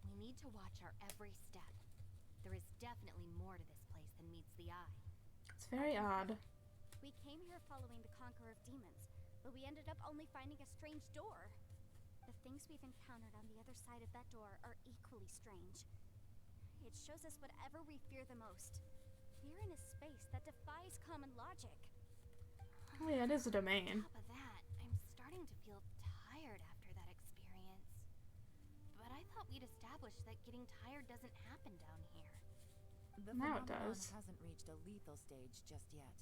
We need to watch our every step. There is definitely more to this place than meets the eye. It's very odd. We came here following the Conqueror of Demons, but we ended up only finding a strange door. The things we've encountered on the other side of that door are equally strange. It shows us whatever we fear the most. Fear in a space that defies common logic. Oh yeah, it is a domain. On top of that, I'm starting to feel tired after that experience. But I thought we'd established that getting tired doesn't happen down here. The Now it phenomenon does. hasn't reached a lethal stage just yet.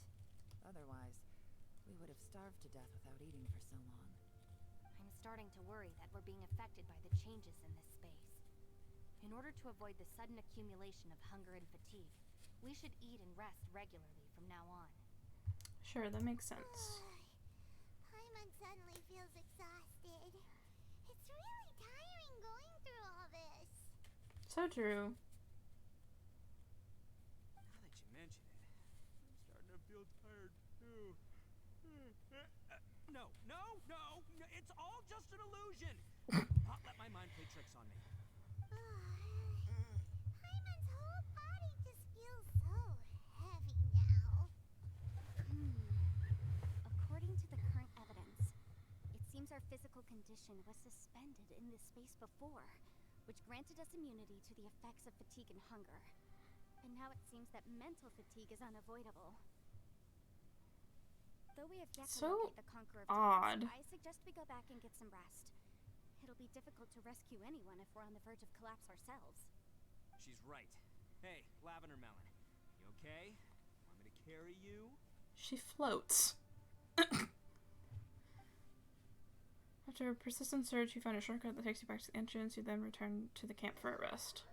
Otherwise, we would have starved to death without eating for so long. I'm starting to worry that we're being affected by the changes in this space. In order to avoid the sudden accumulation of hunger and fatigue, we should eat and rest regularly from now on. Sure, that makes sense. Paimon suddenly feels exhausted. It's really tiring going through all this. So true. Now that you mention it, I'm starting to feel tired too. No, it's all just an illusion. Not let my mind play tricks on me. Paimon's whole body just feels so heavy now. According to the current evidence, it seems our physical condition was suspended in this space before, which granted us immunity to the effects of fatigue and hunger. And now it seems that mental fatigue is unavoidable. Though we have yet to So locate the Conqueror of odd. Demons, I suggest we go back and get some rest. It'll be difficult to rescue anyone if we're on the verge of collapse ourselves. She's right. Hey, Lavender Melon, you okay? Want me to carry you? She floats. After a persistent search, you find a shortcut that takes you back to the entrance. You then return to the camp for a rest.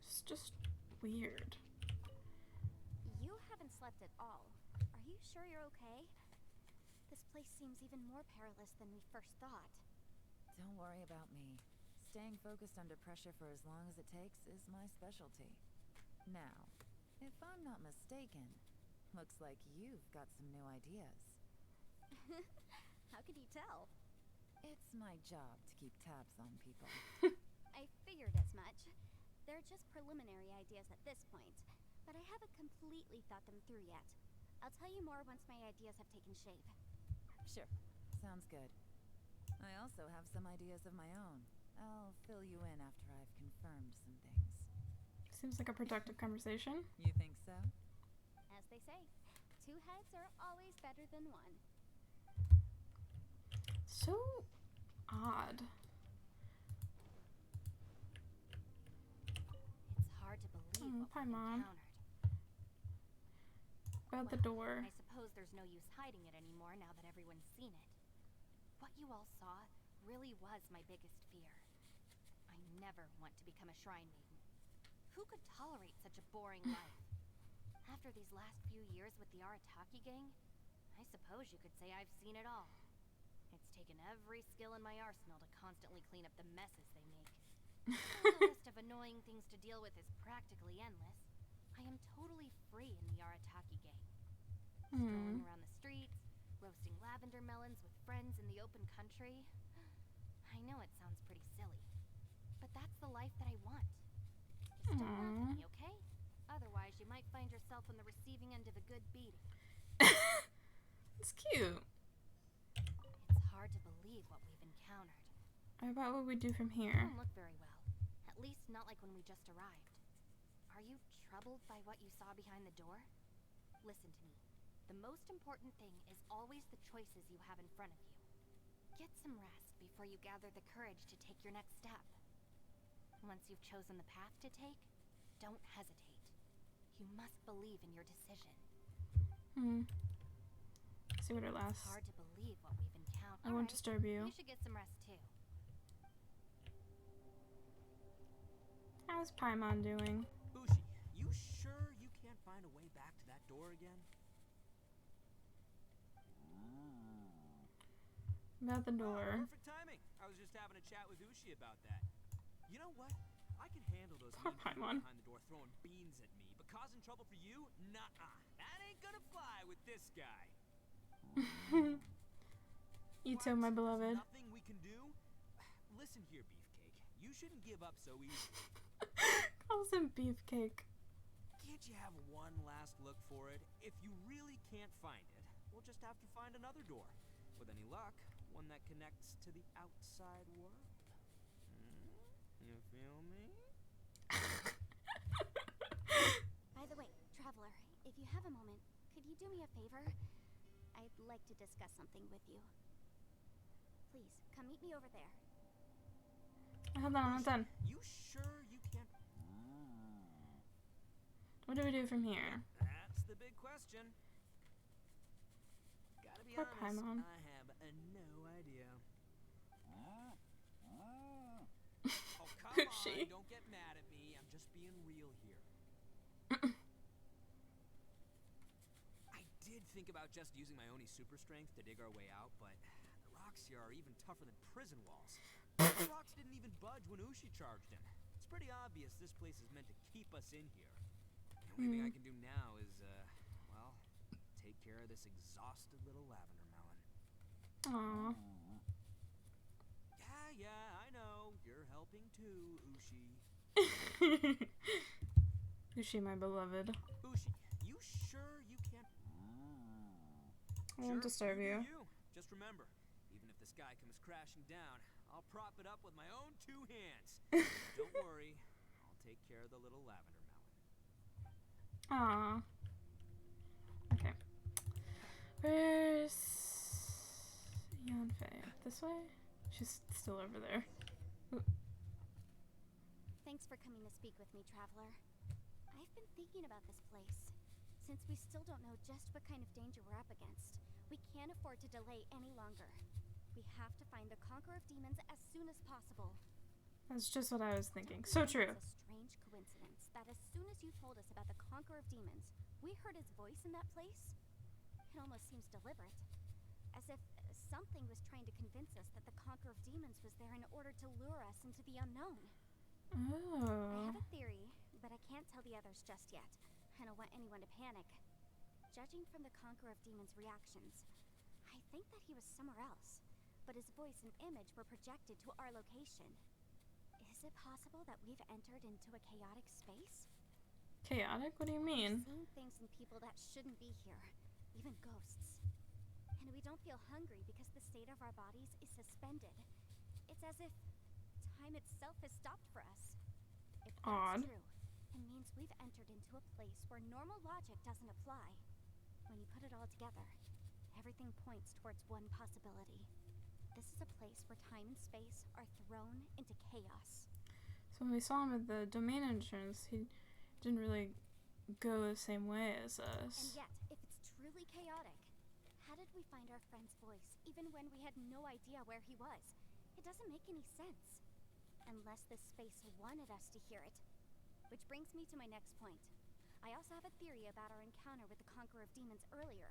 It's just weird. You haven't slept at all. Are you sure you're okay? This place seems even more perilous than we first thought. Don't worry about me. Staying focused under pressure for as long as it takes is my specialty. Now, if I'm not mistaken, looks like you've got some new ideas. How could you tell? It's my job to keep tabs on people. I figured as much. They're just preliminary ideas at this point, but I haven't completely thought them through yet. I'll tell you more once my ideas have taken shape. Sure, sounds good. I also have some ideas of my own. I'll fill you in after I've confirmed some things. Seems like a productive conversation. You think so? As they say, two heads are always better than one. So odd. It's hard to believe what Hi, we've Mom. encountered. About the door. I suppose there's no use hiding it anymore now that everyone's seen it. What you all saw really was my biggest fear. I never want to become a shrine maiden. Who could tolerate such a boring life? After these last few years with the Arataki gang, I suppose you could say I've seen it all. It's taken every skill in my arsenal to constantly clean up the messes they make. Though the list of annoying things to deal with is practically endless, I am totally free in the Arataki gang. Strolling around the streets, roasting lavender melons with friends in the open country. I know it sounds pretty silly, but that's the life that I want. Just don't laugh at me, okay? Otherwise, you might find yourself on the receiving end of a good beating. It's cute. It's hard to believe what we've encountered. About what we do from You here. don't look very well. At least not like when we just arrived. Are you troubled by what you saw behind the door? Listen to me. The most important thing is always the choices you have in front of you. Get some rest before you gather the courage to take your next step. Once you've chosen the path to take, don't hesitate. You must believe in your decision. See what it It's lasts. hard to believe what we've encountered. I won't disturb you. You should get some rest too. How's Paimon doing? Bushi, you sure you can't find a way back to that door again? About the door. Perfect timing. I was just having a chat with Ushi about that. You know what? I can handle those Poor mean people Paimon. behind the door throwing beans at me, but causing trouble for you? Nuh-uh. That ain't gonna fly with this guy. Ito, What? my There's beloved. nothing we can do? Listen here, Beefcake. You shouldn't give up so easy. Calls him beefcake. Can't you have one last look for it? If you really can't find it, we'll just have to find another door. With any luck, one that connects to the outside world. You feel me? By the way, Traveler, if you have a moment, could you do me a favor? I'd like to discuss something with you. Please, come meet me over there. Hold on, I'm not done. You sure you can't? What do we do from here? That's the big question. Gotta be Poor honest, Paimon. I have no idea. Oh, come Ushi. on, don't get mad at me. I'm just being real here. I did think about just using my Oni super strength to dig our way out, but the rocks here are even tougher than prison walls. The rocks didn't even budge when Ushi charged in. It's pretty obvious this place is meant to keep us in here. The only thing I can do now is, well, take care of this exhausted little lavender melon. Aww. Yeah, I know. You're helping too, Ushi. Ushi, my beloved. Ushi, you sure you can't? I won't disturb you. Just remember, even if the sky comes crashing down, I'll prop it up with my own 2 hands. Don't worry, I'll take care of the little lavender melon. Aww. Okay. Where's Yanfei? This way? She's still over there. Ooh. Thanks for coming to speak with me, Traveler. I've been thinking about this place. Since we still don't know just what kind of danger we're up against, we can't afford to delay any longer. We have to find the Conqueror of Demons as soon as possible. That's just what I was thinking. So true. It's a strange coincidence that as soon as you told us about the Conqueror of Demons, we heard his voice in that place. It almost seems deliberate. As if something was trying to convince us that the Conqueror of Demons was there in order to lure us into the unknown. I have Oh. a theory, but I can't tell the others just yet. I don't want anyone to panic. Judging from the Conqueror of Demons' reactions, I think that he was somewhere else, but his voice and image were projected to our location. Is it possible that we've entered into a chaotic space? Chaotic? What do you We're mean? seeing things and people that shouldn't be here, even ghosts. And we don't feel hungry because the state of our bodies is suspended. It's as if time itself has stopped for us. If that's Odd. true, it means we've entered into a place where normal logic doesn't apply. When you put it all together, everything points towards one possibility. This is a place where time and space are thrown into chaos. So when we saw him at the domain entrance, he didn't really go the same way as And us. yet, if it's truly chaotic, how did we find our friend's voice even when we had no idea where he was? It doesn't make any sense. Unless this space wanted us to hear it. Which brings me to my next point. I also have a theory about our encounter with the Conqueror of Demons earlier.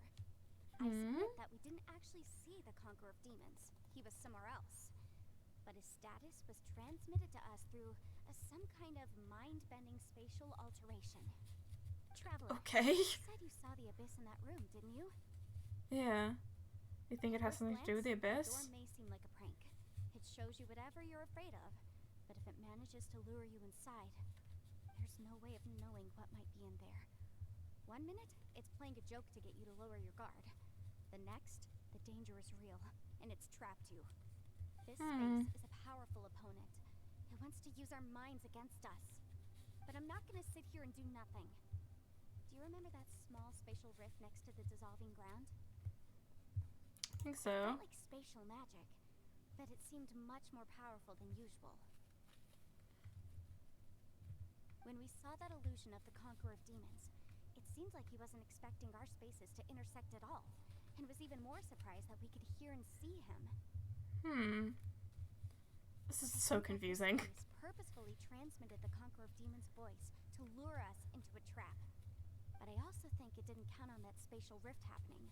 I submit that we didn't actually see the Conqueror of Demons. He was somewhere else. But his status was transmitted to us through some kind of mind-bending spatial alteration. Traveler, Okay. you said you saw the abyss in that room, didn't you? Yeah. You think it has something to do with the The abyss? door may seem like a prank. It shows you whatever you're afraid of, but if it manages to lure you inside, there's no way of knowing what might be in there. 1 minute, it's playing a joke to get you to lower your guard. The next, the danger is real, and it's trapped you. This space is a powerful opponent. It wants to use our minds against us. But I'm not gonna sit here and do nothing. Do you remember that small spatial rift next to the dissolving ground? I think It so. felt like spatial magic, but it seemed much more powerful than usual. When we saw that illusion of the Conqueror of Demons, it seemed like he wasn't expecting our spaces to intersect at all, and was even more surprised that we could hear and see him. This is so confusing. This space purposefully transmitted the Conqueror of Demons' voice to lure us into a trap. But I also think it didn't count on that spatial rift happening.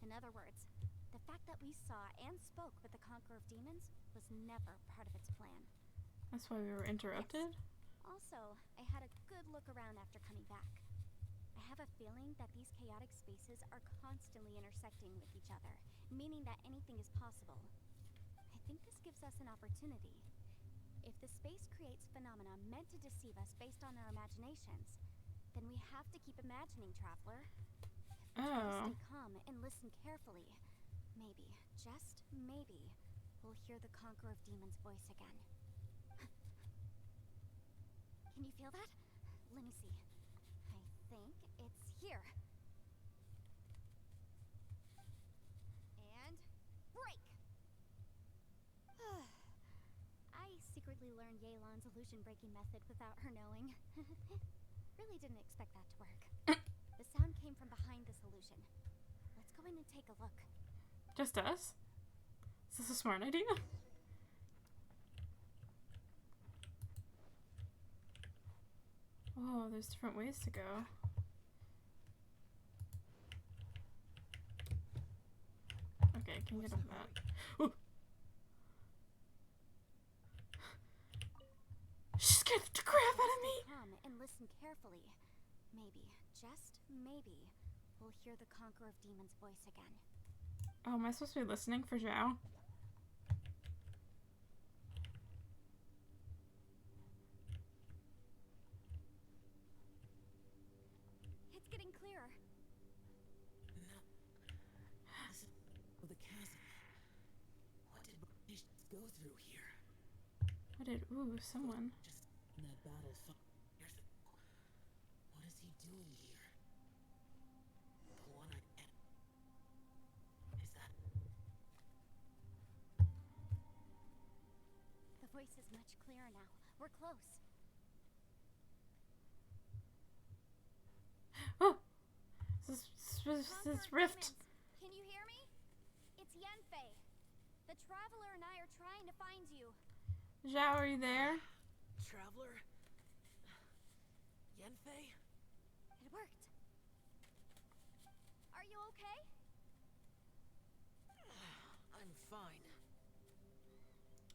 In other words, The fact that we saw and spoke with the Conqueror of Demons was never part of its plan. That's why we were interrupted? Yes. Also, I had a good look around after coming back. I have a feeling that these chaotic spaces are constantly intersecting with each other, meaning that anything is possible. I think this gives us an opportunity. If the space creates phenomena meant to deceive us based on our imaginations, then we have to keep imagining, Traveler. If we try to stay calm and listen carefully, maybe, just maybe, we'll hear the Conqueror of Demons' voice again. Can you feel that? Let me see. I think it's here. And break! I secretly learned Yelan's illusion-breaking method without her knowing. Really didn't expect that to work. The sound came from behind this illusion. Let's go in and take a look. Just us? Is this a smart idea? Oh, there's different ways to go. Okay, I can get up that. Ooh. She scared the crap out of me! Come and listen carefully. Maybe, just maybe, we'll hear the Conqueror of Demons' voice again. Oh, am I supposed to be listening for Zhao? It's getting clearer. No. This is the chasm. What did Magicians go through here? What did... Ooh, someone. Just in that battle 5 years ago. What is he doing here? The one I am. Is that... The voice is much clearer now. We're close. Oh! This rift. Demons, can you hear me? It's Yanfei. The Traveler and I are trying to find you. Zhao, are you there? Traveler? Yanfei? It worked. Are you okay? I'm fine.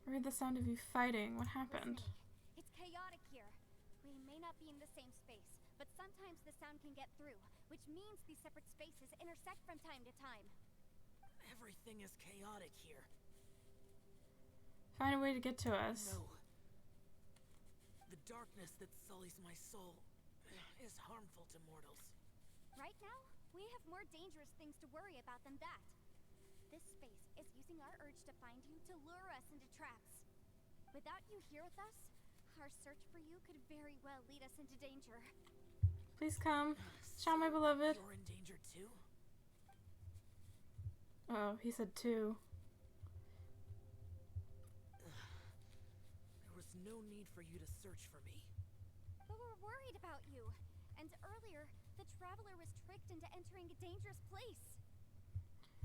I heard the sound of you fighting. What happened? Listening. It's chaotic here. We may not be in the same space, but sometimes the sound can get through, which means these separate spaces intersect from time to time. Everything is chaotic here. Find a way to get to us. No. The darkness that sullies my soul is harmful to mortals. Right now, we have more dangerous things to worry about than that. This space is using our urge to find you to lure us into traps. Without you here with us, our search for you could very well lead us into danger. Please come. Zhao, my beloved. You're in danger too? Oh, he said two. There was no need for you to search for me. But we're worried about you. And earlier, the Traveler was tricked into entering a dangerous place.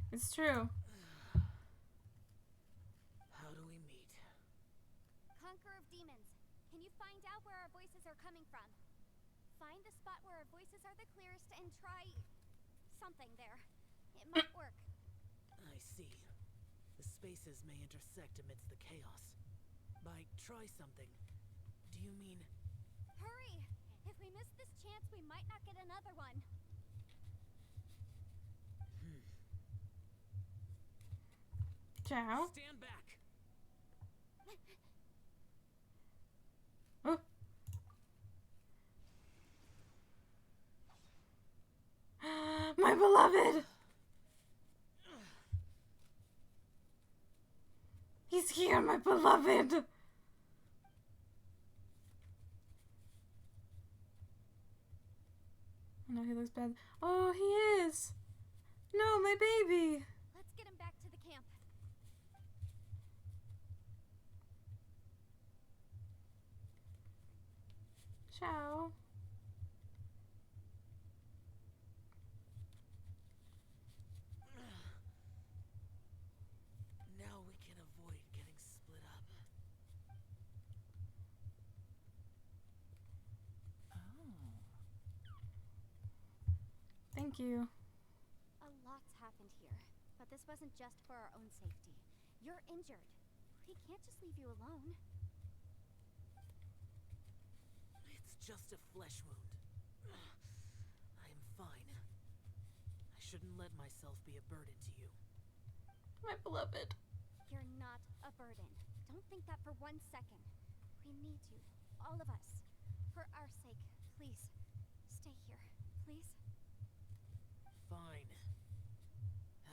It's true. How do we meet? Conqueror of Demons, can you find out where our voices are coming from? Find the spot where our voices are the clearest and try something there. It might work. I see. The spaces may intersect amidst the chaos. By try something, do you mean... Hurry! If we miss this chance, we might not get another one. Zhao? Stand back! Oh. My beloved! He's here, my beloved! Oh no, he looks bad. Oh, he is! No, my baby! Let's get him back to the camp. Ciao. Now we can avoid getting split up. Thank you. A lot's happened here, but this wasn't just for our own safety. You're injured. We can't just leave you alone. It's just a flesh wound. I am fine. I shouldn't let myself be a burden to you. My beloved. You're not a burden. Don't think that for 1 second. We need you. All of us. For our sake, please. Stay here. Please? Fine.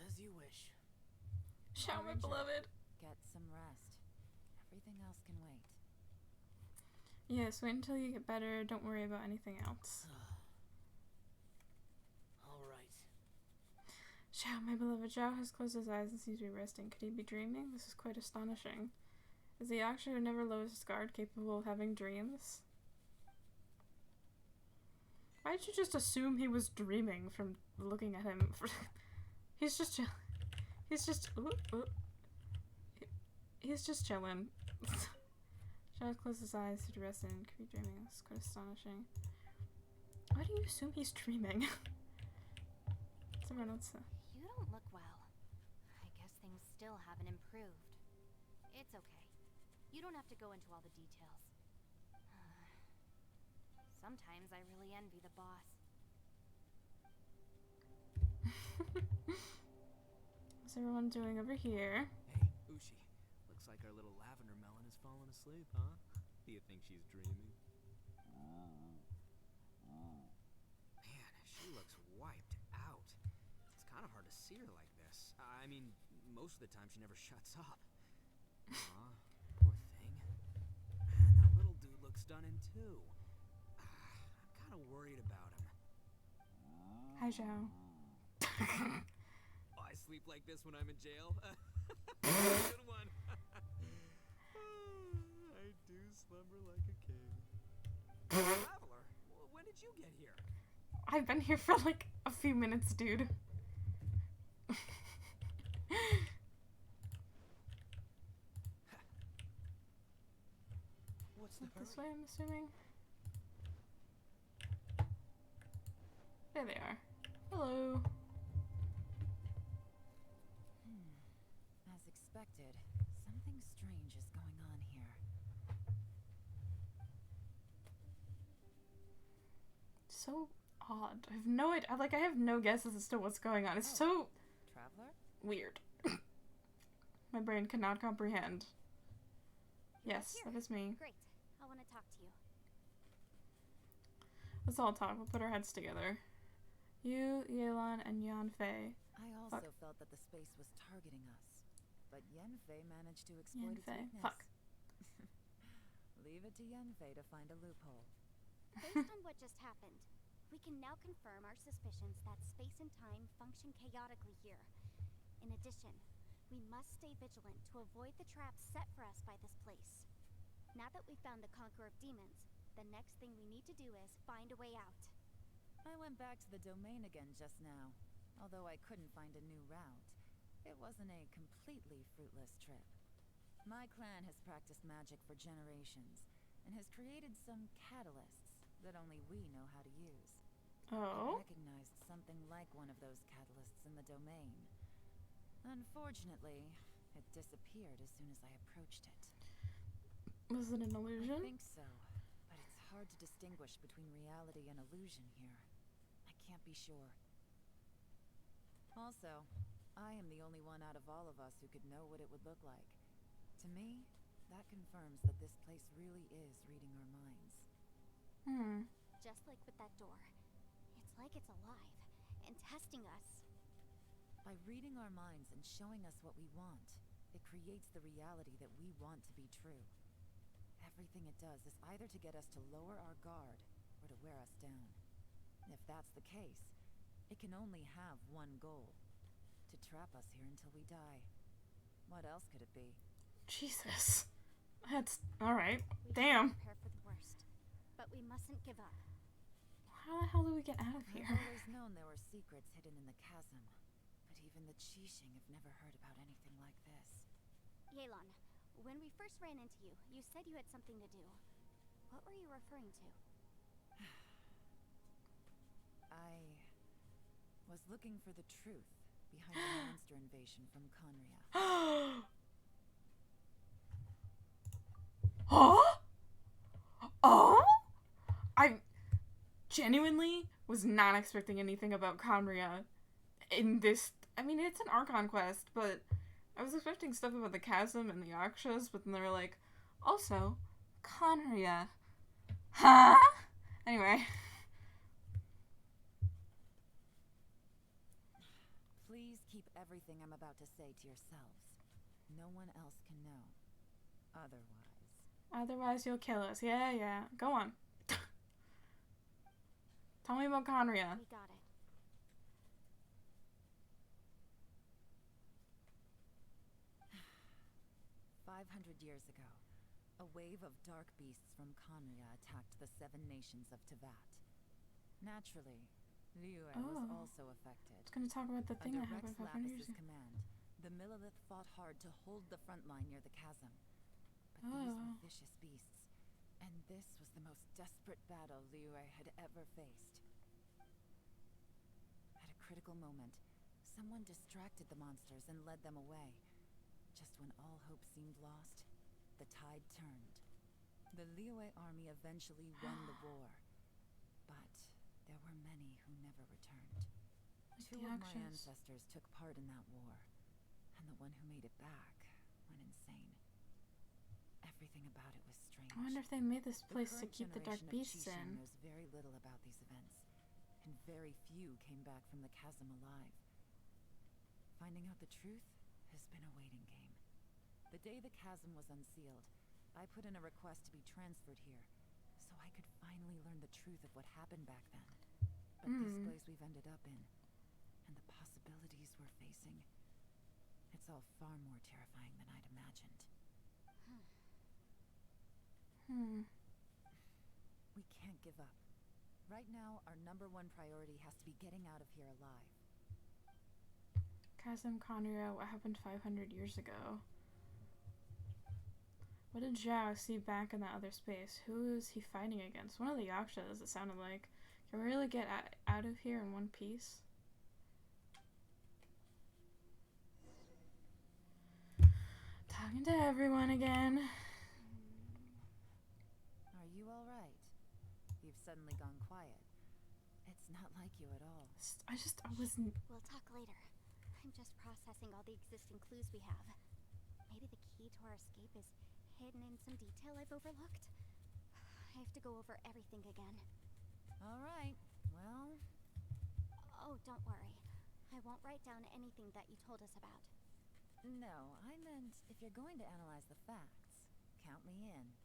As you wish. Xiao, my beloved. Get some rest. Everything else can wait. Yes, wait until you get better. Don't worry about anything else. Alright. Xiao, my beloved. Xiao has closed his eyes and seems to be resting. Could he be dreaming? This is quite astonishing. Is the actor who never lowers his guard capable of having dreams? Why did you just assume he was dreaming from looking at him? He's just chilling. He's just chilling. Xiao closed his eyes to rest and could be dreaming. This is quite astonishing. Why do you assume he's dreaming? Someone else. You don't look well. I guess things still haven't improved. It's okay. You don't have to go into all the details. Sometimes I really envy the boss. What's everyone doing over here? Hey, Ushi. Looks like our little lavender melon has fallen asleep, huh? Do you think she's dreaming? Man, she looks wiped out. It's kind of hard to see her like this. I mean, most of the time she never shuts up. Aw, poor thing. Man, that little dude looks done in too. I'm kind of worried about him. Hi, Xiao. Oh, I sleep like this when I'm in jail. Good one. I do slumber like a king. Traveler, when did you get here? I've been here for like a few minutes, dude. What's the This hurry? way, I'm assuming. There they are. Hello. As expected, something strange is going on here. So odd. I have no idea. Like, I have no guesses as to what's going on. It's so Traveler? weird. My brain cannot comprehend. Yes, Here. that is me. Great. I want to talk to you. Let's all talk. We'll put our heads together. You, Yelan, and Yanfei. I also felt that the space was targeting us. But Yanfei managed to exploit its Yanfei. weakness. Fuck. Leave it to Yanfei to find a loophole. Based on what just happened, we can now confirm our suspicions that space and time function chaotically here. In addition, we must stay vigilant to avoid the traps set for us by this place. Now that we've found the Conqueror of Demons, the next thing we need to do is find a way out. I went back to the domain again just now. Although I couldn't find a new route, it wasn't a completely fruitless trip. My clan has practiced magic for generations, and has created some catalysts that only we know how to use. Oh? I recognized something like one of those catalysts in the domain. Unfortunately, it disappeared as soon as I approached it. Was it an I illusion? think so, but it's hard to distinguish between reality and illusion here. I can't be sure. Also, I am the only one out of all of us who could know what it would look like. To me, that confirms that this place really is reading our minds. Just like with that door. It's like it's alive and testing us. By reading our minds and showing us what we want, it creates the reality that we want to be true. Everything it does is either to get us to lower our guard or to wear us down. If that's the case, it can only have one goal: to trap us here until we die. What else could it be? Jesus. That's alright. We Damn. should prepare for the worst, but we mustn't give up. How the hell do we get out of I've here? always known there were secrets hidden in the chasm, but even the Qixing have never heard about anything like this. Yelan, when we first ran into you, you said you had something to do. What were you referring to? I was looking for the truth behind the monster invasion from Conria. Huh? Oh? I genuinely was not expecting anything about Conria in this. I mean, it's an Archon quest, but I was expecting stuff about the chasm and the Akshas, but then they were like, also, Conria. Huh? Anyway. Please keep everything I'm about to say to yourselves. No one else can know. Otherwise, you'll kill us. Yeah. Go on. Tell me about Conria. We got it. 500 years ago, a wave of dark beasts from Conria attacked the 7 nations of Tevat. Naturally, Liyue was also affected. I was going to talk about the thing Under that happened Rex 500 years Lapis's ago. command, the Millelith fought hard to hold the front line near the chasm. But these were vicious beasts, and this was the most desperate battle Liyue had ever faced. At a critical moment, someone distracted the monsters and led them away. Just when all hope seemed lost, the tide turned. The Liyue army eventually won the war, but there were many who never returned. Two of my ancestors took part in that war, and the one who made it back went insane. Everything about it was strange. I wonder if they made this place to current keep the dark generation of beasts Chishan in. knows very little about these events, and very few came back from the chasm alive. Finding out the truth has been a waiting game. The day the chasm was unsealed, I put in a request to be transferred here, so I could finally learn the truth of what happened back then. But this place we've ended up in, and the possibilities we're facing, it's all far more terrifying than I'd imagined. We can't give up. Right now, our #1 priority has to be getting out of here alive. Chasm Conria, what happened 500 years ago? What did Zhao see back in that other space? Who is he fighting against? One of the Yakshas, it sounded like. Can we really get out of here in one piece? Talking to everyone again. Are you alright? You've suddenly gone quiet. It's not like you at all. I wasn't. We'll talk later. I'm just processing all the existing clues we have. Maybe the key to our escape is hidden in some detail I've overlooked. I have to go over everything again. Alright, well... Oh, don't worry. I won't write down anything that you told us about. No, I meant if you're going to analyze the facts, count me in.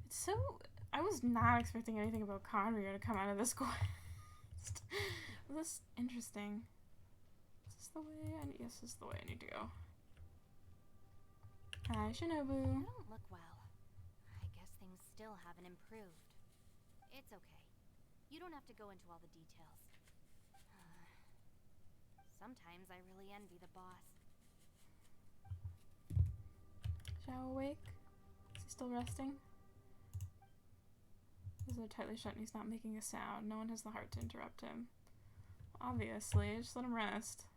It's so... I was not expecting anything about Conria to come out of this quest. This is interesting. Is this the way I need? Yes, this is the way I need to go. Hi, Shinobu. You don't look well. I guess things still haven't improved. It's okay. You don't have to go into all the details. Sometimes I really envy the boss. Zhao awake? Is he still resting? His eyes are tightly shut and he's not making a sound. No one has the heart to interrupt him. Obviously, just let him rest.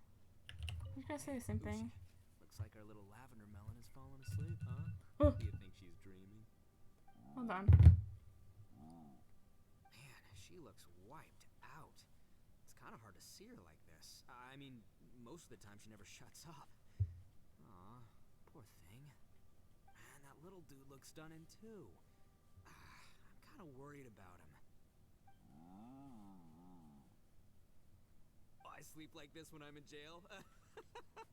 I was gonna say the same thing. Looks like our little lavender melon has fallen asleep, huh? Oh. Do you think she's dreaming? Hold on. Man, she looks wiped out. It's kind of hard to see her like this. I mean, most of the time she never shuts up. Aw, poor thing. Man, that little dude looks stunning too. I'm kind of worried about him. I sleep like this when I'm in jail.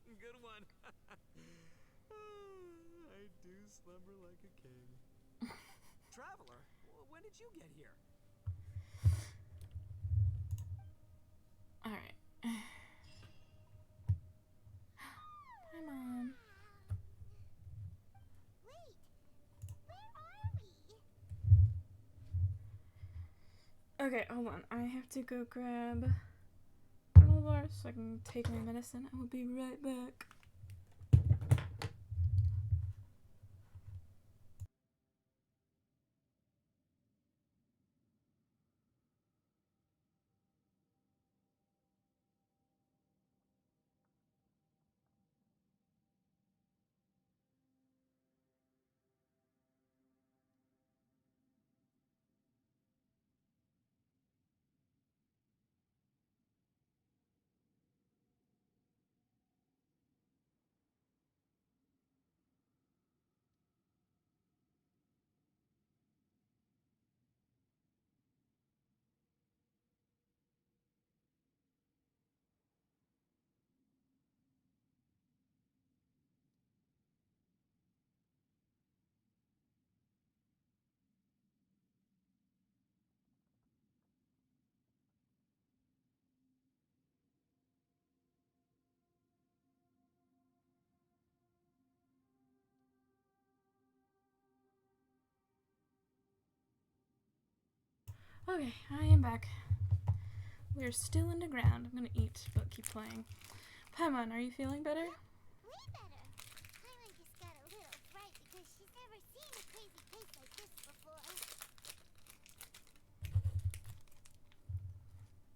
Good one. I do slumber like a king. Traveler, when did you get here? Alright. Hi, Mom. Wait! Where are we? Okay, hold on. I have to go grab granola bars so I can take my medicine. I will be right back. Okay, I am back. We're still underground. I'm gonna eat, but keep playing. Paimon, are you feeling better? Way better. Paimon just got a little fright because she's never seen a crazy place like this before.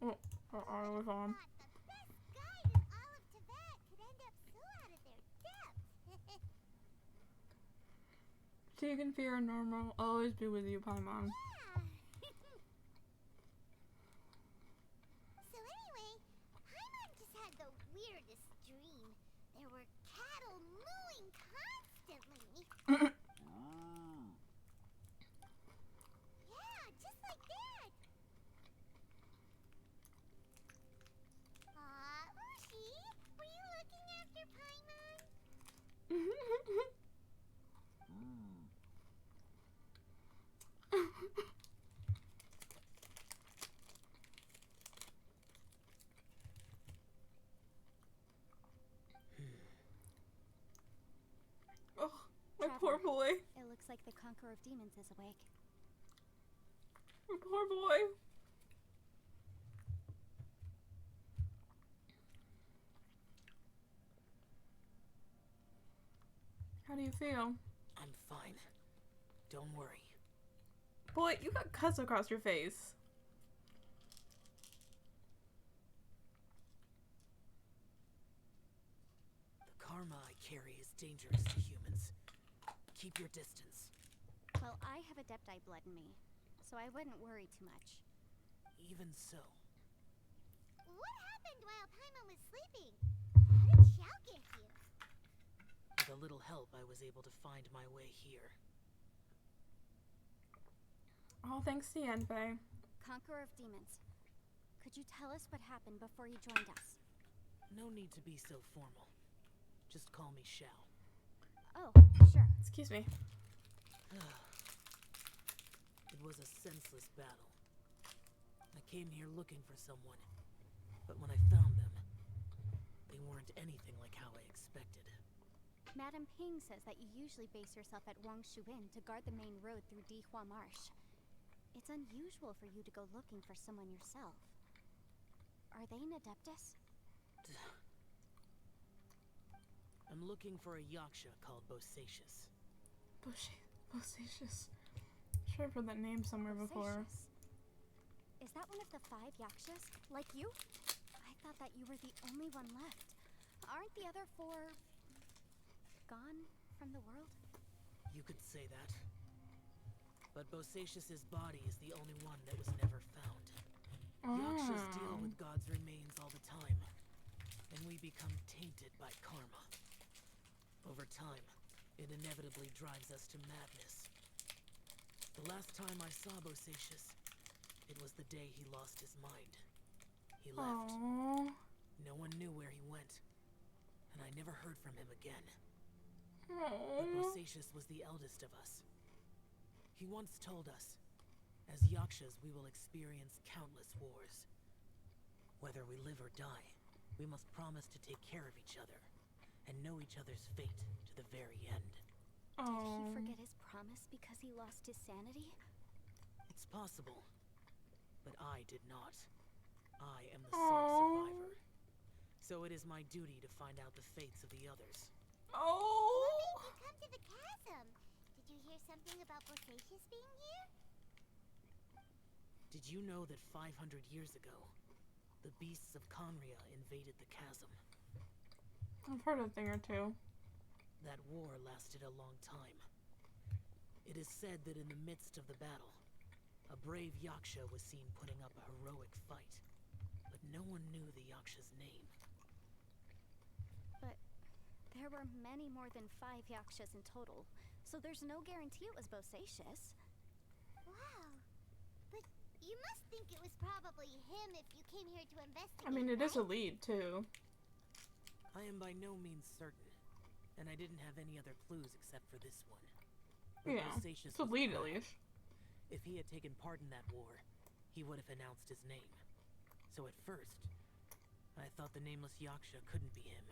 Oh, I was on. Thought the best guide in all of Tibet could end up so out of their depth. Tegan and fear are normal. I'll always be with you, Paimon. Yeah. So anyway, Paimon just had the weirdest dream. There were cattle mooing constantly. Yeah, just like that. Ushi, were you looking after Paimon? Oh, my Trevor. poor boy. It looks like the Conqueror of Demons is awake. My poor boy. How do you feel? I'm fine. Don't worry. Boy, you got cuts across your face. The karma I carry is dangerous to humans. Keep your distance. Well, I have Adepti blood in me, so I wouldn't worry too much. Even so, What happened while Paimon was sleeping? How did Xiao get here? with a little help, I was able to find my way here. All thanks to Yanfei. Conqueror of Demons, could you tell us what happened before you joined us? No need to be so formal. Just call me Xiao. Oh, sure. Excuse me. It was a senseless battle. I came here looking for someone, but when I found them, they weren't anything like how I expected. Madame Ping says that you usually base yourself at Wangshu Inn to guard the main road through Dihua Marsh. It's unusual for you to go looking for someone yourself. Are they an Adeptus? I'm looking for a yaksha called Bosacius. Bosacious. Sure, I've heard that name somewhere before. Bosacious. Is that one of the 5 yakshas? Like you? I thought that you were the only one left. Aren't the other 4 gone from the world? You could say that. But Bosacius's body is the only one that was never found. Yakshas deal with God's remains all the time, and we become tainted by karma. Over time, it inevitably drives us to madness. The last time I saw Bosacius, it was the day he lost his mind. He left. Aww. No one knew where he went, and I never heard from him again. But Aww. Bosacius was the eldest of us. He once told us, as yakshas we will experience countless wars. Whether we live or die, we must promise to take care of each other, and know each other's fate to the very end. Did he forget his promise because he lost his sanity? It's possible, but I did not. I am the sole survivor. So it is my duty to find out the fates of the others. Oh. What made you come to the chasm? Did you hear something about Bosacius being here? Did you know that 500 years ago, the beasts of Conria invaded the chasm? I've heard a thing or two. That war lasted a long time. It is said that in the midst of the battle, a brave yaksha was seen putting up a heroic fight, but no one knew the yaksha's name. But there were many more than 5 yakshas in total, so there's no guarantee it was Bosacius. Wow. But you must think it was probably him if you came here to investigate. I mean, it is a right? lead, too. I am by no means certain, and I didn't have any other clues except for this one. But Yeah, Bosacius it's a was lead at proud. least. If he had taken part in that war, he would have announced his name. So at first, I thought the nameless yaksha couldn't be him.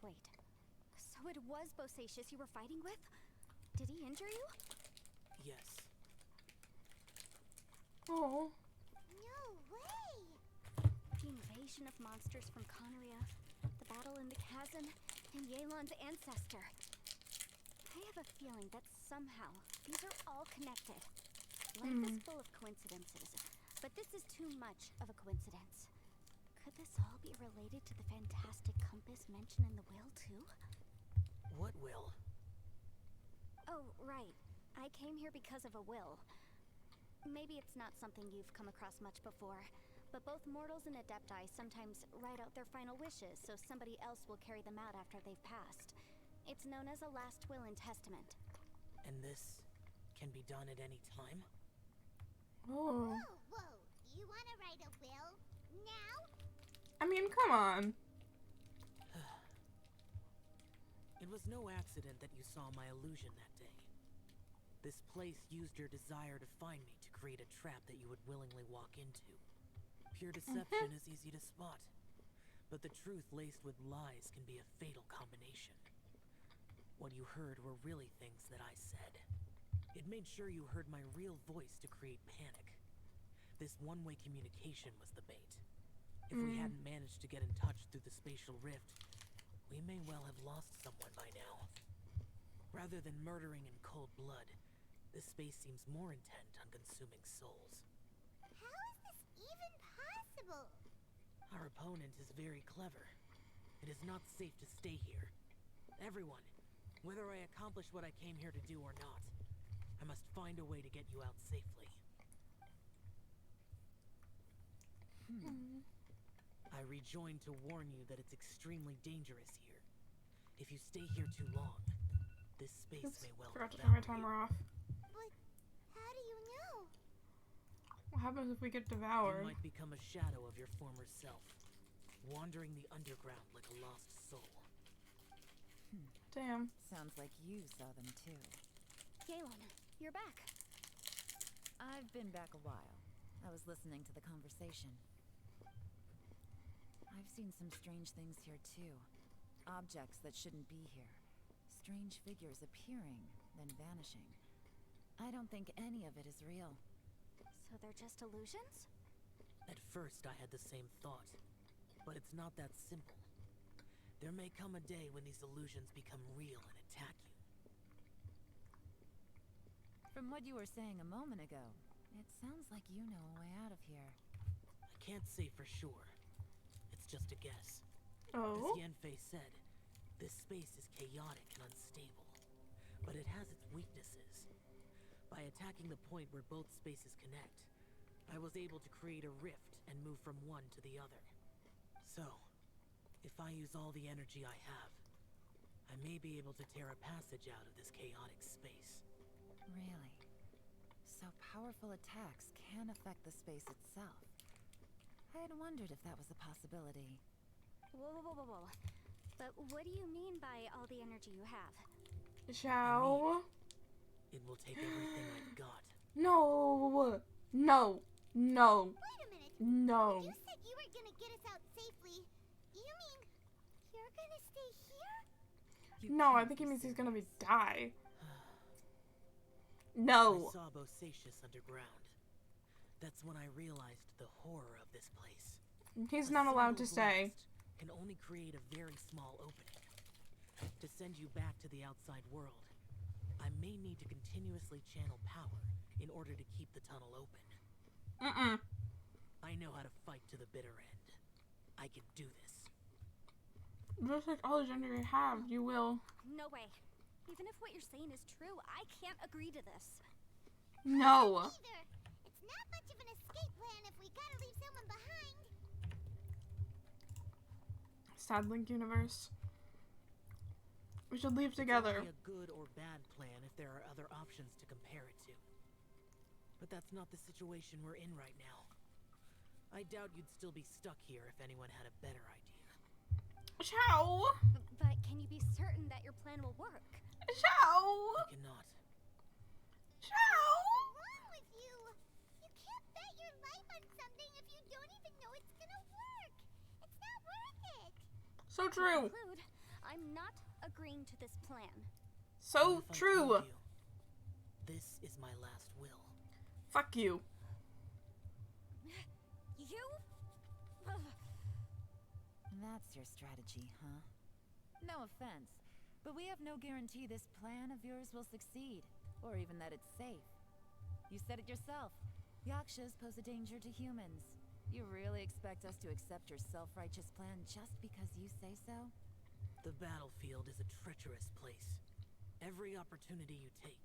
Wait, so it was Bosacius you were fighting with? Did he injure you? Yes. Oh. No way! The invasion of monsters from Conria, the battle in the chasm, and Yelan's ancestor. I have a feeling that somehow these are all connected. Life is full of coincidences, but this is too much of a coincidence. Could this all be related to the fantastic compass mentioned in the will, too? What will? Oh, right. I came here because of a will. Maybe it's not something you've come across much before, but both mortals and adepti sometimes write out their final wishes so somebody else will carry them out after they've passed. It's known as a last will and testament. And this can be done at any time? Oh. Whoa, you wanna write a will? Now? I mean, come on. It was no accident that you saw my illusion that day. This place used your desire to find me to create a trap that you would willingly walk into. Pure deception is easy to spot, but the truth laced with lies can be a fatal combination. What you heard were really things that I said. It made sure you heard my real voice to create panic. This one-way communication was the bait. If we hadn't managed to get in touch through the spatial rift, we may well have lost someone by now. Rather than murdering in cold blood, this space seems more intent on consuming souls. How is this even possible? Our opponent is very clever. It is not safe to stay here. Everyone, whether I accomplish what I came here to do or not, I must find a way to get you out safely. I rejoined to warn you that it's extremely dangerous here. If you stay here too long, this space Oops, may well forgot to turn my devour timer you. off. But how do you know? What happens if we get You devoured? might become a shadow of your former self, wandering the underground like a lost soul. Damn. Sounds like you saw them too. Yelan, you're back. I've been back a while. I was listening to the conversation. I've seen some strange things here too. Objects that shouldn't be here. Strange figures appearing, then vanishing. I don't think any of it is real. So they're just illusions? At first, I had the same thought, but it's not that simple. There may come a day when these illusions become real and attack you. From what you were saying a moment ago, it sounds like you know a way out of here. I can't say for sure. It's just a guess. Oh. As Yenfei said, this space is chaotic and unstable, but it has its weaknesses. By attacking the point where both spaces connect, I was able to create a rift and move from one to the other. So, if I use all the energy I have, I may be able to tear a passage out of this chaotic space. Really? So powerful attacks can affect the space itself. I had wondered if that was a possibility. Whoa. But what do you mean by all the energy you have? Shao. It will take everything I've got. No. Wait a minute. No. You said you were gonna get us out safely. You mean you're gonna stay here? No, I think he means he's gonna die. No. I saw Bosacius underground. That's when I realized the horror of this place. He's A not allowed to single stay. blast can only create a very small opening. To send you back to the outside world, I may need to continuously channel power in order to keep the tunnel open. I know how to fight to the bitter end. I can do this. Just like all the gender you have, you will. No way. Even if what you're saying is true, I can't agree to this. No. Either. It's not much of an escape plan if we gotta leave someone behind. Sad Link universe. We should leave together. It's only a good or bad plan if there are other options to compare it to. But that's not the situation we're in right now. I doubt you'd still be stuck here if anyone had a better idea. Shao. But can you be certain that your plan will work? Shao. I cannot. Shao. What's wrong with you? You can't bet your life on something if you don't even know it's gonna work. It's not worth it. So true. Conclude, I'm not agreeing to this plan. So What if I true. told you This is my last will. Fuck you. You? That's your strategy, huh? No offense, but we have no guarantee this plan of yours will succeed, or even that it's safe. You said it yourself. Yakshas pose a danger to humans. You really expect us to accept your self-righteous plan just because you say so? The battlefield is a treacherous place. Every opportunity you take,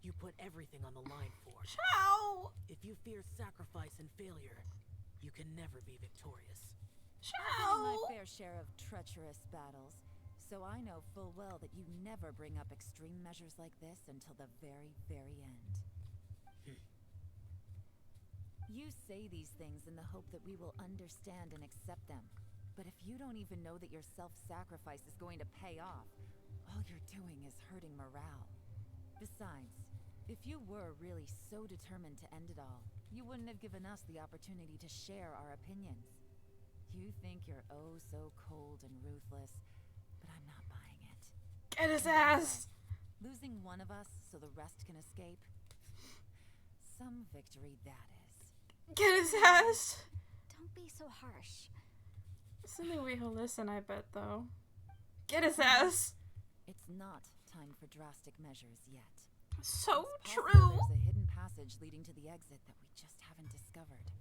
you put everything on the line for. Ciao! If you fear sacrifice and failure, you can never be victorious. I've been in my Ciao! fair share of treacherous battles, so I know full well that you never bring up extreme measures like this until the very, very end. You say these things in the hope that we will understand and accept them. But if you don't even know that your self-sacrifice is going to pay off, all you're doing is hurting morale. Besides, if you were really so determined to end it all, you wouldn't have given us the opportunity to share our opinions. You think you're oh so cold and ruthless, but I'm not buying it. Get his And by the ass! way, losing one of us so the rest can escape? Some victory that is. Get his ass! Don't be so harsh. It's the only way he'll listen, I bet, though. Get his ass! It's not time for drastic measures yet. So It's possible true! There's a hidden passage leading to the exit that we just haven't discovered.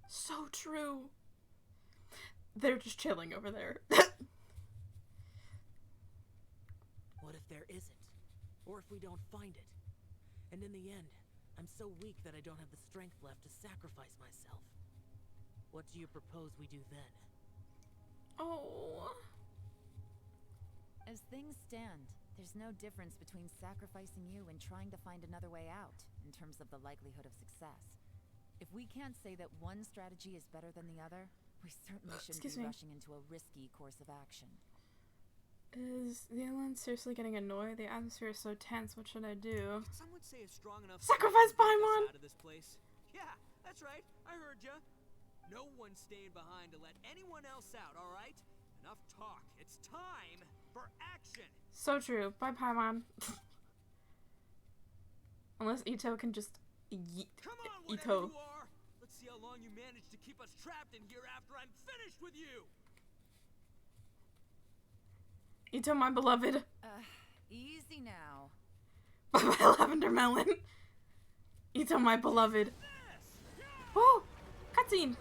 So true. They're just chilling over there. What if there isn't? Or if we don't find it? And in the end, I'm so weak that I don't have the strength left to sacrifice myself. What do you propose we do then? Oh. As things stand, there's no difference between sacrificing you and trying to find another way out, in terms of the likelihood of success. If we can't say that one strategy is better than the other, we certainly shouldn't Excuse be me. rushing into a risky course of action. Is the island seriously getting annoyed? The atmosphere is so tense. What should I do? Could someone say a strong enough Sacrifice statement to get us Paimon! out of this place? Yeah, that's right. I heard ya. No one's staying behind to let anyone else out, all right? Enough talk. It's time for action. So true. Bye, Paimon. Unless Ito can just yeet Come on, whatever Ito. you are. Let's see how long you manage to keep us trapped in here after I'm finished with you. Ito, my beloved. Easy now. Bye-bye, Lavender Melon. Ito, my beloved. Oh, cutscene.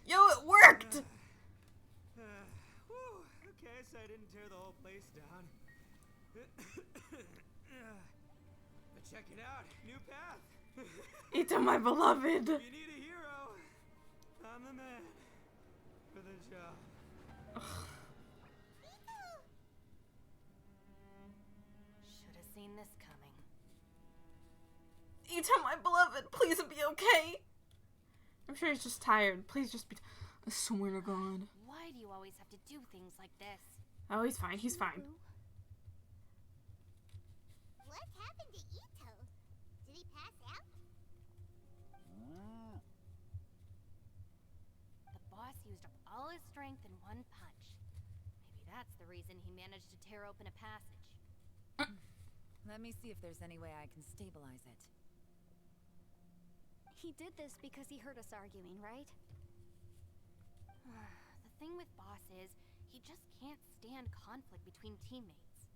Yo, it worked! Whew, okay, so I didn't tear the whole place down. But check it out, new path. Ito, my beloved. If you need a hero, I'm the man for the job. Should have seen this coming. Ito, my beloved, please be okay. I'm sure he's just tired. Please just be. I swear to God. Why do you always have to do things like this? Oh, he's fine. He's fine. What happened to Ito? Did he pass out? The boss used up all his strength in one punch. Maybe that's the reason he managed to tear open a passage. Let me see if there's any way I can stabilize it. He did this because he heard us arguing, right? The thing with Boss is, he just can't stand conflict between teammates.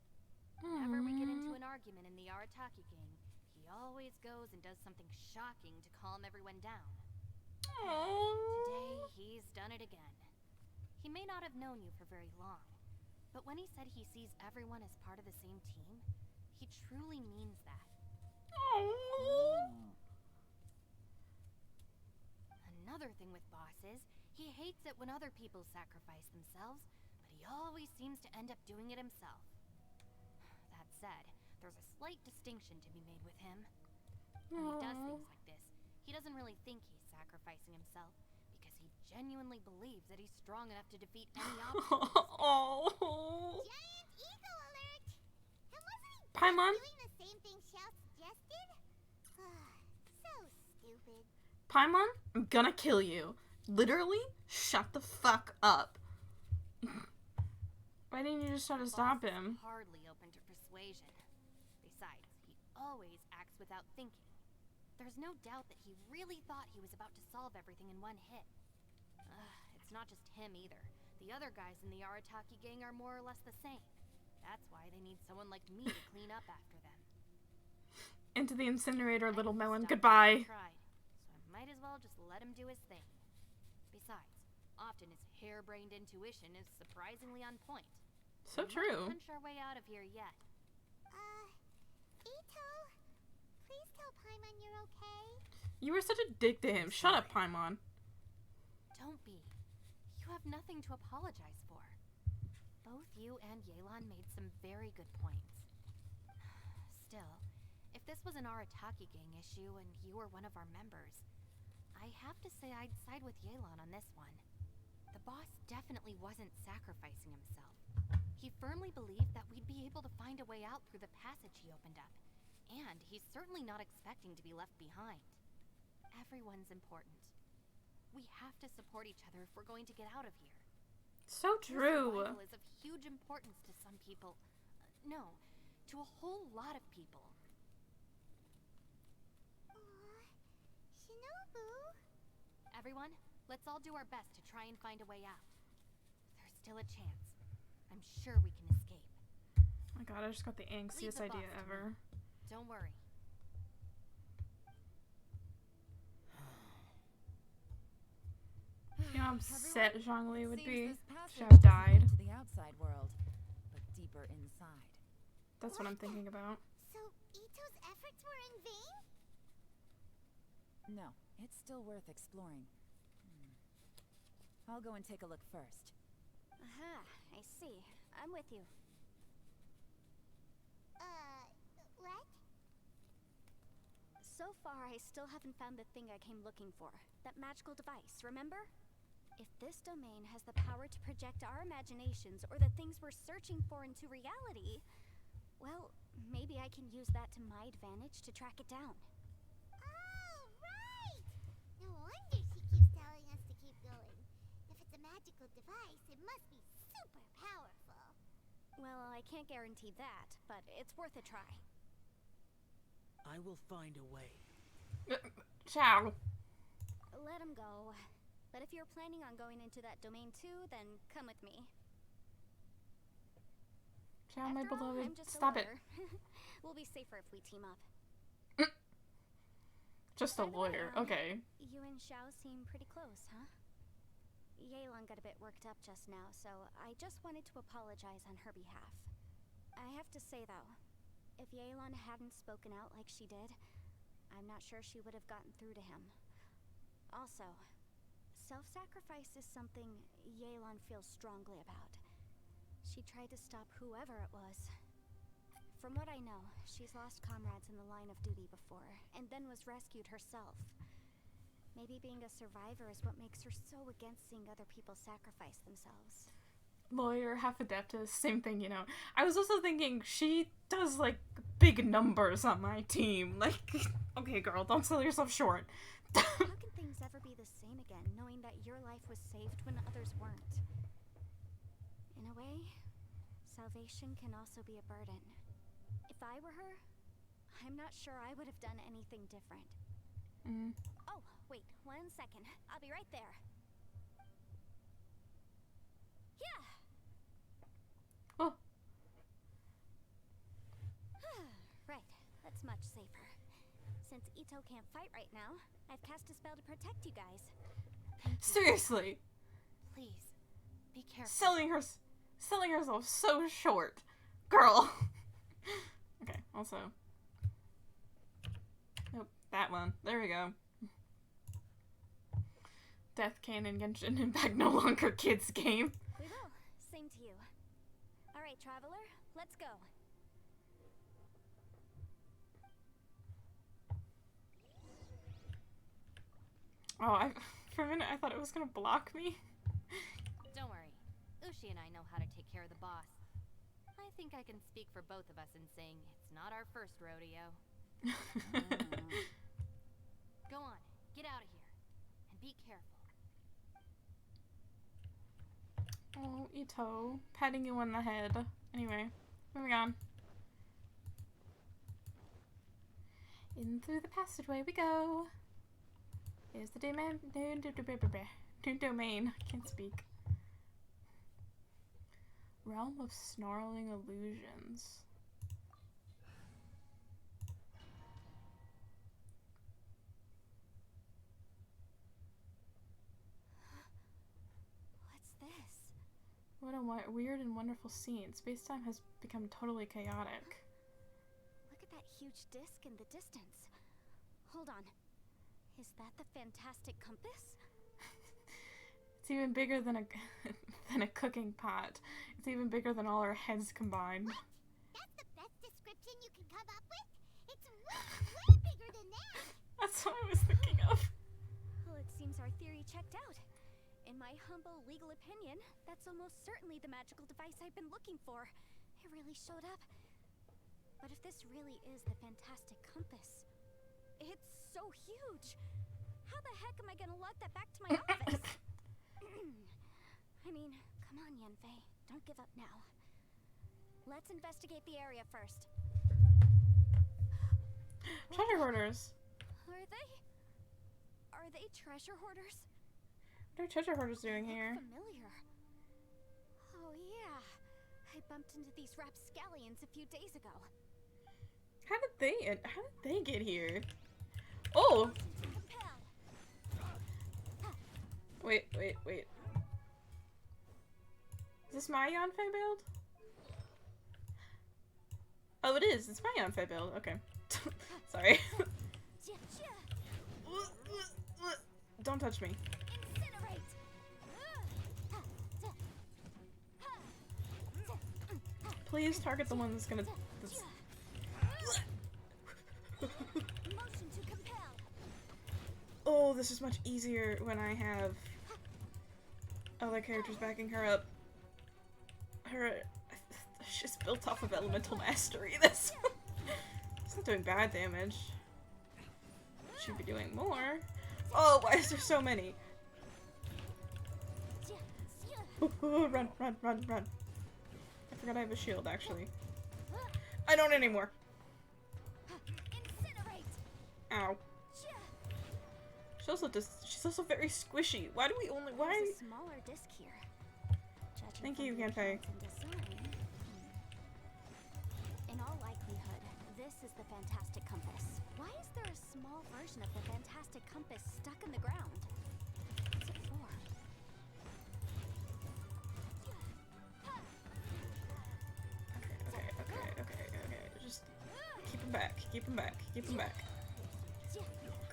Whenever we get into an argument in the Arataki gang, he always goes and does something shocking to calm everyone down. Today, he's done it again. He may not have known you for very long, but when he said he sees everyone as part of the same team, he truly means that. Another thing with Boss is, he hates it when other people sacrifice themselves, but he always seems to end up doing it himself. That said, there's a slight distinction to be made with him. When he does things like this, he doesn't really think he's sacrificing himself, because he genuinely believes that he's strong enough to defeat any obstacle. Oh. Giant eagle alert! And wasn't he Paimon? doing the same thing Shao suggested? So stupid. Paimon, I'm gonna kill you. Literally, shut the fuck up. Why didn't you just try to The stop boss is him? hardly open to persuasion. Besides, he always acts without thinking. There's no doubt that he really thought he was about to solve everything in one hit. It's not just him either. The other guys in the Arataki gang are more or less the same. That's why they need someone like me to clean up after them. Into the incinerator, I little couldn't melon. stop him Goodbye. if I tried, so I might as well just let him do his thing. Besides, often his harebrained intuition is surprisingly on point. So We might true. punch our way out of here yet. Ito, please tell Paimon you're okay. You were such a dick to him. Shut up, Paimon. Don't be. You have nothing to apologize for. Both you and Yelan made some very good points. Still, if this was an Arataki gang issue and you were one of our members, I have to say I'd side with Yelan on this one. The boss definitely wasn't sacrificing himself. He firmly believed that we'd be able to find a way out through the passage he opened up. And he's certainly not expecting to be left behind. Everyone's important. We have to support each other if we're going to get out of here. So true. Your survival is of huge importance to some people. No, to a whole lot of people. Aw, Shinobu. Everyone, let's all do our best to try and find a way out. There's still a chance. I'm sure we can escape. Oh my god, I just got the angstiest the idea boss to ever. me. Don't worry. You know how upset Zhongli would be? Seems this passage Should have doesn't died. lead to the outside world, but deeper inside. That's what I'm thinking about. So Ito's efforts were in vain? No, it's still worth exploring. I'll go and take a look first. Aha, I see. I'm with you. What? So far, I still haven't found the thing I came looking for. That magical device, remember? If this domain has the power to project our imaginations or the things we're searching for into reality, well, maybe I can use that to my advantage to track it down. Oh, right! No wonder she keeps telling us to keep going. If it's a magical device, it must be super powerful. Well, I can't guarantee that, but it's worth a try. I will find a way. Ciao. Let him go. But if you're planning on going into that domain too, then come with me. Ciao, my After all, beloved. I'm just a Stop it. lawyer. We'll be safer if we team up. Just a By the way, lawyer. Okay. You and Xiao seem pretty close, huh? Yelan got a bit worked up just now, so I just wanted to apologize on her behalf. I have to say though, if Yelan hadn't spoken out like she did, I'm not sure she would have gotten through to him. Also, self-sacrifice is something Yelan feels strongly about. She tried to stop whoever it was. From what I know, she's lost comrades in the line of duty before, and then was rescued herself. Maybe being a survivor is what makes her so against seeing other people sacrifice themselves. Lawyer, half adeptus, same thing, you know. I was also thinking she does like big numbers on my team. Like, okay, girl, don't sell yourself short. How can things ever be the same again, knowing that your life was saved when others weren't? In a way, salvation can also be a burden. If I were her, I'm not sure I would have done anything different. Oh, wait, 1 second. I'll be right there. Yeah! Oh. Right, that's much safer. Since Ito can't fight right now, I've cast a spell to protect you guys. Seriously. Please, be careful. Selling herself so short. Girl. Okay, also. Nope, that one. There we go. Death Canon Genshin Impact no longer kids game. We will. Same to you. Alright, traveler, let's go. Oh, for a minute I thought it was gonna block me. Don't worry. Ushi and I know how to take care of the boss. I think I can speak for both of us in saying it's not our first rodeo. Go on, get out of here. And be careful. Oh, Ito. Patting you on the head. Anyway, moving on. In through the passageway we go. Here's the domain. New domain. I can't speak. Realm of snarling illusions. What's this? What a weird and wonderful scene. Space-time has become totally chaotic. Look at that huge disc in the distance. Hold on. Is that the fantastic compass? It's even bigger than a than a cooking pot. It's even bigger than all our heads combined. What? That's the best description you can come up with? It's way bigger than that! That's what I was thinking of. Well, it seems our theory checked out. In my humble legal opinion, that's almost certainly the magical device I've been looking for. It really showed up. But if this really is the fantastic compass, it's so huge. How the heck am I gonna lug that back to my office? I mean, come on, Yanfei. Don't give up now. Let's investigate the area first. Treasure hoarders. Are they treasure hoarders? What are treasure hoarders doing here? Familiar. Oh yeah. I bumped into these rapscallions a few days ago. How did they get here? Oh! Wait. Is this my Yanfei build? Oh, it is. It's my Yanfei build. Okay. Sorry. Don't touch me. Please target the one that's gonna... Oh, this is much easier when I have other characters backing her up. She's built off of elemental mastery. It's not doing bad damage. Should be doing more. Oh, why is there so many? Run. I forgot I have a shield, actually. I don't anymore. Ow. She's also very squishy. Why do we only... Why? There's a smaller disc here. Thank you, Yanfei. In all likelihood, this is the fantastic compass. Why is there a small version of the fantastic compass stuck in the ground? What's it for? Okay. Just keep him back.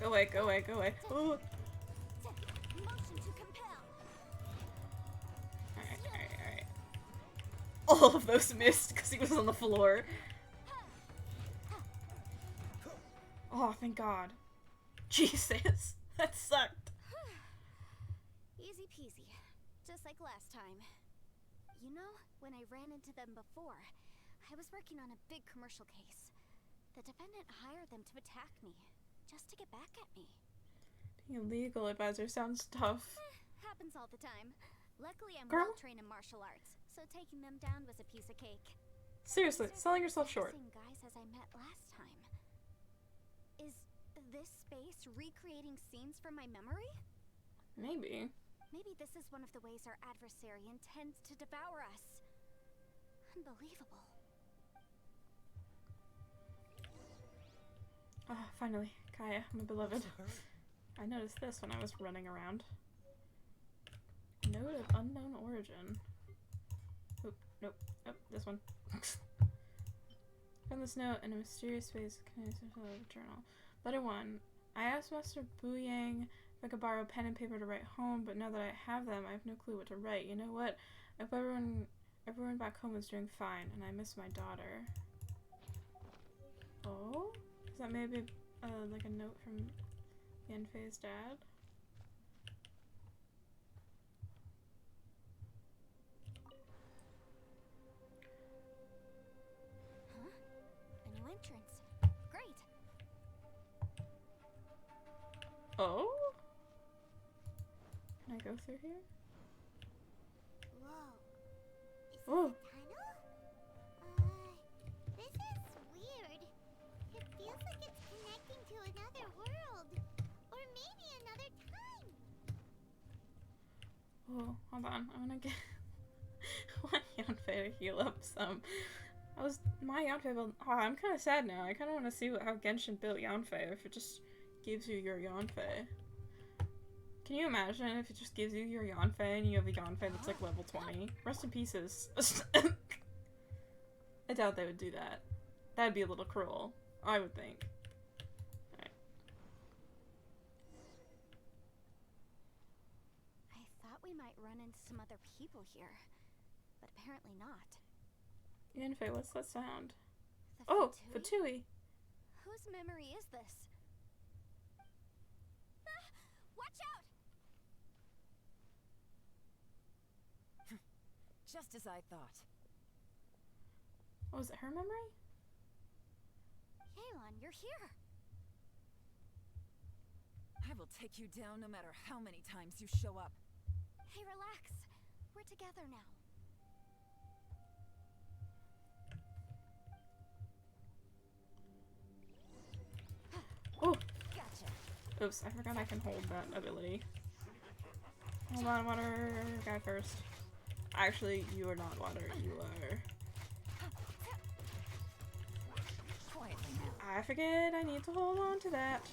Go away. Oh. Motion to compel. Alright. All of those missed because he was on the floor. Oh, thank God. Jesus, that sucked. Easy peasy. Just like last time. You know, when I ran into them before, I was working on a big commercial case. The defendant hired them to attack me, just to get back at me. Being a legal advisor sounds tough. Happens all the time. Luckily, I'm Girl? well trained in martial arts, so taking them down was a piece of cake. Seriously, selling yourself short. Same guys as I met last time. Is this space recreating scenes from my memory? Maybe. Maybe this is one of the ways our adversary intends to devour us. Unbelievable. Ah, finally. Kaya, my beloved. I noticed this when I was running around. Note of unknown origin. Oop, nope, this one. Found this note in a mysterious space connected to the journal. Letter 1. I asked Master Buyang if I could borrow pen and paper to write home, but now that I have them, I have no clue what to write. You know what? I hope everyone back home is doing fine, and I miss my daughter. Oh? Is that maybe like a note from Yanfei's dad? Huh? A new entrance. Great. Oh? Can I go through here? Whoa. Oh. This is weird. It feels like it's connecting to another world. Or maybe another time. Oh, hold on. I'm gonna get one Yanfei to heal up some. My Yanfei build. Oh, I'm kind of sad now. I kind of want to see how Genshin built Yanfei. If it just gives you your Yanfei. Can you imagine if it just gives you your Yanfei and you have a Yanfei that's like level 20? Rest in pieces. I doubt they would do that. That'd be a little cruel, I would think. Alright. I thought we might run into some other people here, but apparently not. Yanfei, what's that sound? The Oh, Fatui? Fatui! Whose memory is this? Ah, watch out! Just as I thought. Oh, is it her memory? Yelan, you're here. I will take you down no matter how many times you show up. Hey, relax. We're together now. Oh! Gotcha. Oops, I forgot I can hold that ability. Hold on, water guy first. Actually, you are not water, you are... Quietly now. I forget I need to hold on to that.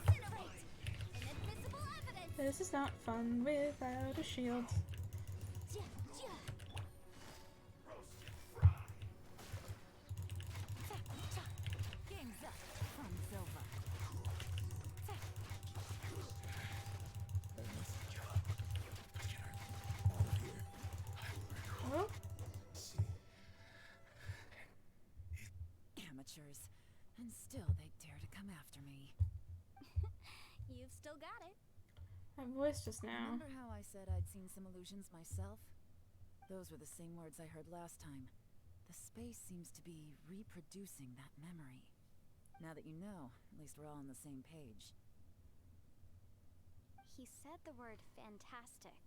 Incinerate! Inadmissible evidence! This is not fun without a shield. Game's up. Fun's over. Oh? Amateurs. And still they dare to come after me. You've still got it. That voice just now. Remember how I said I'd seen some illusions myself? Those were the same words I heard last time. The space seems to be reproducing that memory. Now that you know, at least we're all on the same page. He said the word fantastic.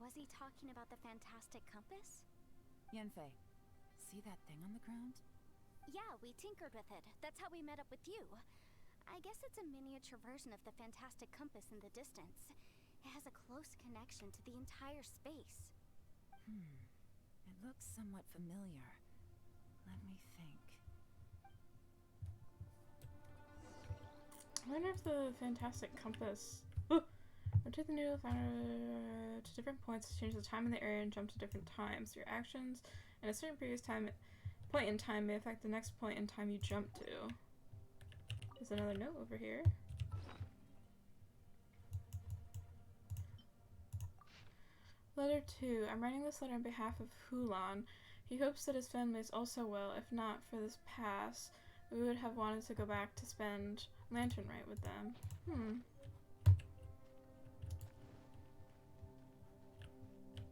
Was he talking about the fantastic compass? Yanfei, see that thing on the ground? Yeah, we tinkered with it. That's how we met up with you. I guess it's a miniature version of the fantastic compass in the distance. It has a close connection to the entire space. It looks somewhat familiar. Let me think. I wonder if the fantastic compass... Oh! Rotate the needle to different points to change the time in the area and jump to different times. Your actions in a certain point in time may affect the next point in time you jump to. There's another note over here. Letter 2. I'm writing this letter on behalf of Hulan. He hopes that his family is also well. If not for this pass, we would have wanted to go back to spend Lantern Rite with them.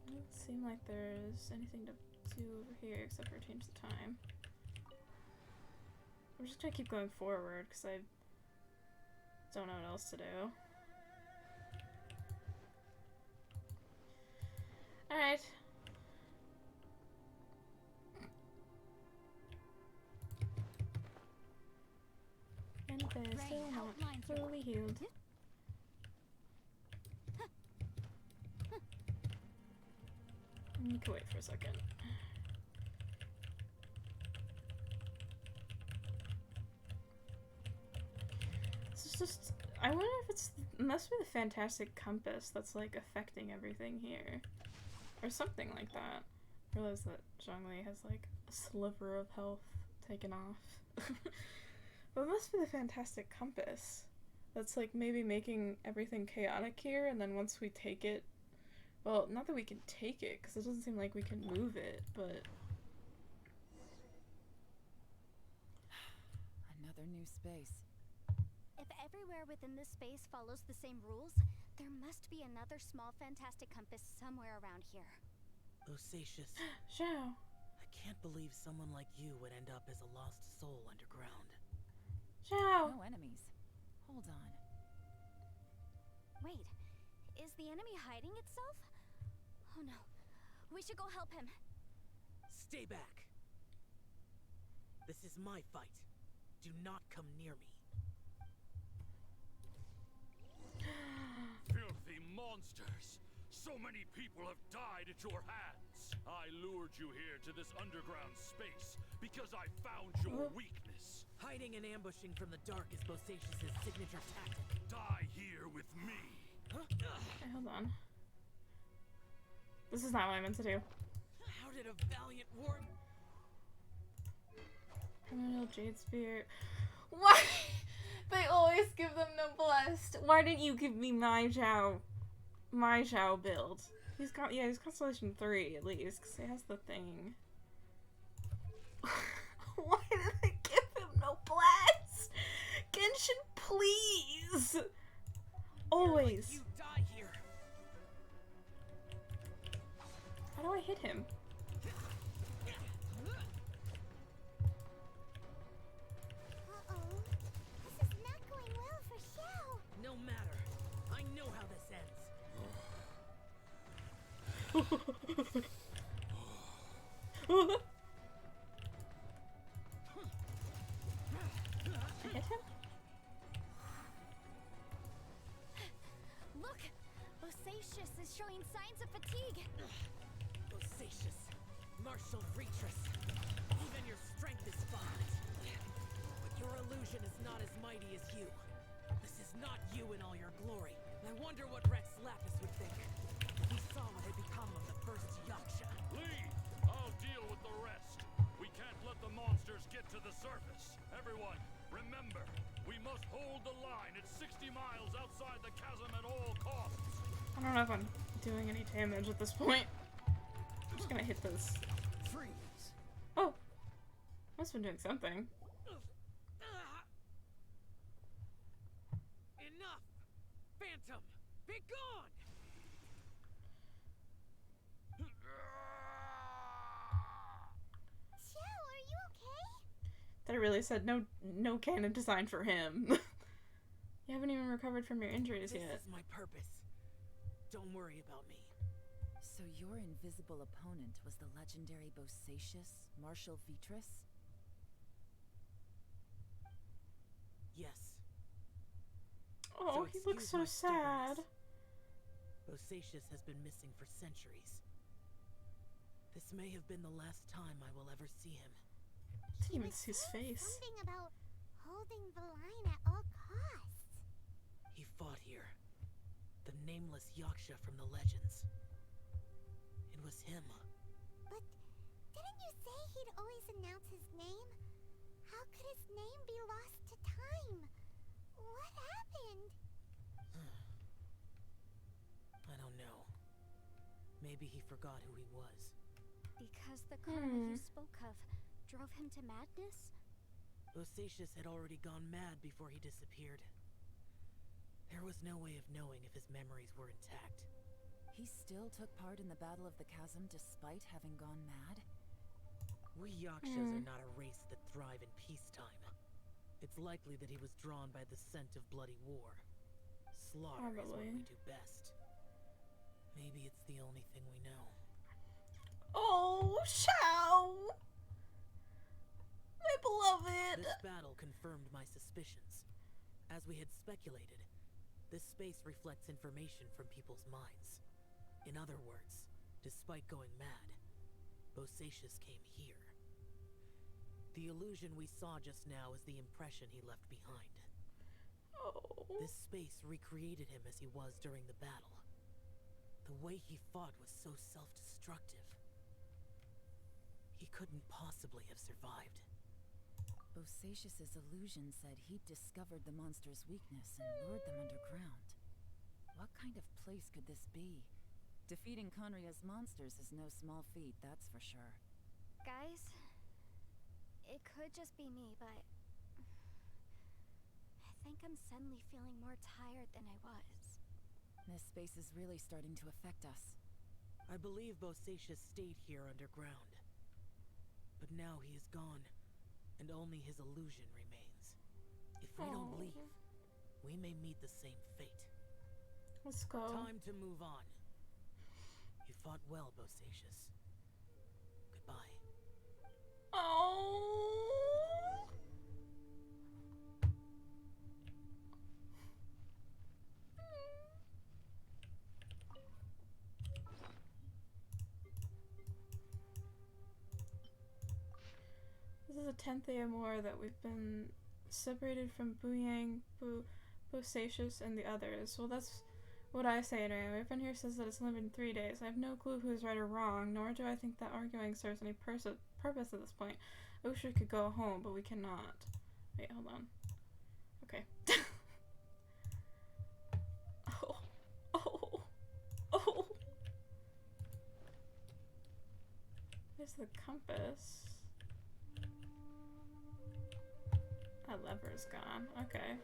Doesn't seem like there's anything to do over here except for change the time. I'm just gonna keep going forward because I don't know what else to do. Alright. And they're still not fully healed. You can wait for a second. This is just... I wonder if it must be the fantastic compass that's like affecting everything here. Or something like that. I realize that Zhongli has like a sliver of health taken off. But it must be the fantastic compass that's like maybe making everything chaotic here, and then once we take it, well, not that we can take it because it doesn't seem like we can move it, but Another new space. If everywhere within this space follows the same rules, there must be another small fantastic compass somewhere around here. Bosacious. Zhao. I can't believe someone like you would end up as a lost soul underground. Zhao. No enemies. Hold on. Wait, Is the enemy hiding itself? Oh no. We should go help him. Stay back. This is my fight. Do not come near me. Filthy monsters! So many people have died at your hands. I lured you here to this underground space because I found your weakness. Hiding and ambushing from the dark is Bosacius' signature tactic. Die here with me. Okay, hold on. This is not what I meant to do. How did a valiant war... Primordial Jade Spear. Why? They always give them noblesse. Why didn't you give me my Zhao build? He's Constellation 3 at least, because he has the thing. Why did they give him noblesse? Genshin, please! Always. You die here. How do I hit him? Uh-oh. This is not going well for Xiao. No matter. I know how this ends. I hit him? Look! Bosacius is showing signs of fatigue. Bosacius, martial retreat. Even your strength is fine. But your illusion is not as mighty as you. This is not you in all your glory. I wonder what Rex Lapis would think if he saw what had become of the first Yaksha. Leave! I'll deal with the rest. We can't let the monsters get to the surface. Everyone, remember, we must hold the line at 60 miles outside the chasm at all costs. I don't know if I'm doing any damage at this point. I'm just gonna hit this. Freeze! Oh! Must have been doing something. Enough! Phantom, be gone! Xiao, are you okay? That really said no cannon designed for him. You haven't even recovered from your injuries This yet. is my purpose. Don't worry about me. So your invisible opponent was the legendary Bosacius, Marshal Vitris? Yes. Oh, he looks so excuse my sad. stubbornness. Bosacius has been missing for centuries. This may have been the last time I will ever see him. Didn't even see his face. Something about holding the line at all costs. He fought here. The nameless Yaksha from the legends. It was him. But didn't you say he'd always announce his name? How could his name be lost to time? What happened? I don't know. Maybe he forgot who he was. Because the karma you spoke of drove him to madness? Bosacius had already gone mad before he disappeared. There was no way of knowing if his memories were intact. He still took part in the Battle of the Chasm despite having gone mad? We Yakshas are not a race that thrive in peacetime. It's likely that he was drawn by the scent of bloody war. Slaughter is what we do best. Maybe it's the only thing we know. Oh, Xiao! My beloved! This battle confirmed my suspicions. As we had speculated, this space reflects information from people's minds. In other words, despite going mad, Bosacius came here. The illusion we saw just now is the impression he left behind. Oh. This space recreated him as he was during the battle. The way he fought was so self-destructive. He couldn't possibly have survived. Bosacius's illusion said he'd discovered the monster's weakness and lured them underground. What kind of place could this be? Defeating Conria's monsters is no small feat, that's for sure. Guys, it could just be me, but I think I'm suddenly feeling more tired than I was. This space is really starting to affect us. I believe Bosacius stayed here underground. But now he is gone, and only his illusion remains. If we don't leave, we may meet the same fate. Let's go. Time to move on. You fought well, Bosacius. Goodbye. Oh. This is the 10th day or more that we've been separated from Buyang, Bosacius, and the others. Well, that's what I say anyway. My friend here says that it's only been 3 days. I have no clue who's right or wrong, nor do I think that arguing serves any purpose at this point. I wish we could go home, but we cannot. Wait, hold on. Okay. Oh. Oh. Oh. There's the compass. That lever's gone. Okay.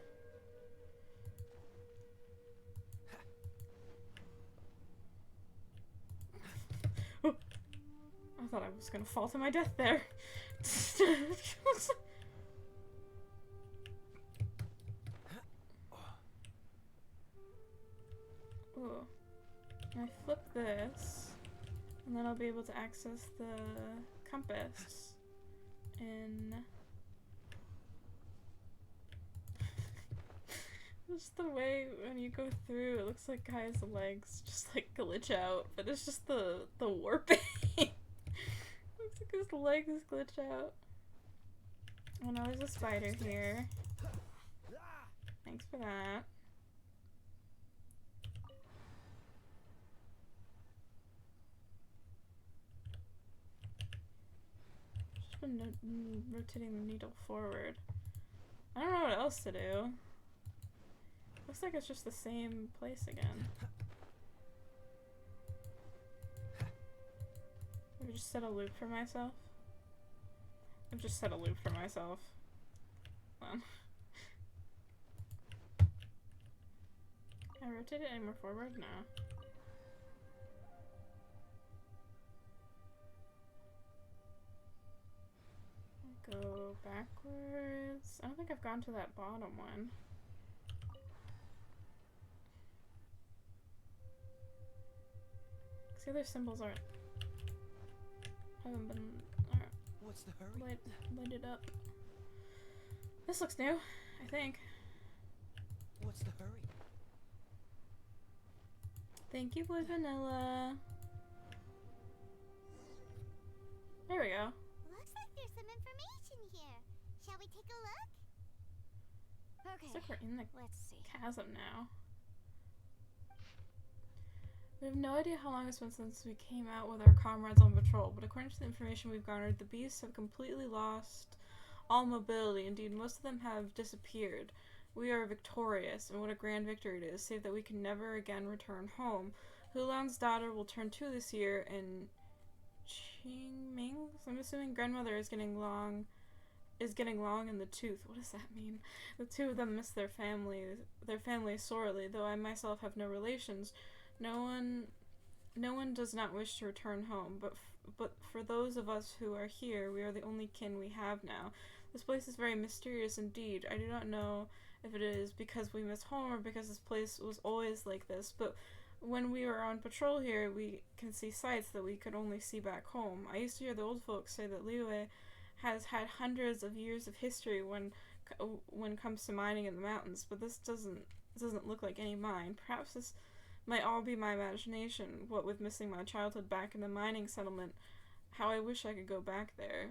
Oh. I thought I was gonna fall to my death there. Ooh. I flip this, and then I'll be able to access the compass in... Just the way when you go through, it looks like guys' legs just like glitch out, but it's just the warping. Looks like his legs glitch out. Oh no, there's a spider here. Thanks for that. Just been rotating the needle forward. I don't know what else to do. Looks like it's just the same place again. I've just set a loop for myself. I've just set a loop for myself. Hold on. Can I rotate it any more forward? No. Go backwards. I don't think I've gone to that bottom one. The other symbols haven't been What's the hurry? lighted up. This looks new, I think. What's the hurry? Thank you, Boy Vanilla. There we go. Looks like there's some information here. Shall we take a look? Looks like we're in the Let's see. chasm now. We have no idea how long it's been since we came out with our comrades on patrol, but according to the information we've garnered, the beasts have completely lost all mobility. Indeed, most of them have disappeared. We are victorious, and what a grand victory it is, save that we can never again return home. Hulan's daughter will turn 2 this year, and Qingming's, I'm assuming grandmother is getting long in the tooth. What does that mean? The two of them miss their family sorely, though I myself have no relations. No one does not wish to return home, but for those of us who are here, we are the only kin we have now. This place is very mysterious indeed. I do not know if it is because we miss home or because this place was always like this, but when we are on patrol here, we can see sights that we could only see back home. I used to hear the old folks say that Liyue has had hundreds of years of history when it comes to mining in the mountains, but this doesn't look like any mine. Perhaps this might all be my imagination, what with missing my childhood back in the mining settlement. How I wish I could go back there.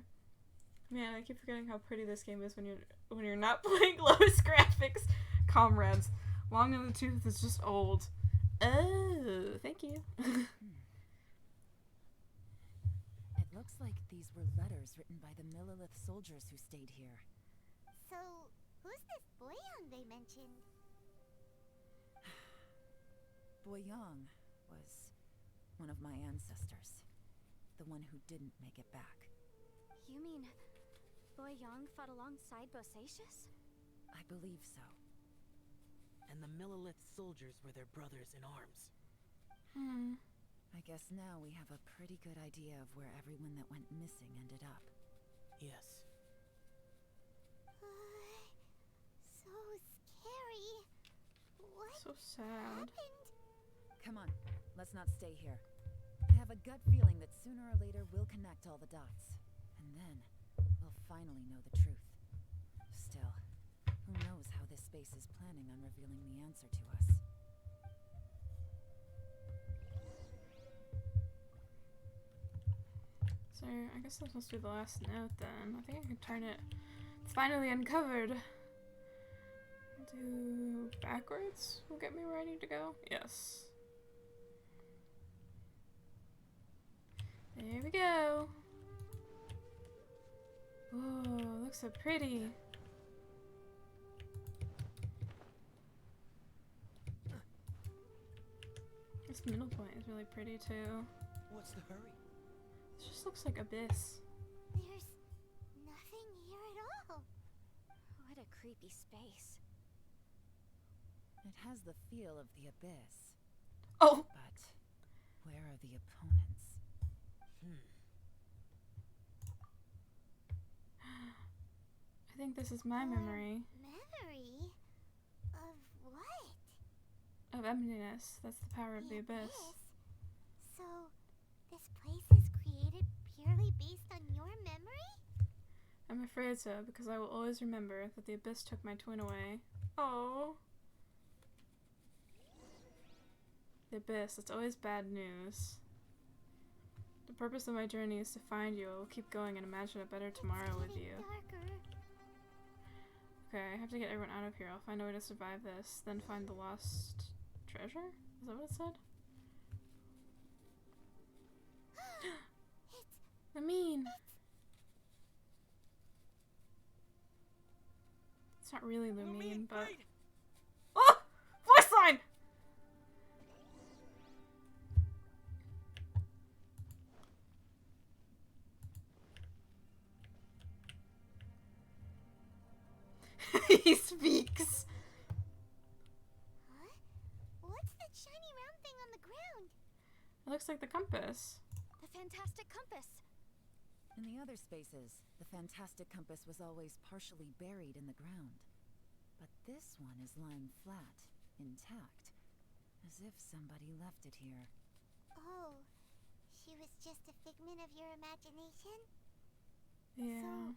Man, I keep forgetting how pretty this game is when you're not playing lowest graphics. Comrades, long in the tooth is just old. Oh, thank you. It looks like these were letters written by the Millilith soldiers who stayed here. So, who's this Boyang they mentioned? Boyang was one of my ancestors. The one who didn't make it back. You mean Boyang fought alongside Bosacius? I believe so. And the Millilith soldiers were their brothers in arms. I guess now we have a pretty good idea of where everyone that went missing ended up. Yes. So scary. What So sad. happened? Come on, let's not stay here. I have a gut feeling that sooner or later we'll connect all the dots. And then, we'll finally know the truth. Still, who knows how this space is planning on revealing the answer to us. So, I guess this must be the last note then. I think I can turn it. It's finally uncovered. Do backwards will get me ready to go? Yes. There we go. Whoa, looks so pretty. This middle point is really pretty too. What's the hurry? It just looks like abyss. There's nothing here at all. What a creepy space. It has the feel of the abyss. Oh! But where are the opponents? I think this is my memory. Memory? Of what? Of emptiness. That's the power of the abyss. So, this place is created purely based on your memory? I'm afraid so, because I will always remember that the abyss took my twin away. Oh. The abyss, it's always bad news. The purpose of my journey is to find you. I will keep going and imagine a better tomorrow with you. Darker. Okay, I have to get everyone out of here. I'll find a way to survive this, then find the lost treasure? Is that what it said? I mean, it's not really Lumine, but oh, voice line. He speaks. Huh? What's that shiny round thing on the ground? It looks like the compass. The fantastic compass. In the other spaces, the fantastic compass was always partially buried in the ground. But this one is lying flat, intact, as if somebody left it here. Oh, she was just a figment of your imagination? Yeah. So,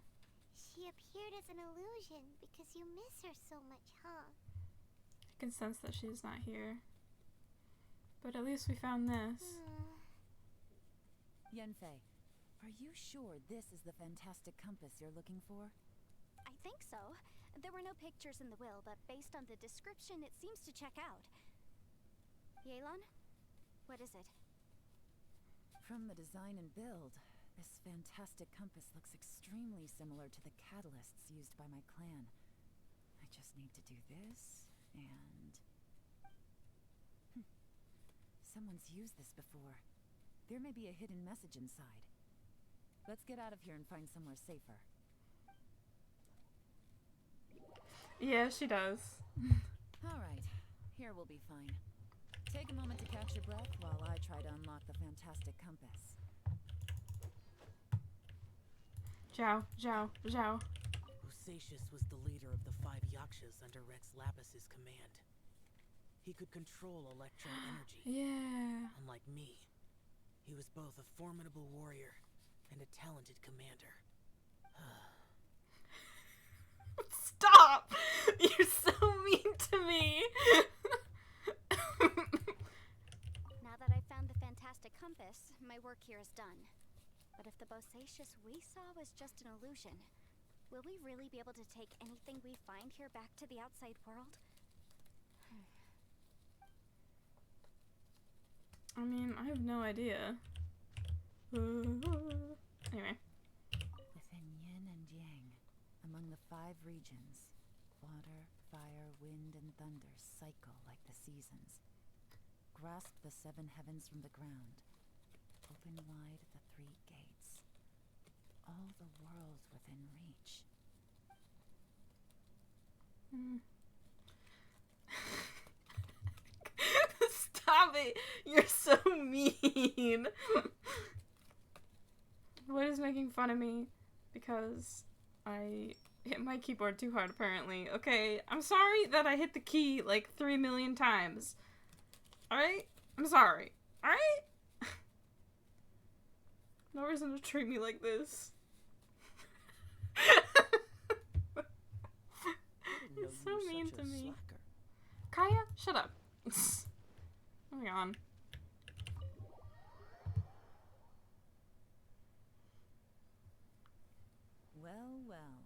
she appeared as an illusion because you miss her so much, huh? I can sense that she's not here. But at least we found this. Yanfei, are you sure this is the fantastic compass you're looking for? I think so. There were no pictures in the will, but based on the description, it seems to check out. Yelan? What is it? From the design and build, this fantastic compass looks extremely similar to the catalysts used by my clan. I just need to do this, and... Someone's used this before. There may be a hidden message inside. Let's get out of here and find somewhere safer. Yeah, she does. Alright, here we'll be fine. Take a moment to catch your breath while I try to unlock the fantastic compass. Zhao, Zhao, Zhao. Bosacius was the leader of the 5 Yakshas under Rex Lapis's command. He could control electro energy. Yeah. Unlike me, he was both a formidable warrior and a talented commander. Stop! You're so mean to me! Now that I've found the fantastic compass, my work here is done. But if the Bosacius we saw was just an illusion, will we really be able to take anything we find here back to the outside world? I mean, I have no idea. Anyway. Within yin and yang, among the 5 regions, water, fire, wind, and thunder cycle like the seasons. Grasp the 7 heavens from the ground. Open wide the 3 gates. All the worlds within reach. Stop it! You're so mean! What is making fun of me? Because I hit my keyboard too hard, apparently. Okay, I'm sorry that I hit the key like 3 million times. Alright? I'm sorry. Alright? No reason to treat me like this. It's so mean to me. Kaya, shut up. Moving on. Well, well.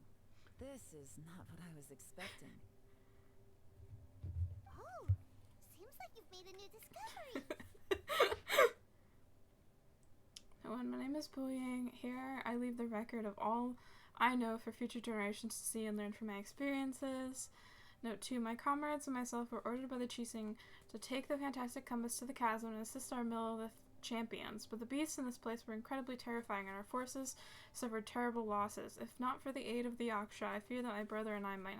This is not what I was expecting. Oh, seems like you've made a new discovery. Hello, my name is Boyang. Here I leave the record of all I know for future generations to see and learn from my experiences. Note 2, my comrades and myself were ordered by the Chising to take the fantastic compass to the chasm and assist our Millelith champions, but the beasts in this place were incredibly terrifying and our forces suffered terrible losses. If not for the aid of the Yaksha, I fear that my brother and I might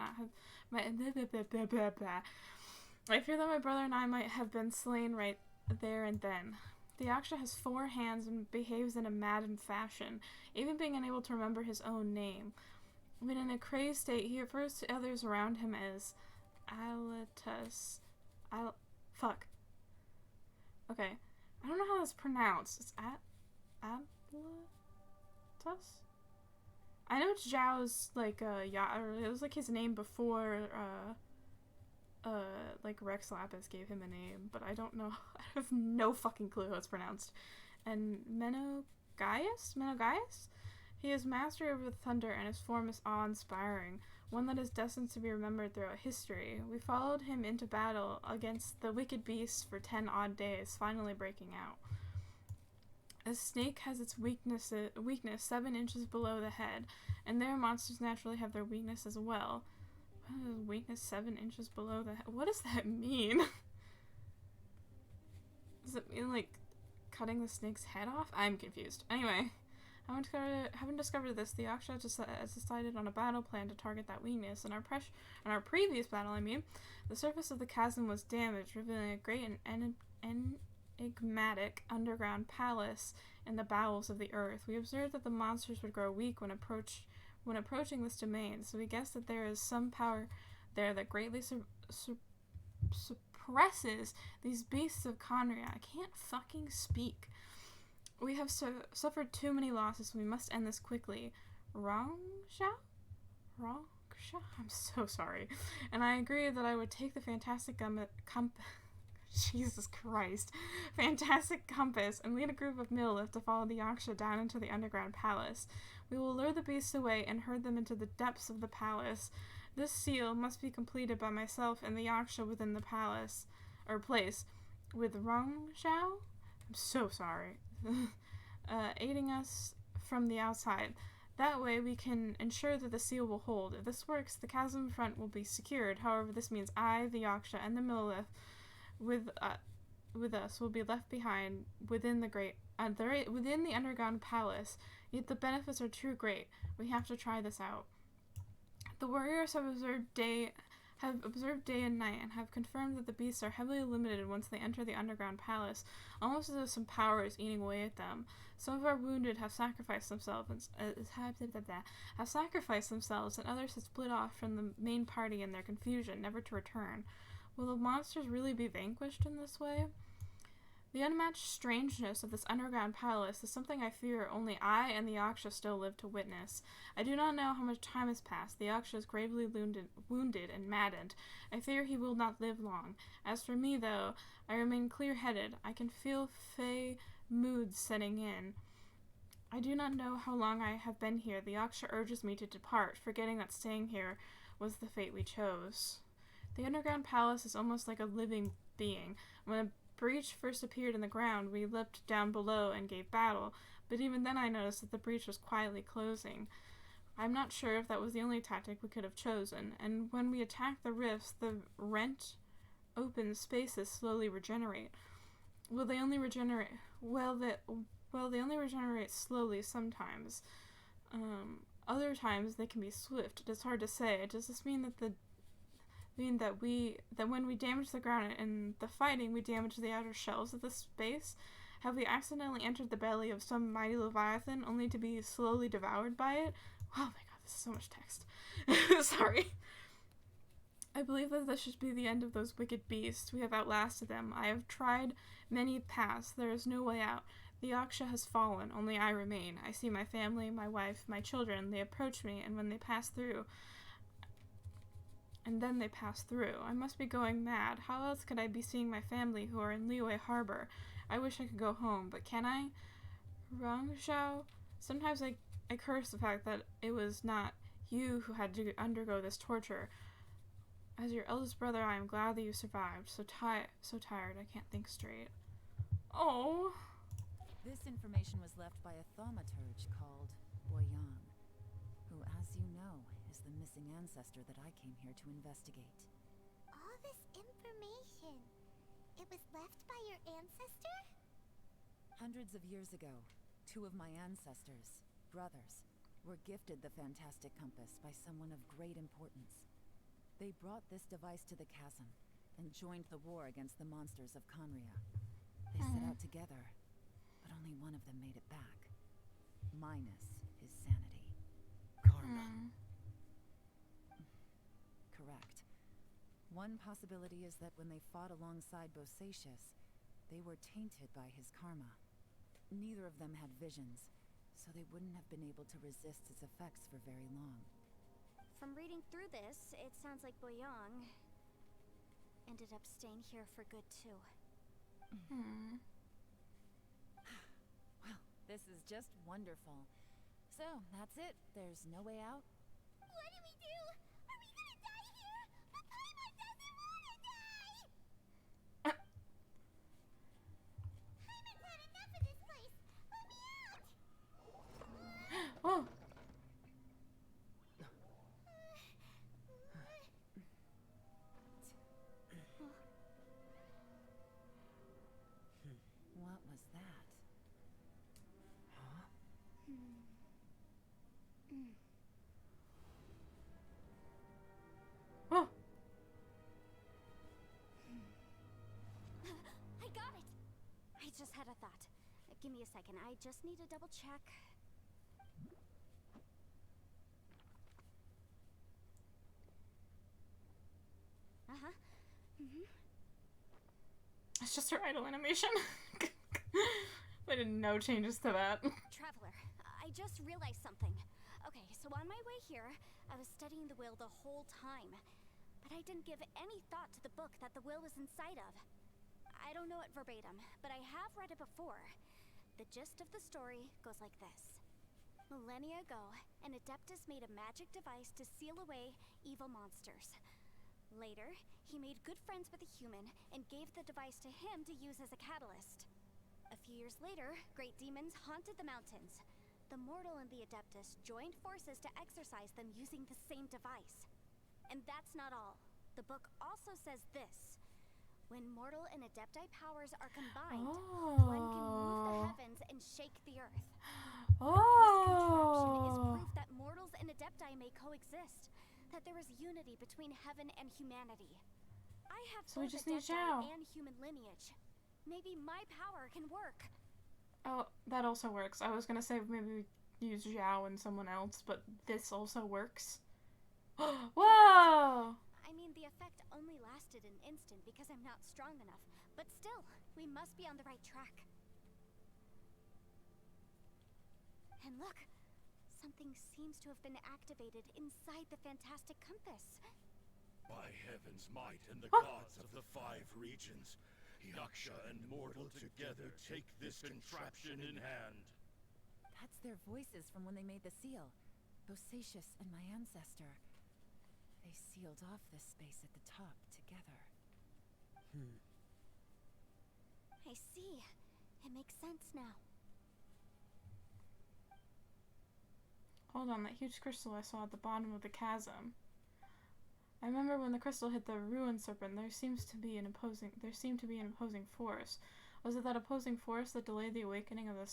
have been slain right there and then. The Yaksha has 4 hands and behaves in a maddened fashion, even being unable to remember his own name. When in a crazed state, he refers to others around him as Alatus. Fuck. Okay. I don't know how that's pronounced. It's Alatus? I know it's Zhao's, like, it was, like, his name before, like, Rex Lapis gave him a name, but I don't know. I have no fucking clue how it's pronounced. And Menogaius? He is master over the thunder, and his form is awe-inspiring, one that is destined to be remembered throughout history. We followed him into battle against the wicked beasts for 10 odd days, finally breaking out. A snake has its weakness 7 inches below the head, and their monsters naturally have their weakness as well. Weakness 7 inches below the head? What does that mean? Does it mean, like, cutting the snake's head off? I'm confused. Anyway. Having discovered this, the Yaksha has decided on a battle plan to target that weakness. In our previous battle, the surface of the chasm was damaged, revealing a great and enigmatic underground palace in the bowels of the earth. We observed that the monsters would grow weak when approaching this domain, so we guessed that there is some power there that greatly suppresses these beasts of Conria. I can't fucking speak. We have suffered too many losses, so we must end this quickly. Rongsha? I'm so sorry. And I agreed that I would take the fantastic Jesus Christ. Fantastic compass and lead a group of Millelith to follow the Yaksha down into the underground palace. We will lure the beasts away and herd them into the depths of the palace. This seal must be completed by myself and the Yaksha within the palace, or place, with Rongshao? I'm so sorry. Aiding us from the outside. That way we can ensure that the seal will hold. If this works, the chasm front will be secured. However, this means I, the Yaksha, and the Millelith with us will be left behind within within the underground palace. Yet the benefits are too great. We have to try this out. The warriors have observed day and night and have confirmed that the beasts are heavily limited once they enter the underground palace, almost as if some power is eating away at them. Some of our wounded have sacrificed themselves and others have split off from the main party in their confusion, never to return. Will the monsters really be vanquished in this way? The unmatched strangeness of this underground palace is something I fear only I and the Yaksha still live to witness. I do not know how much time has passed. The Yaksha is gravely wounded and maddened. I fear he will not live long. As for me, though, I remain clear-headed. I can feel fey moods setting in. I do not know how long I have been here. The Yaksha urges me to depart, forgetting that staying here was the fate we chose. The underground palace is almost like a living being. When a breach first appeared in the ground, we leapt down below and gave battle, but even then I noticed that the breach was quietly closing. I'm not sure if that was the only tactic we could have chosen, and when we attacked the rifts, the open spaces slowly regenerate. They only regenerate slowly sometimes. Other times they can be swift. It is hard to say. Does this mean that when we damage the ground in the fighting, we damage the outer shells of the space? Have we accidentally entered the belly of some mighty leviathan only to be slowly devoured by it? Oh my god, this is so much text. Sorry. I believe that this should be the end of those wicked beasts. We have outlasted them. I have tried many paths. There is no way out. The Yaksha has fallen. Only I remain. I see my family, my wife, my children. They approach me, and when they pass through... And then they pass through. I must be going mad. How else could I be seeing my family who are in Liyue Harbor? I wish I could go home, but can I? Rangzhou? Sometimes I curse the fact that it was not you who had to undergo this torture. As your eldest brother, I am glad that you survived. So tired, I can't think straight. Oh. This information was left by a thaumaturge called Boyang, who, as you know, is the missing ancestor that I came here to investigate. All this information, it was left by your ancestor? Hundreds of years ago, 2 of my ancestors, brothers, were gifted the fantastic compass by someone of great importance. They brought this device to the chasm and joined the war against the monsters of Conria. They set out together, but only one of them made it back, minus his sanity. Karma. Correct. One possibility is that when they fought alongside Bosacius, they were tainted by his karma. Neither of them had visions, so they wouldn't have been able to resist its effects for very long. From reading through this, it sounds like Boyang ended up staying here for good too. Well, this is just wonderful. So, that's it. There's no way out? What do we do? Are we gonna die here? But Paimon doesn't wanna die! Paimon's had enough of this place! Let me out! Oh. What was that? Oh. I got it! I just had a thought. Give me a second. I just need to double check. It's just her idle animation. I didn't know changes to that. Traveler, I just realized something. Okay, so on my way here, I was studying the will the whole time. But I didn't give any thought to the book that the will was inside of. I don't know it verbatim, but I have read it before. The gist of the story goes like this. Millennia ago, an Adeptus made a magic device to seal away evil monsters. Later, he made good friends with a human and gave the device to him to use as a catalyst. A few years later, great demons haunted the mountains. The mortal and the Adeptus joined forces to exorcise them using the same device. And that's not all. The book also says this. When mortal and Adepti powers are combined, one can move the heavens and shake the earth. This contraption is proof that mortals and Adepti may coexist, that there is unity between heaven and humanity. I have So we both just need Adepti Zhao. and human lineage. Maybe my power can work. Oh, that also works. I was gonna say maybe we use Zhao and someone else, but this also works. Whoa! I mean, the effect only lasted an instant because I'm not strong enough. But still, we must be on the right track. And look! Something seems to have been activated inside the fantastic compass. By heaven's might and the gods of the 5 regions, Yaksha and mortal together take this contraption in hand. That's their voices from when they made the seal. Bosacius and my ancestor. They sealed off this space at the top together. I see. It makes sense now. Hold on, that huge crystal I saw at the bottom of the chasm. I remember when the crystal hit the ruined serpent, there seemed to be an opposing force. Was it that opposing force that delayed the awakening of the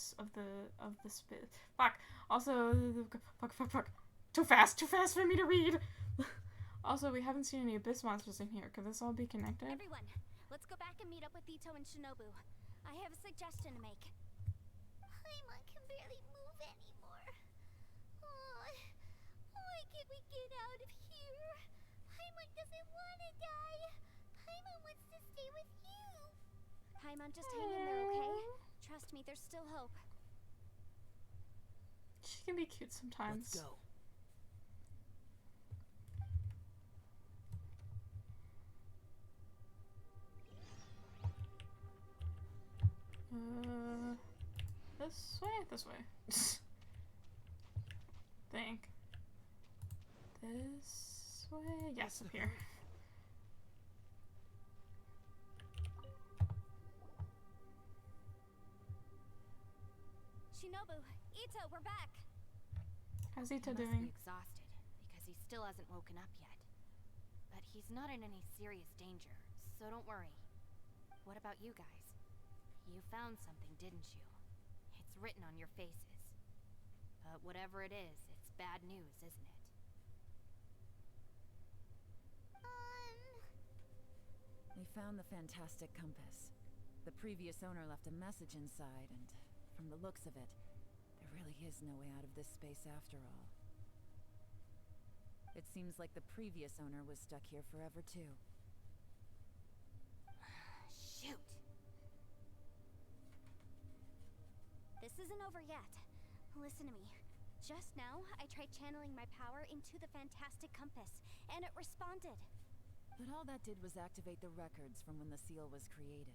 spit? Fuck. Also, fuck. Too fast for me to read. Also, we haven't seen any abyss monsters in here. Could this all be connected? Everyone, let's go back and meet up with Ito and Shinobu. I have a suggestion to make. Paimon can barely move anymore. Oh, why can't we get out of here? Paimon Paimon doesn't want to die. Paimon wants to stay with you. Paimon, just hang in there, okay? Trust me, there's still hope. She can be cute sometimes. Let's go. This way? This way. Think. This way? Yes, up here. Shinobu, Ito, we're back. How's Ito He must doing? be exhausted because he still hasn't woken up yet. But he's not in any serious danger, so don't worry. What about you guys? You found something, didn't you? It's written on your faces. But whatever it is, it's bad news, isn't it? We found the fantastic compass. The previous owner left a message inside, and from the looks of it, there really is no way out of this space after all. It seems like the previous owner was stuck here forever too. Shoot! This isn't over yet. Listen to me. Just now, I tried channeling my power into the fantastic compass, and it responded. But all that did was activate the records from when the seal was created.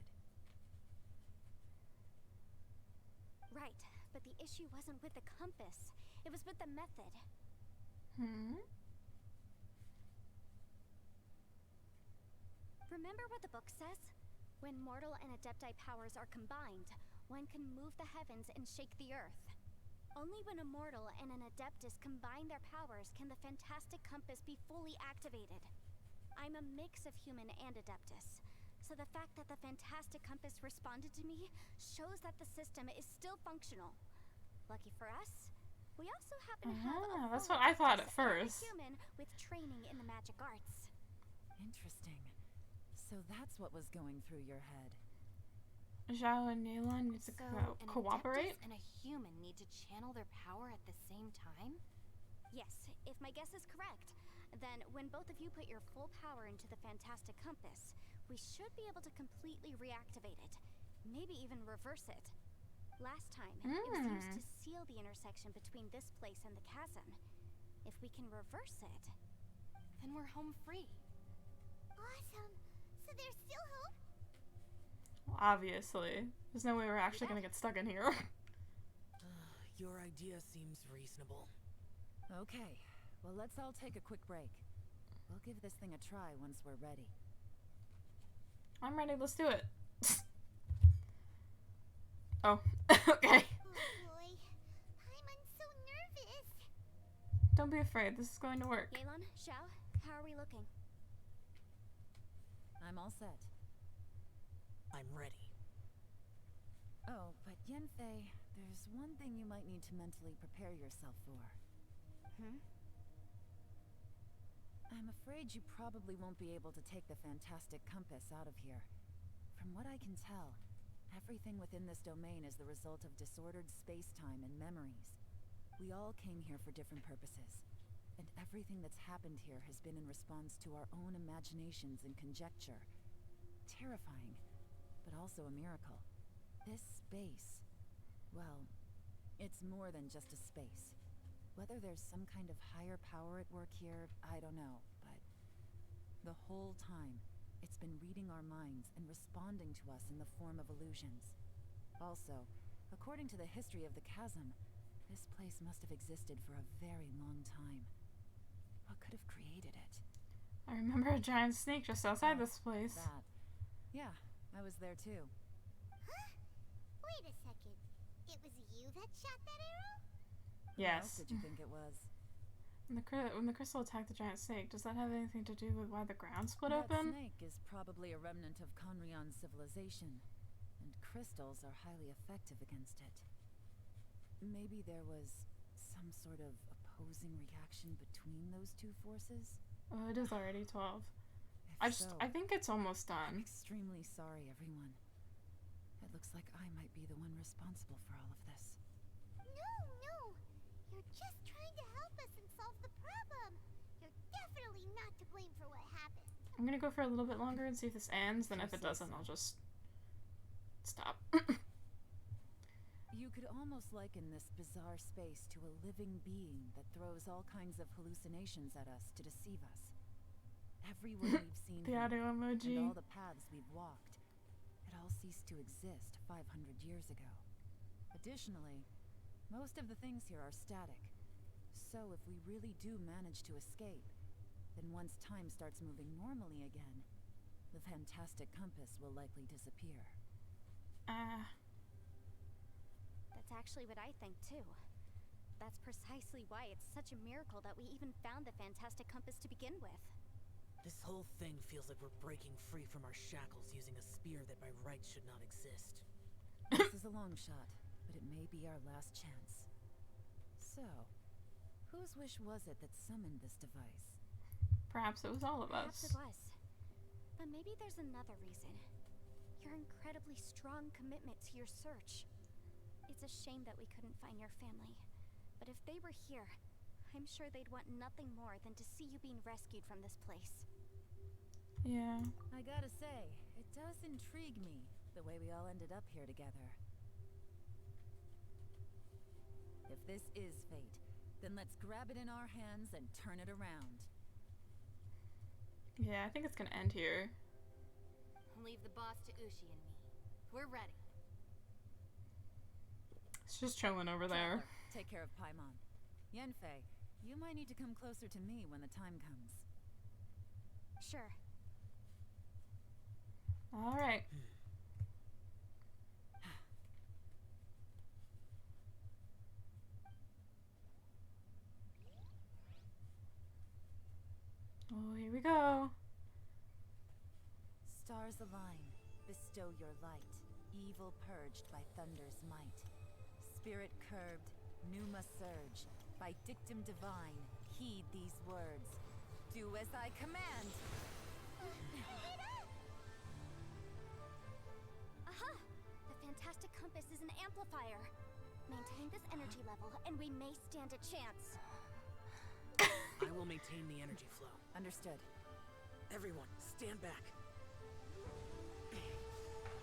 Right, but the issue wasn't with the compass. It was with the method. Remember what the book says? When mortal and adepti powers are combined, one can move the heavens and shake the earth. Only when a mortal and an adeptus combine their powers can the fantastic compass be fully activated. I'm a mix of human and adeptus, so the fact that the fantastic compass responded to me shows that the system is still functional. Lucky for us, we also happen to have a that's what I thought at full first. human with training in the magic arts. Interesting. So that's what was going through your head. Zhao and Yelan need to an cooperate? adeptus and a human need to channel their power at the same time? Yes, if my guess is correct, then when both of you put your full power into the fantastic compass, we should be able to completely reactivate it. Maybe even reverse it. Last time, it was used to seal the intersection between this place and the chasm. If we can reverse it, then we're home free. Awesome. So there's still hope? Well, obviously. There's no way we're actually gonna get stuck in here. Your idea seems reasonable. Okay, well let's all take a quick break. We'll give this thing a try once we're ready. I'm ready, let's do it. Oh, okay. Oh boy. I'm so nervous. Don't be afraid, this is going to work. Yelan, Xiao, how are we looking? I'm all set. I'm ready. Oh, but Yanfei, there's one thing you might need to mentally prepare yourself for. I'm afraid you probably won't be able to take the fantastic compass out of here. From what I can tell, everything within this domain is the result of disordered space-time and memories. We all came here for different purposes, and everything that's happened here has been in response to our own imaginations and conjecture. Terrifying, but also a miracle. This space, well, it's more than just a space. Whether there's some kind of higher power at work here, I don't know, but the whole time, it's been reading our minds and responding to us in the form of illusions. Also, according to the history of the chasm, this place must have existed for a very long time. What could have created it? I remember a giant snake just outside this place. That. Yeah, I was there too. Huh? Wait a second. It was you that shot that arrow? Who else Yes. did you think it was? When the crystal attacked the giant snake, does that have anything to do with why the ground split That open? snake is probably a remnant of Conrion's civilization, and crystals are highly effective against it. Maybe there was some sort of opposing reaction between those two forces? Oh, it is already 12. If so, I think it's almost I'm done. extremely sorry, everyone. It looks like I might be the one responsible for all of this. No. You're just trying to help us and solve the problem. You're definitely you're not to blame for what happened. I'm gonna go for a little bit longer and see if this ends, then if it doesn't, I'll just stop. You could almost liken this bizarre space to a living being that throws all kinds of hallucinations at us to deceive us. Everywhere we've seen The him, audio emoji. and all the paths we've walked, it all ceased to exist 500 years ago. Additionally, most of the things here are static. So if we really do manage to escape, then once time starts moving normally again, the fantastic compass will likely disappear. That's actually what I think too. That's precisely why it's such a miracle that we even found the fantastic compass to begin with. This whole thing feels like we're breaking free from our shackles using a spear that by rights should not exist. This is a long shot, but it may be our last chance. So, whose wish was it that summoned this device? Perhaps it was all of Perhaps us. it was. But maybe there's another reason. Your incredibly strong commitment to your search. It's a shame that we couldn't find your family. But if they were here, I'm sure they'd want nothing more than to see you being rescued from this place. Yeah. I gotta say, it does intrigue me, the way we all ended up here together. If this is fate, then let's grab it in our hands and turn it around. Yeah, I think it's gonna end here. Leave the boss to Ushi and me. We're ready. It's just chilling over there. Traveler, take care of Paimon. Yanfei, you might need to come closer to me when the time comes. Sure. Alright. Oh, here we go. Stars align, bestow your light. Evil purged by thunder's might. Spirit curbed, pneuma surge. By dictum divine, heed these words. Do as I command! Aha! The fantastic compass is an amplifier. Maintain this energy level, and we may stand a chance. I will maintain the energy flow. Understood. Everyone, stand back.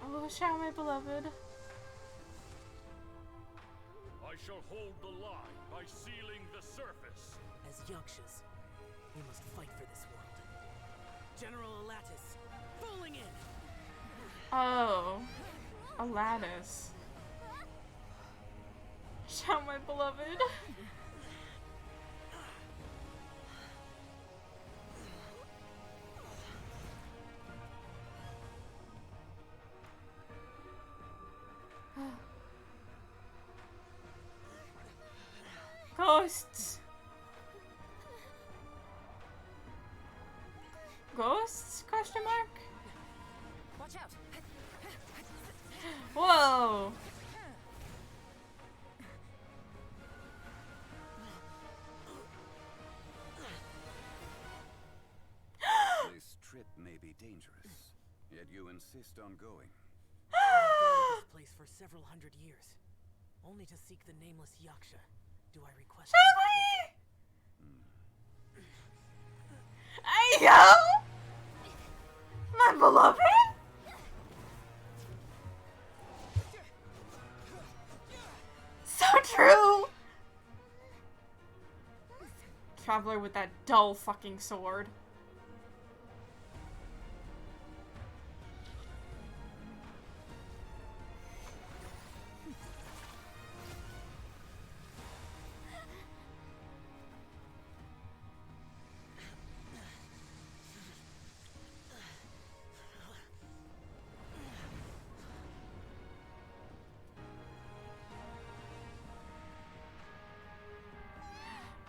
Oh, Shao, my beloved. I shall hold the line by sealing the surface. As Yakshas, we must fight for this world. General Alatus, falling in! Oh. A lattice. Shao, my beloved. Ghosts! Ghosts? Question mark? Watch out! Whoa! This trip may be dangerous, yet you insist on going. I've been at this place for several hundred years, only to seek the nameless Yaksha. Do I request? Ayo! My beloved? So true! Traveler with that dull fucking sword.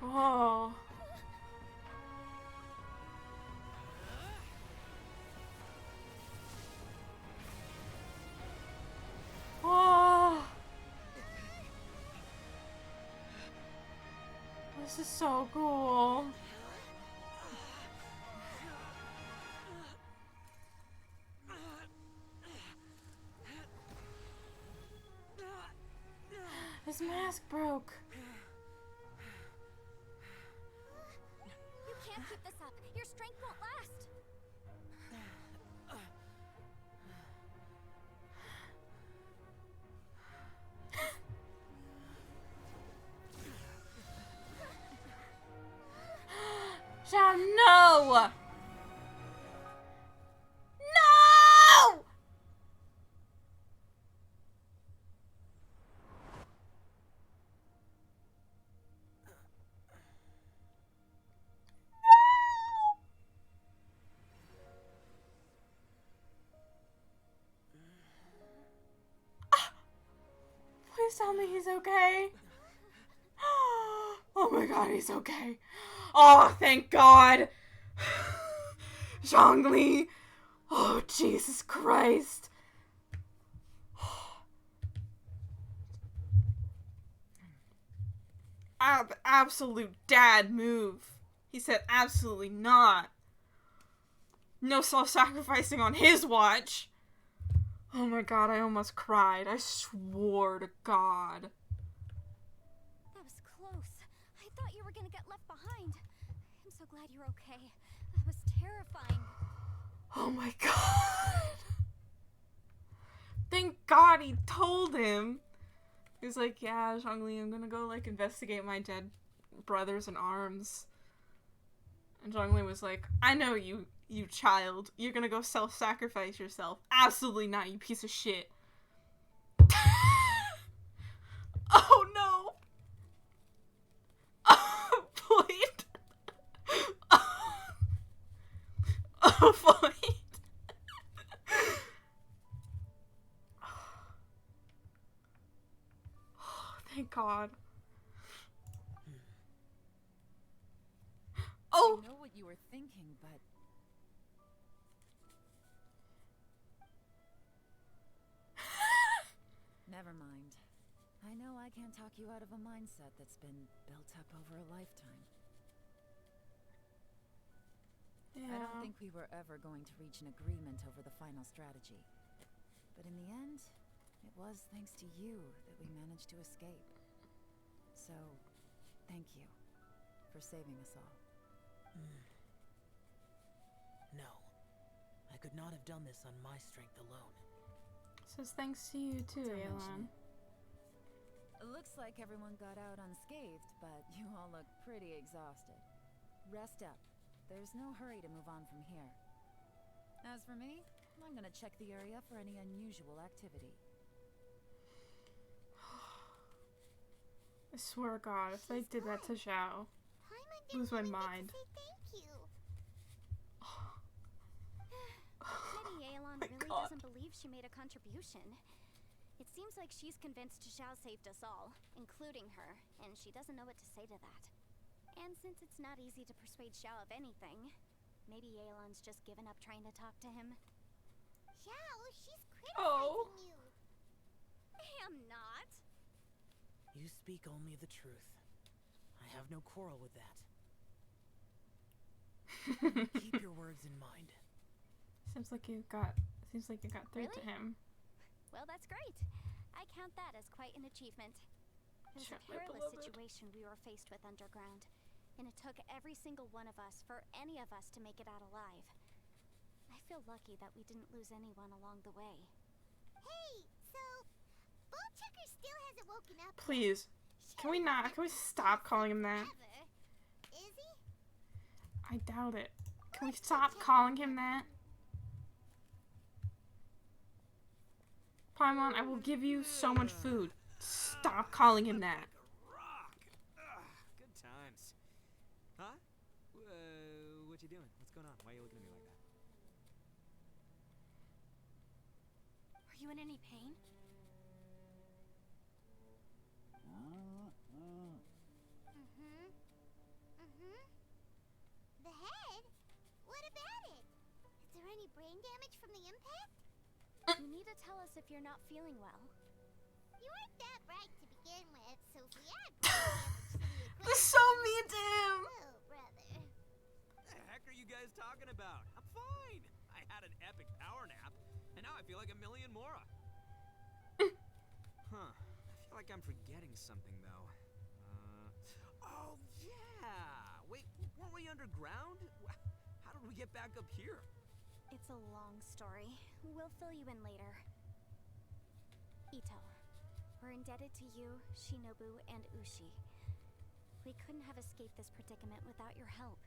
Whoa. Whoa. This is so cool. His mask broke. You can't keep this up. You're Please tell me he's okay. Oh my god, he's okay. Oh, thank God. Zhongli. Oh, Jesus Christ. Absolute dad move. He said absolutely not. No self-sacrificing on his watch. Oh my god, I almost cried. I swore to God. That was close. I thought you were gonna get left behind. I'm so glad you're okay. That was terrifying. Oh my god. Thank God he told him. He was like, yeah, Zhongli, I'm gonna go, like, investigate my dead brothers in arms. And Zhongli was like, I know you child. You're gonna go self-sacrifice yourself. Absolutely not, you piece of shit. Oh no. Oh, Floyd. Oh, Floyd. Thank God. Oh! I know what you were thinking, but... Never mind. I know I can't talk you out of a mindset that's been built up over a lifetime. Yeah. I don't think we were ever going to reach an agreement over the final strategy. But in the end, it was thanks to you that we managed to escape. So, thank you for saving us all. No. I could not have done this on my strength alone. Says thanks to you too, Don't mention Elon. It looks like everyone got out unscathed, but you all look pretty exhausted. Rest up. There's no hurry to move on from here. As for me, I'm gonna check the area for any unusual activity. I swear to God, if they did that to Zhao, lose my mind. Thank you. Pity Yelan really doesn't believe she made a contribution. It seems like she's convinced Zhao saved us all, including her, and she doesn't know what to say to that. And since it's not easy to persuade Zhao of anything, maybe Yelan's just given up trying to talk to him. Zhao, she's criticizing you. I am not. You speak only the truth. I have no quarrel with that. Keep your words in mind. Seems like you got through to him. Well, that's great. I count that as quite an achievement. It was a perilous situation we were faced with underground, and it took every single one of us for any of us to make it out alive. I feel lucky that we didn't lose anyone along the way. Hey, so Ball Checker still hasn't woken up. Please. Can we stop calling him that? Is he? I doubt it. Can we stop calling him that? Paimon, I will give you so much food. Stop calling him that. Rock. Good times. Huh? What you doing? What's going on? Why are you looking at me like that? Are you in any pain? The head? What about it? Is there any brain damage from the impact? You need to tell us if you're not feeling well. You weren't that bright to begin with, so if we add brain damage to the equation... That's so mean to him! Oh, brother. What the heck are you guys talking about? I'm fine. I had an epic power nap, and now I feel like a million more. Huh. I feel like I'm forgetting something, though. Oh, yeah! Wait, weren't we underground? How did we get back up here? It's a long story. We'll fill you in later. Ito, we're indebted to you, Shinobu, and Ushi. We couldn't have escaped this predicament without your help.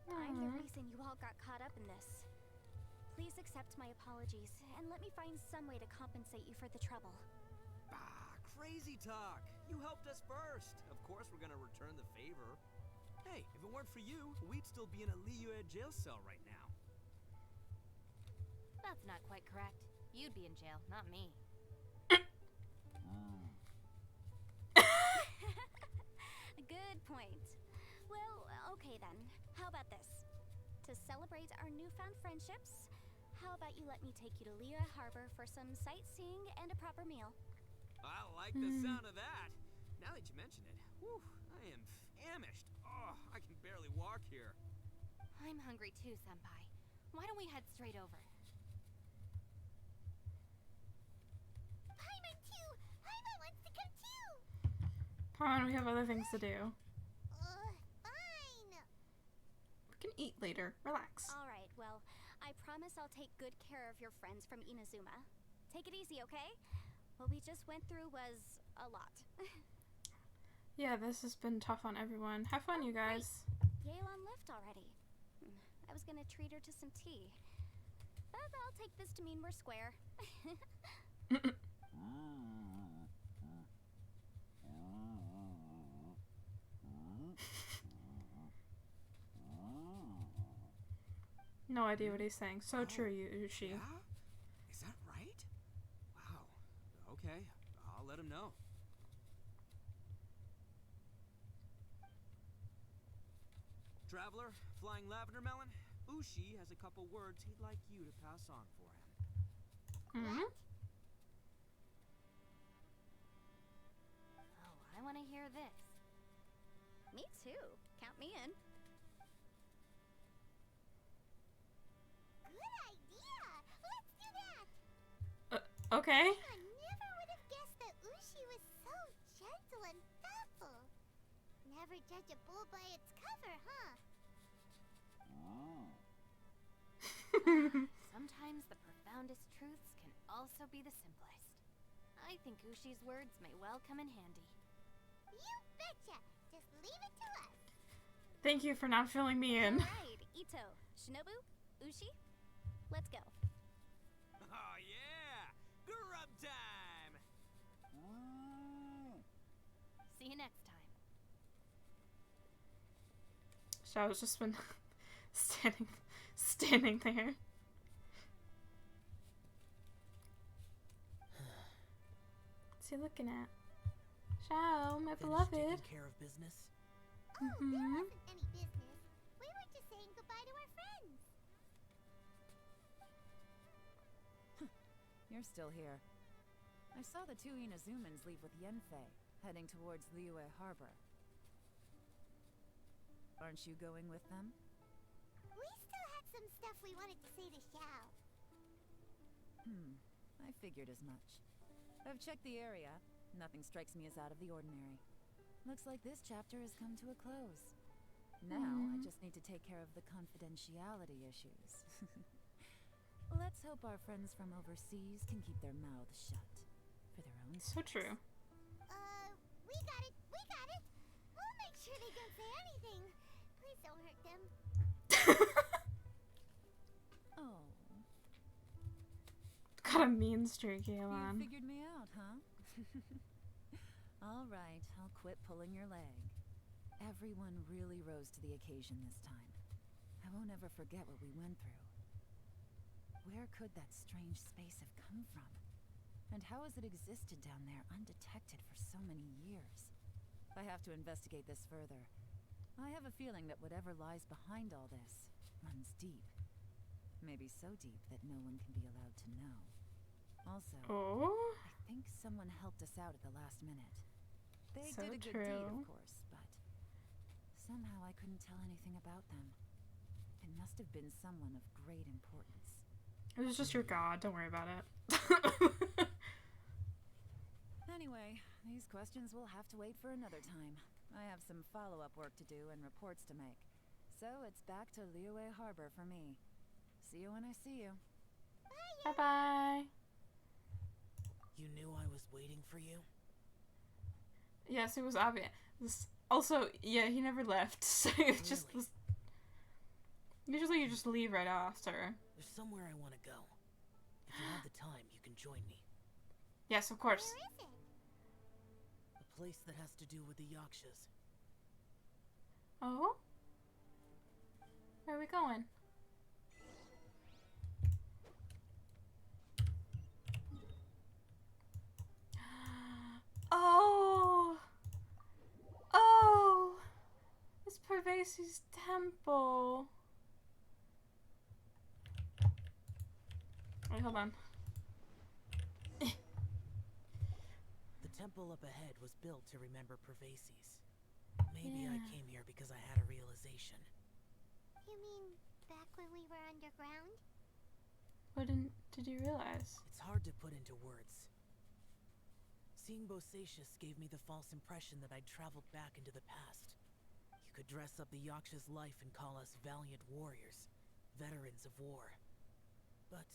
I'm the reason you all got caught up in this. Please accept my apologies, and let me find some way to compensate you for the trouble. Bah, crazy talk. You helped us first. Of course we're gonna return the favor. Hey, if it weren't for you, we'd still be in a Liyue jail cell right now. That's not quite correct. You'd be in jail, not me. Good point. Well, okay then. How about this? To celebrate our newfound friendships, how about you let me take you to Liyue Harbor for some sightseeing and a proper meal? I like the sound of that. Now that you mention it, whew, I am famished. Oh, I can barely walk here. I'm hungry too, Senpai. Why don't we head straight over? Paimon too! Paimon wants to come too! Come on, we have other things to do. Fine! We can eat later. Relax. Alright, well, I promise I'll take good care of your friends from Inazuma. Take it easy, okay? What we just went through was a lot. Yeah, this has been tough on everyone. Have fun, you guys. Yelan left already. I was gonna treat her to some tea. But I'll take this to mean we're square. No idea what he's saying. So true, Ushi. Yeah? Is that right? Wow. Okay, I'll let him know. Traveler, Flying Lavender Melon, Ushi has a couple words he'd like you to pass on for him. Oh, I want to hear this. Me too. Count me in. Good idea! Let's do that! Okay. I never would have guessed that Ushi was so gentle and thoughtful. Never judge a bull by its cover, huh? Sometimes the profoundest truths can also be the simplest. I think Ushi's words may well come in handy. You betcha! Just leave it to us. Thank you for not filling me in. Alright, Ito, Shinobu, Ushi, let's go. Oh yeah! Grub time! See you next time. Xiao's just been standing there. What's he looking at? Xiao, my beloved. Taking care of business. Oh, there wasn't any business. We were just saying goodbye to our friends. You're still here. I saw the two Inazumans leave with Yenfei, heading towards Liyue Harbor. Aren't you going with them? We still had some stuff we wanted to say to Xiao. I figured as much. I've checked the area. Nothing strikes me as out of the ordinary. Looks like this chapter has come to a close. Now, I just need to take care of the confidentiality issues. Let's hope our friends from overseas can keep their mouths shut. For their own So sakes. true. We got it! We got it! We'll make sure they don't say anything. Please don't hurt them. Oh. Got a mean streak, You Yelan. figured me out, huh? All right, I'll quit pulling your leg. Everyone really rose to the occasion this time. I won't ever forget what we went through. Where could that strange space have come from? And how has it existed down there undetected for so many years? I have to investigate this further. I have a feeling that whatever lies behind all this runs deep. Maybe so deep that no one can be allowed to know. Also, I think someone helped us out at the last minute. They So did a good deed, of course, but somehow I couldn't tell anything about them. It must have been someone of great importance. It was just your god. Don't worry about it. Anyway, these questions will have to wait for another time. I have some follow-up work to do and reports to make. So it's back to Liyue Harbor for me. See you when I see you. Bye-bye. You knew I was waiting for you? Yes, it was obvious. Also, yeah, he never left. So it just was. Usually you just leave right after. There's somewhere I want to go. If you have the time, you can join me. Yes, of course. Where is it? A place that has to do with the Yakshas. Oh? Where are we going? Oh! Oh! Boseis's temple. Wait, hold on. The temple up ahead was built to remember Pervases. Maybe I came here because I had a realization. You mean back when we were underground? What did you realize? It's hard to put into words. Seeing Boseis gave me the false impression that I'd traveled back into the past. You could dress up the Yaksha's life and call us valiant warriors, veterans of war. But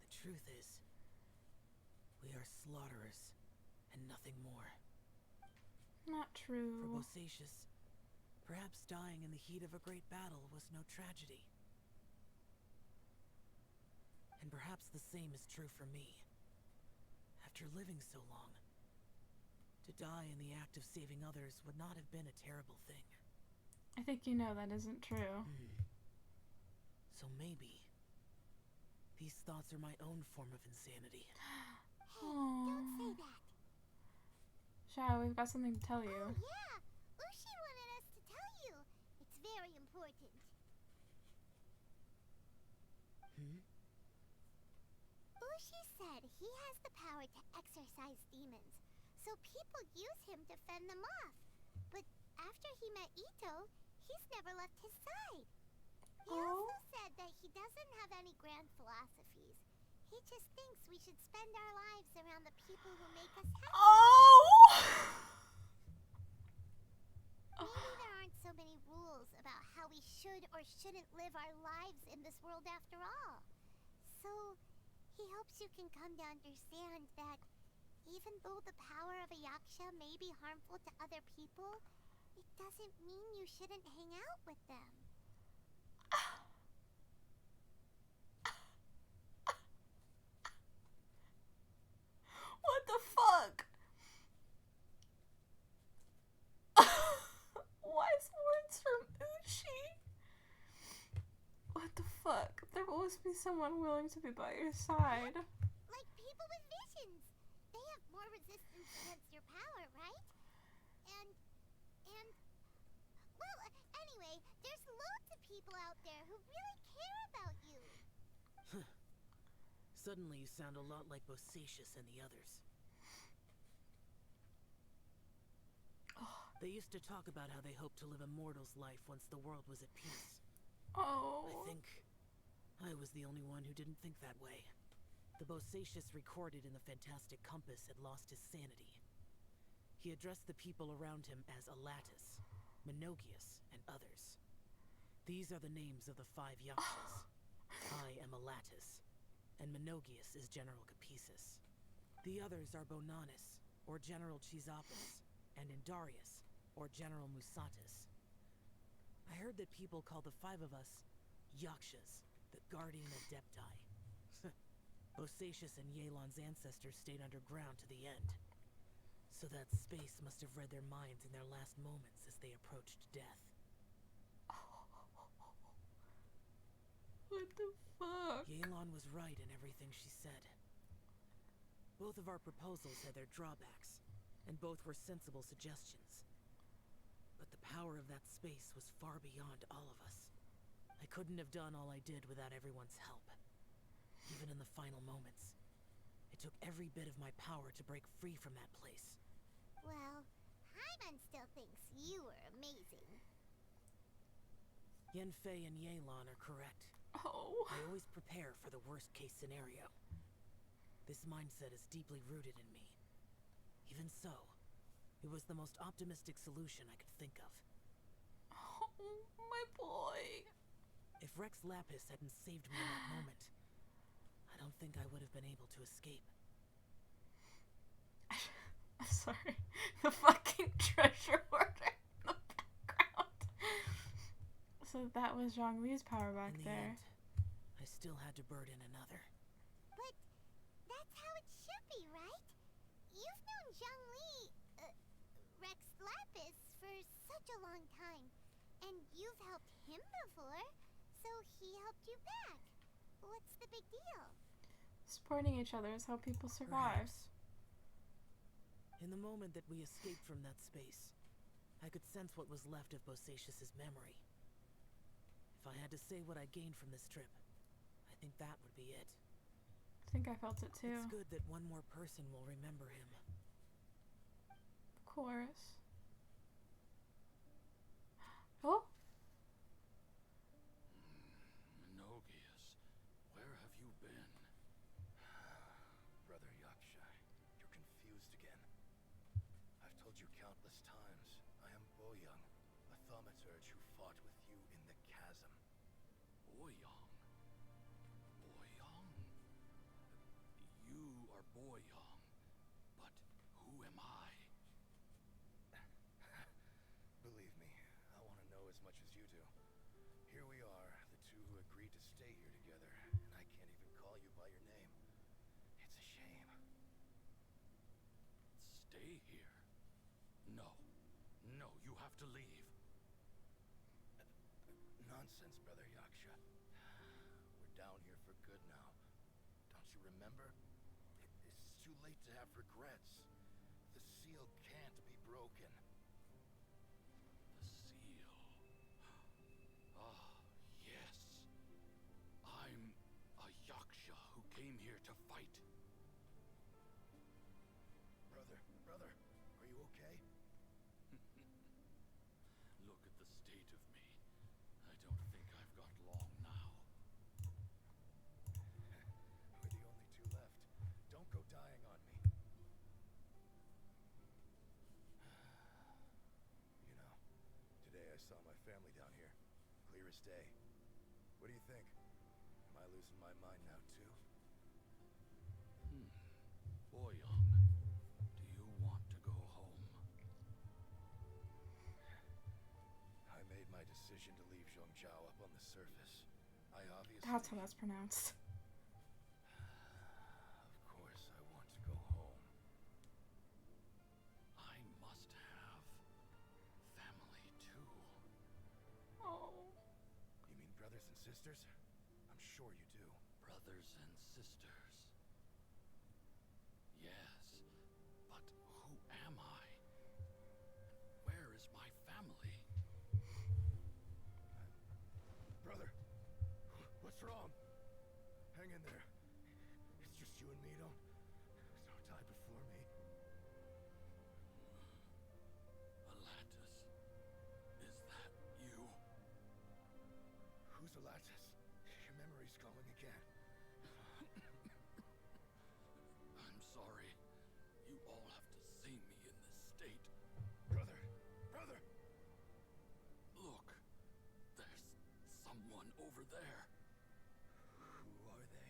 the truth is, we are slaughterers and nothing more. Not For true. Boseis, perhaps dying in the heat of a great battle was no tragedy. And perhaps the same is true for me. After living so long, to die in the act of saving others would not have been a terrible thing. I think you know that isn't true. So maybe these thoughts are my own form of insanity. Hey, don't say that. Shao, we've got something to tell you. Oh, yeah. Ushi wanted us to tell you. It's very important. Ushi said he has the power to exorcise demons, so people use him to fend them off. But after he met Ito, he's never left his side. He also said that he doesn't have any grand philosophies. He just thinks we should spend our lives around the people who make us happy. Maybe there aren't so many rules about how we should or shouldn't live our lives in this world after all. So, he hopes you can come to understand that even though the power of a Yaksha may be harmful to other people, it doesn't mean you shouldn't hang out with them. What the fuck? Wise words from Uchi? What the fuck? There must be someone willing to be by your side. Like people with visions. They have more resistance against your power, right? And, well, anyway, there's loads of people out there who really care about you. Suddenly you sound a lot like Boseis and the others. They used to talk about how they hoped to live a mortal's life once the world was at peace. I think I was the only one who didn't think that way. The Boseis recorded in the Fantastic Compass had lost his sanity. He addressed the people around him as Alatus, Menogius, and others. These are the names of the 5 Yakshas. I am Alatus, and Menogius is General Capesus. The others are Bonanis, or General Chizapus, and Indarius, or General Musatus. I heard that people call the 5 of us Yakshas, the Guardian Adepti. Boseis and Yelan's ancestors stayed underground to the end. So that space must have read their minds in their last moments as they approached death. What the fuck? Yelan was right in everything she said. Both of our proposals had their drawbacks, and both were sensible suggestions. But the power of that space was far beyond all of us. I couldn't have done all I did without everyone's help. Even in the final moments, it took every bit of my power to break free from that place. Well, Hyman still thinks you were amazing. Yenfei and Yelan are correct. I always prepare for the worst-case scenario. This mindset is deeply rooted in me. Even so, it was the most optimistic solution I could think of. Oh, my boy. If Rex Lapis hadn't saved me in that moment, I don't think I would have been able to escape. I'm sorry. The fucking treasure hoarder in the background. So that was Zhongli's power back In the there. end, I still had to burden another. But that's how it should be, right? You've known Zhongli, Rex Lapis, for such a long time. And you've helped him before, so he helped you back. What's the big deal? Supporting each other is how people survive. Perhaps. In the moment that we escaped from that space, I could sense what was left of Bosacius's memory. If I had to say what I gained from this trip, I think that would be it. I think I felt it too. It's good that one more person will remember him. Chorus. Oh? Minogius, where have you been? Brother Yaksha, you're confused again. I've told you countless times, I am Boyoung, a thaumaturge who fought with you in the chasm. Boyoung? Boyoung? You are Boyoung, but who am I? Believe me, I want to know as much as you do. Here we are, the two who agreed to stay here together, and I can't even call you by your name. It's a shame. Stay here? No. No, you have to leave. Nonsense, Brother Yaksha. We're down here for good now. Don't you remember? It's too late to have regrets. The seal can't be broken. The seal. Ah, yes. I'm a Yaksha who came here to fight. Brother, are you okay? Look at the state of me. I don't think I've got long now. We're the only two left. Don't go dying on me. You know, today I saw my family down here. Clear as day. What do you think? Am I losing my mind now too? Boyoung, do you want to go home? I made my decision to leave Zhongzhou up on the surface. I obviously... That's how that's pronounced. Of course I want to go home. I must have family too. Oh. You mean brothers and sisters? I'm sure you do. Brothers and sisters. Yes, but who am I? And where is my family? Brother, what's wrong? Hang in there. It's just you and me. Don't die before me. Alatus, is that you? Who's Alatus? Your memory's going again. I'm sorry. You all have to see me in this state. Brother! Look, there's someone over there. Who are they?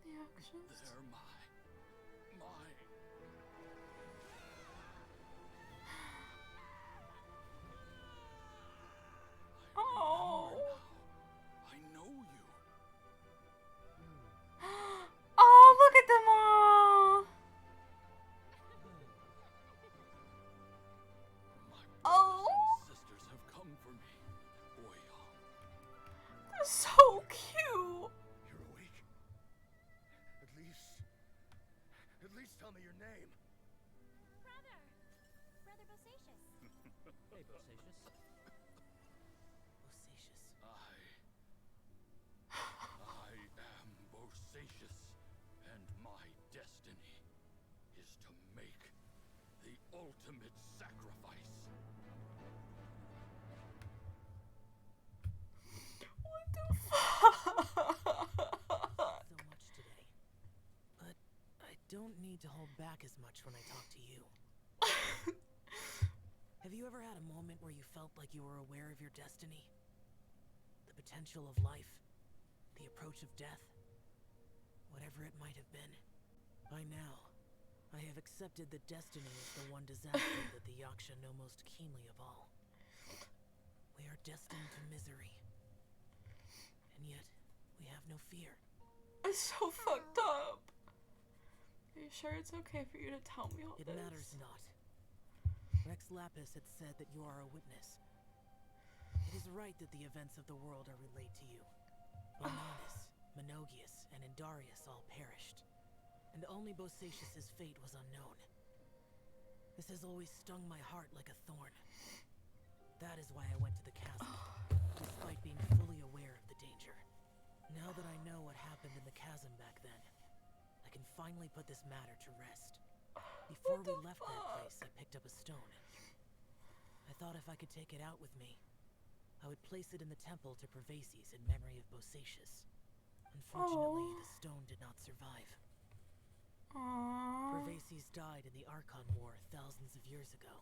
The actions. They're my... Oh. I know you. Oh, look at them all. My Oh. brothers and sisters have come for me. Boyoung. They're so cute. You're awake? At least tell me your name. Brother Bosacius. Hey, Bosacius. Bosacius. I am Bosacius, and my destiny is to make the ultimate sacrifice. What the fuck? So much today. But I don't need to hold back as much when I talk to you. Have you ever had a moment where you felt like you were aware of your destiny? The potential of life? The approach of death? Whatever it might have been. By now, I have accepted that destiny is the one disaster that the Yaksha know most keenly of all. We are destined to misery. And yet, we have no fear. It's so fucked up. Are you sure it's okay for you to tell me all It this? matters not. Rex Lapis had said that you are a witness. It is right that the events of the world are relayed to you. Bonanis, Minogius, and Indarius all perished, and only Bosacius's fate was unknown. This has always stung my heart like a thorn. That is why I went to the chasm, despite being fully aware of the danger. Now that I know what happened in the chasm back then, I can finally put this matter to rest. Before we left that place, I picked up a stone. I thought if I could take it out with me, I would place it in the temple to Pervases in memory of Bosacius. Unfortunately, the stone did not survive. Pervases died in the Archon War thousands of years ago.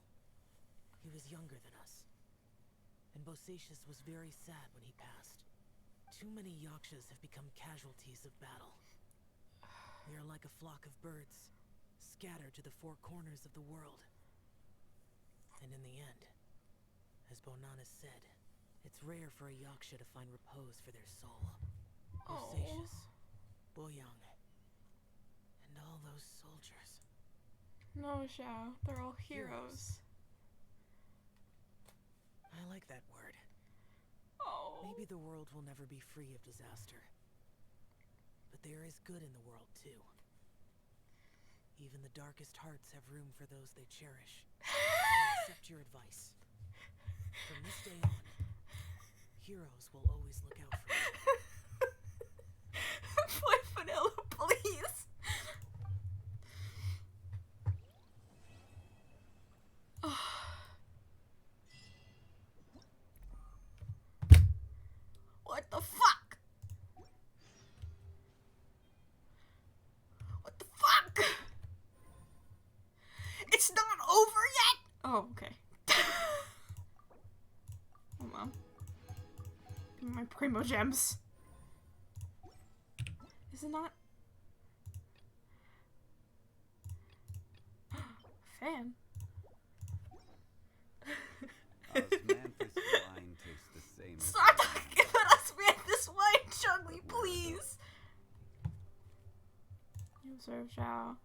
He was younger than us. And Bosacius was very sad when he passed. Too many Yakshas have become casualties of battle. We are like a flock of birds, scattered to the four corners of the world. And in the end, as Bonanas said, it's rare for a Yaksha to find repose for their soul. Bosacius, Boyang, and all those soldiers. No, Xiao. They're all heroes. I like that word. Oh. Maybe the world will never be free of disaster. But there is good in the world, too. Even the darkest hearts have room for those they cherish. I accept your advice. From this day on, heroes will always look out for you. Play vanilla, please. What the fuck? What the fuck? It's not over yet? Oh, okay. Hold on. Give me my primo gems. Is it not? Fan. Osmanthus wine tastes the same as Stop talking about Osmanthus wine, Chun-Li, please! You observe Zhao.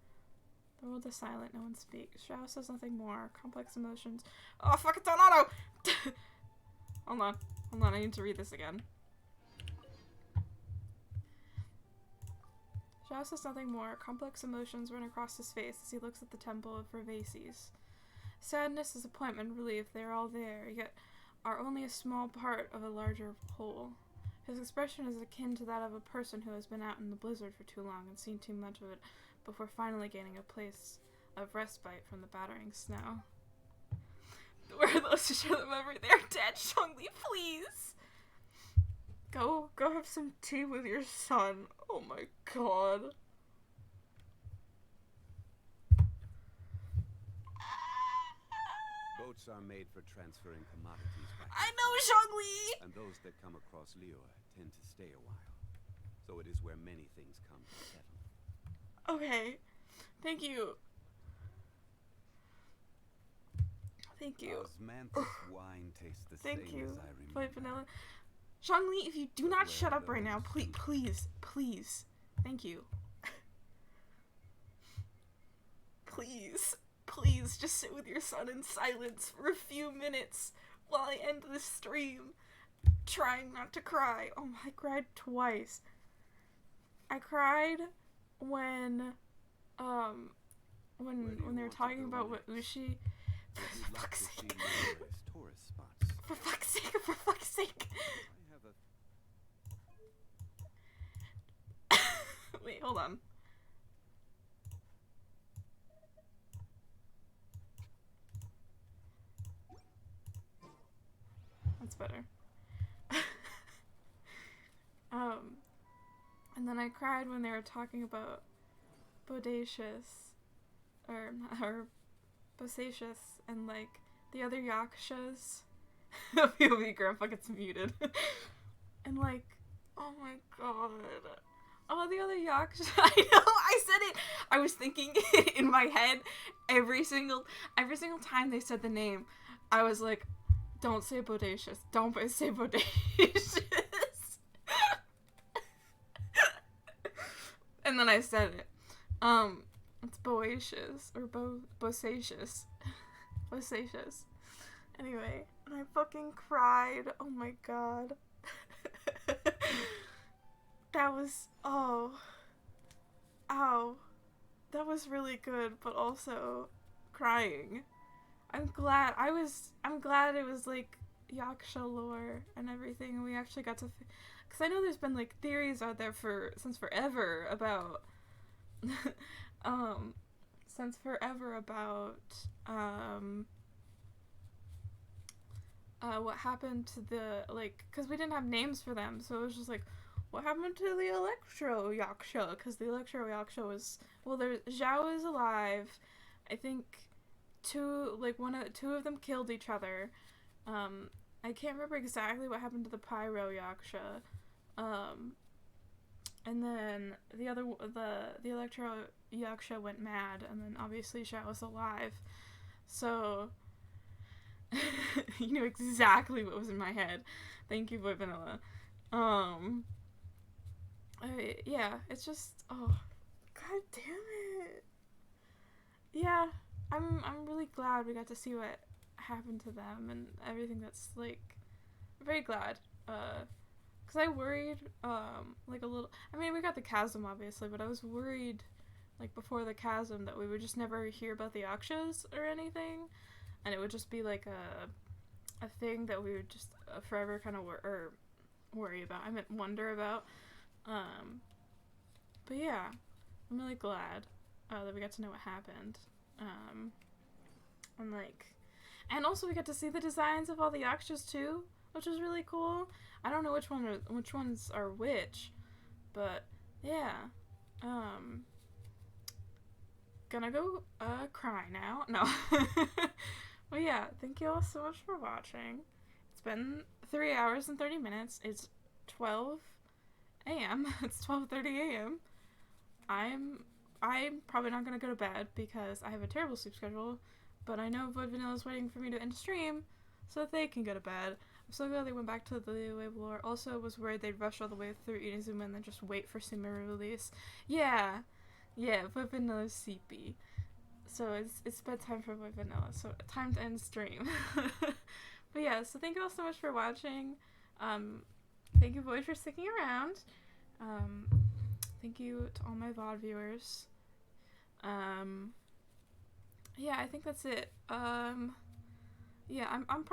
The world is silent, no one speaks. Zhao says nothing more. Complex emotions. Oh, fuck, it's on auto! Hold on, I need to read this again. Zhao says nothing more. Complex emotions run across his face as he looks at the temple of Pervases. Sadness, disappointment, relief, they are all there, yet are only a small part of a larger whole. His expression is akin to that of a person who has been out in the blizzard for too long and seen too much of it before finally gaining a place of respite from the battering snow. Where are those to show the memory? They are dead, Chun-Li, please! Go have some tea with your son. Oh my god. boats are made for transferring commodities back. I know, Zhongli! And those that come across Liyue tend to stay a while. So it is where many things come to settle. Okay. Thank you. Thank you. Osmanthus wine tastes the same Thank you. as I remember. White vanilla. Zhongli, if you do not shut up right now, please. Thank you. Please, just sit with your son in silence for a few minutes while I end this stream. Trying not to cry. Oh, I cried twice. I cried when they were talking about what Ushi. For fuck's sake. For fuck's sake. Wait, hold on. That's better. And then I cried when they were talking about Bodacious, or Bosacious, and like the other Yakshas. POV grandpa gets muted. And like, oh my god. Oh, the other Yaksha. I know, I said it. I was thinking in my head every single time they said the name. I was like, don't say Bodacious. Don't say Bodacious. And then I said it. It's Boacious or Bosacious. Bosacious. Anyway, and I fucking cried. Oh my god. That was, ow. That was really good, but also crying. I'm glad it was like Yaksha lore and everything, and we actually got to, because I know there's been like theories out there since forever about what happened to the, like, because we didn't have names for them, so it was just like, what happened to the Electro Yaksha? Because the Electro Yaksha was, well, Zhao is alive. I think two of them killed each other. I can't remember exactly what happened to the Pyro Yaksha. And then the Electro Yaksha went mad, and then obviously Zhao was alive. So you know exactly what was in my head. Thank you, Boy Vanilla. Yeah, it's just, oh, god damn it. Yeah, I'm really glad we got to see what happened to them and everything. That's like, I'm very glad. Cause I worried, like a little. I mean, we got the chasm obviously, but I was worried, like before the chasm, that we would just never hear about the Akshas or anything, and it would just be like a thing that we would just forever kind of worry about. I meant wonder about. But yeah, I'm really glad that we got to know what happened. And also we got to see the designs of all the Yakshas too, which was really cool. I don't know which ones are which, but yeah. Gonna go cry now. No. Well, yeah, thank you all so much for watching. It's been 3 hours and 30 minutes. It's 12 a.m. It's 12:30 a.m. I'm probably not gonna go to bed because I have a terrible sleep schedule, but I know Void Vanilla is waiting for me to end stream so that they can go to bed. I'm so glad they went back to the wave lore. Also, I was worried they'd rush all the way through Inazuma and then just wait for Sumeru release. Yeah, Void Vanilla's sleepy. So it's bedtime for Void Vanilla, so time to end stream. But yeah, so thank you all so much for watching. Thank you, Void, for sticking around. Thank you to all my VOD viewers. Yeah, I think that's it. Yeah, I'm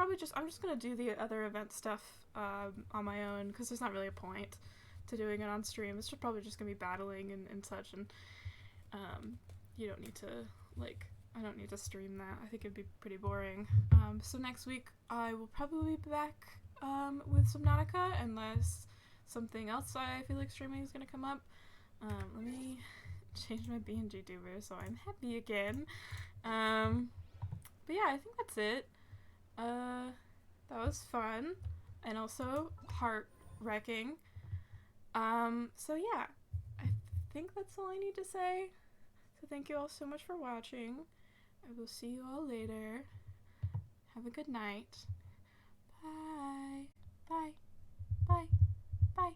just gonna do the other event stuff on my own, because there's not really a point to doing it on stream. It's probably just gonna be battling and such, and you don't need to, like, I don't need to stream that. I think it'd be pretty boring. So next week I will probably be back with Subnautica, unless something else I feel like streaming is gonna come up. Let me change my BNG Duber so I'm happy again. But yeah, I think that's it. That was fun and also heart-wrecking. So yeah, I think that's all I need to say. So thank you all so much for watching. I will see you all later. Have a good night. Bye. Bye. Bye. Bye.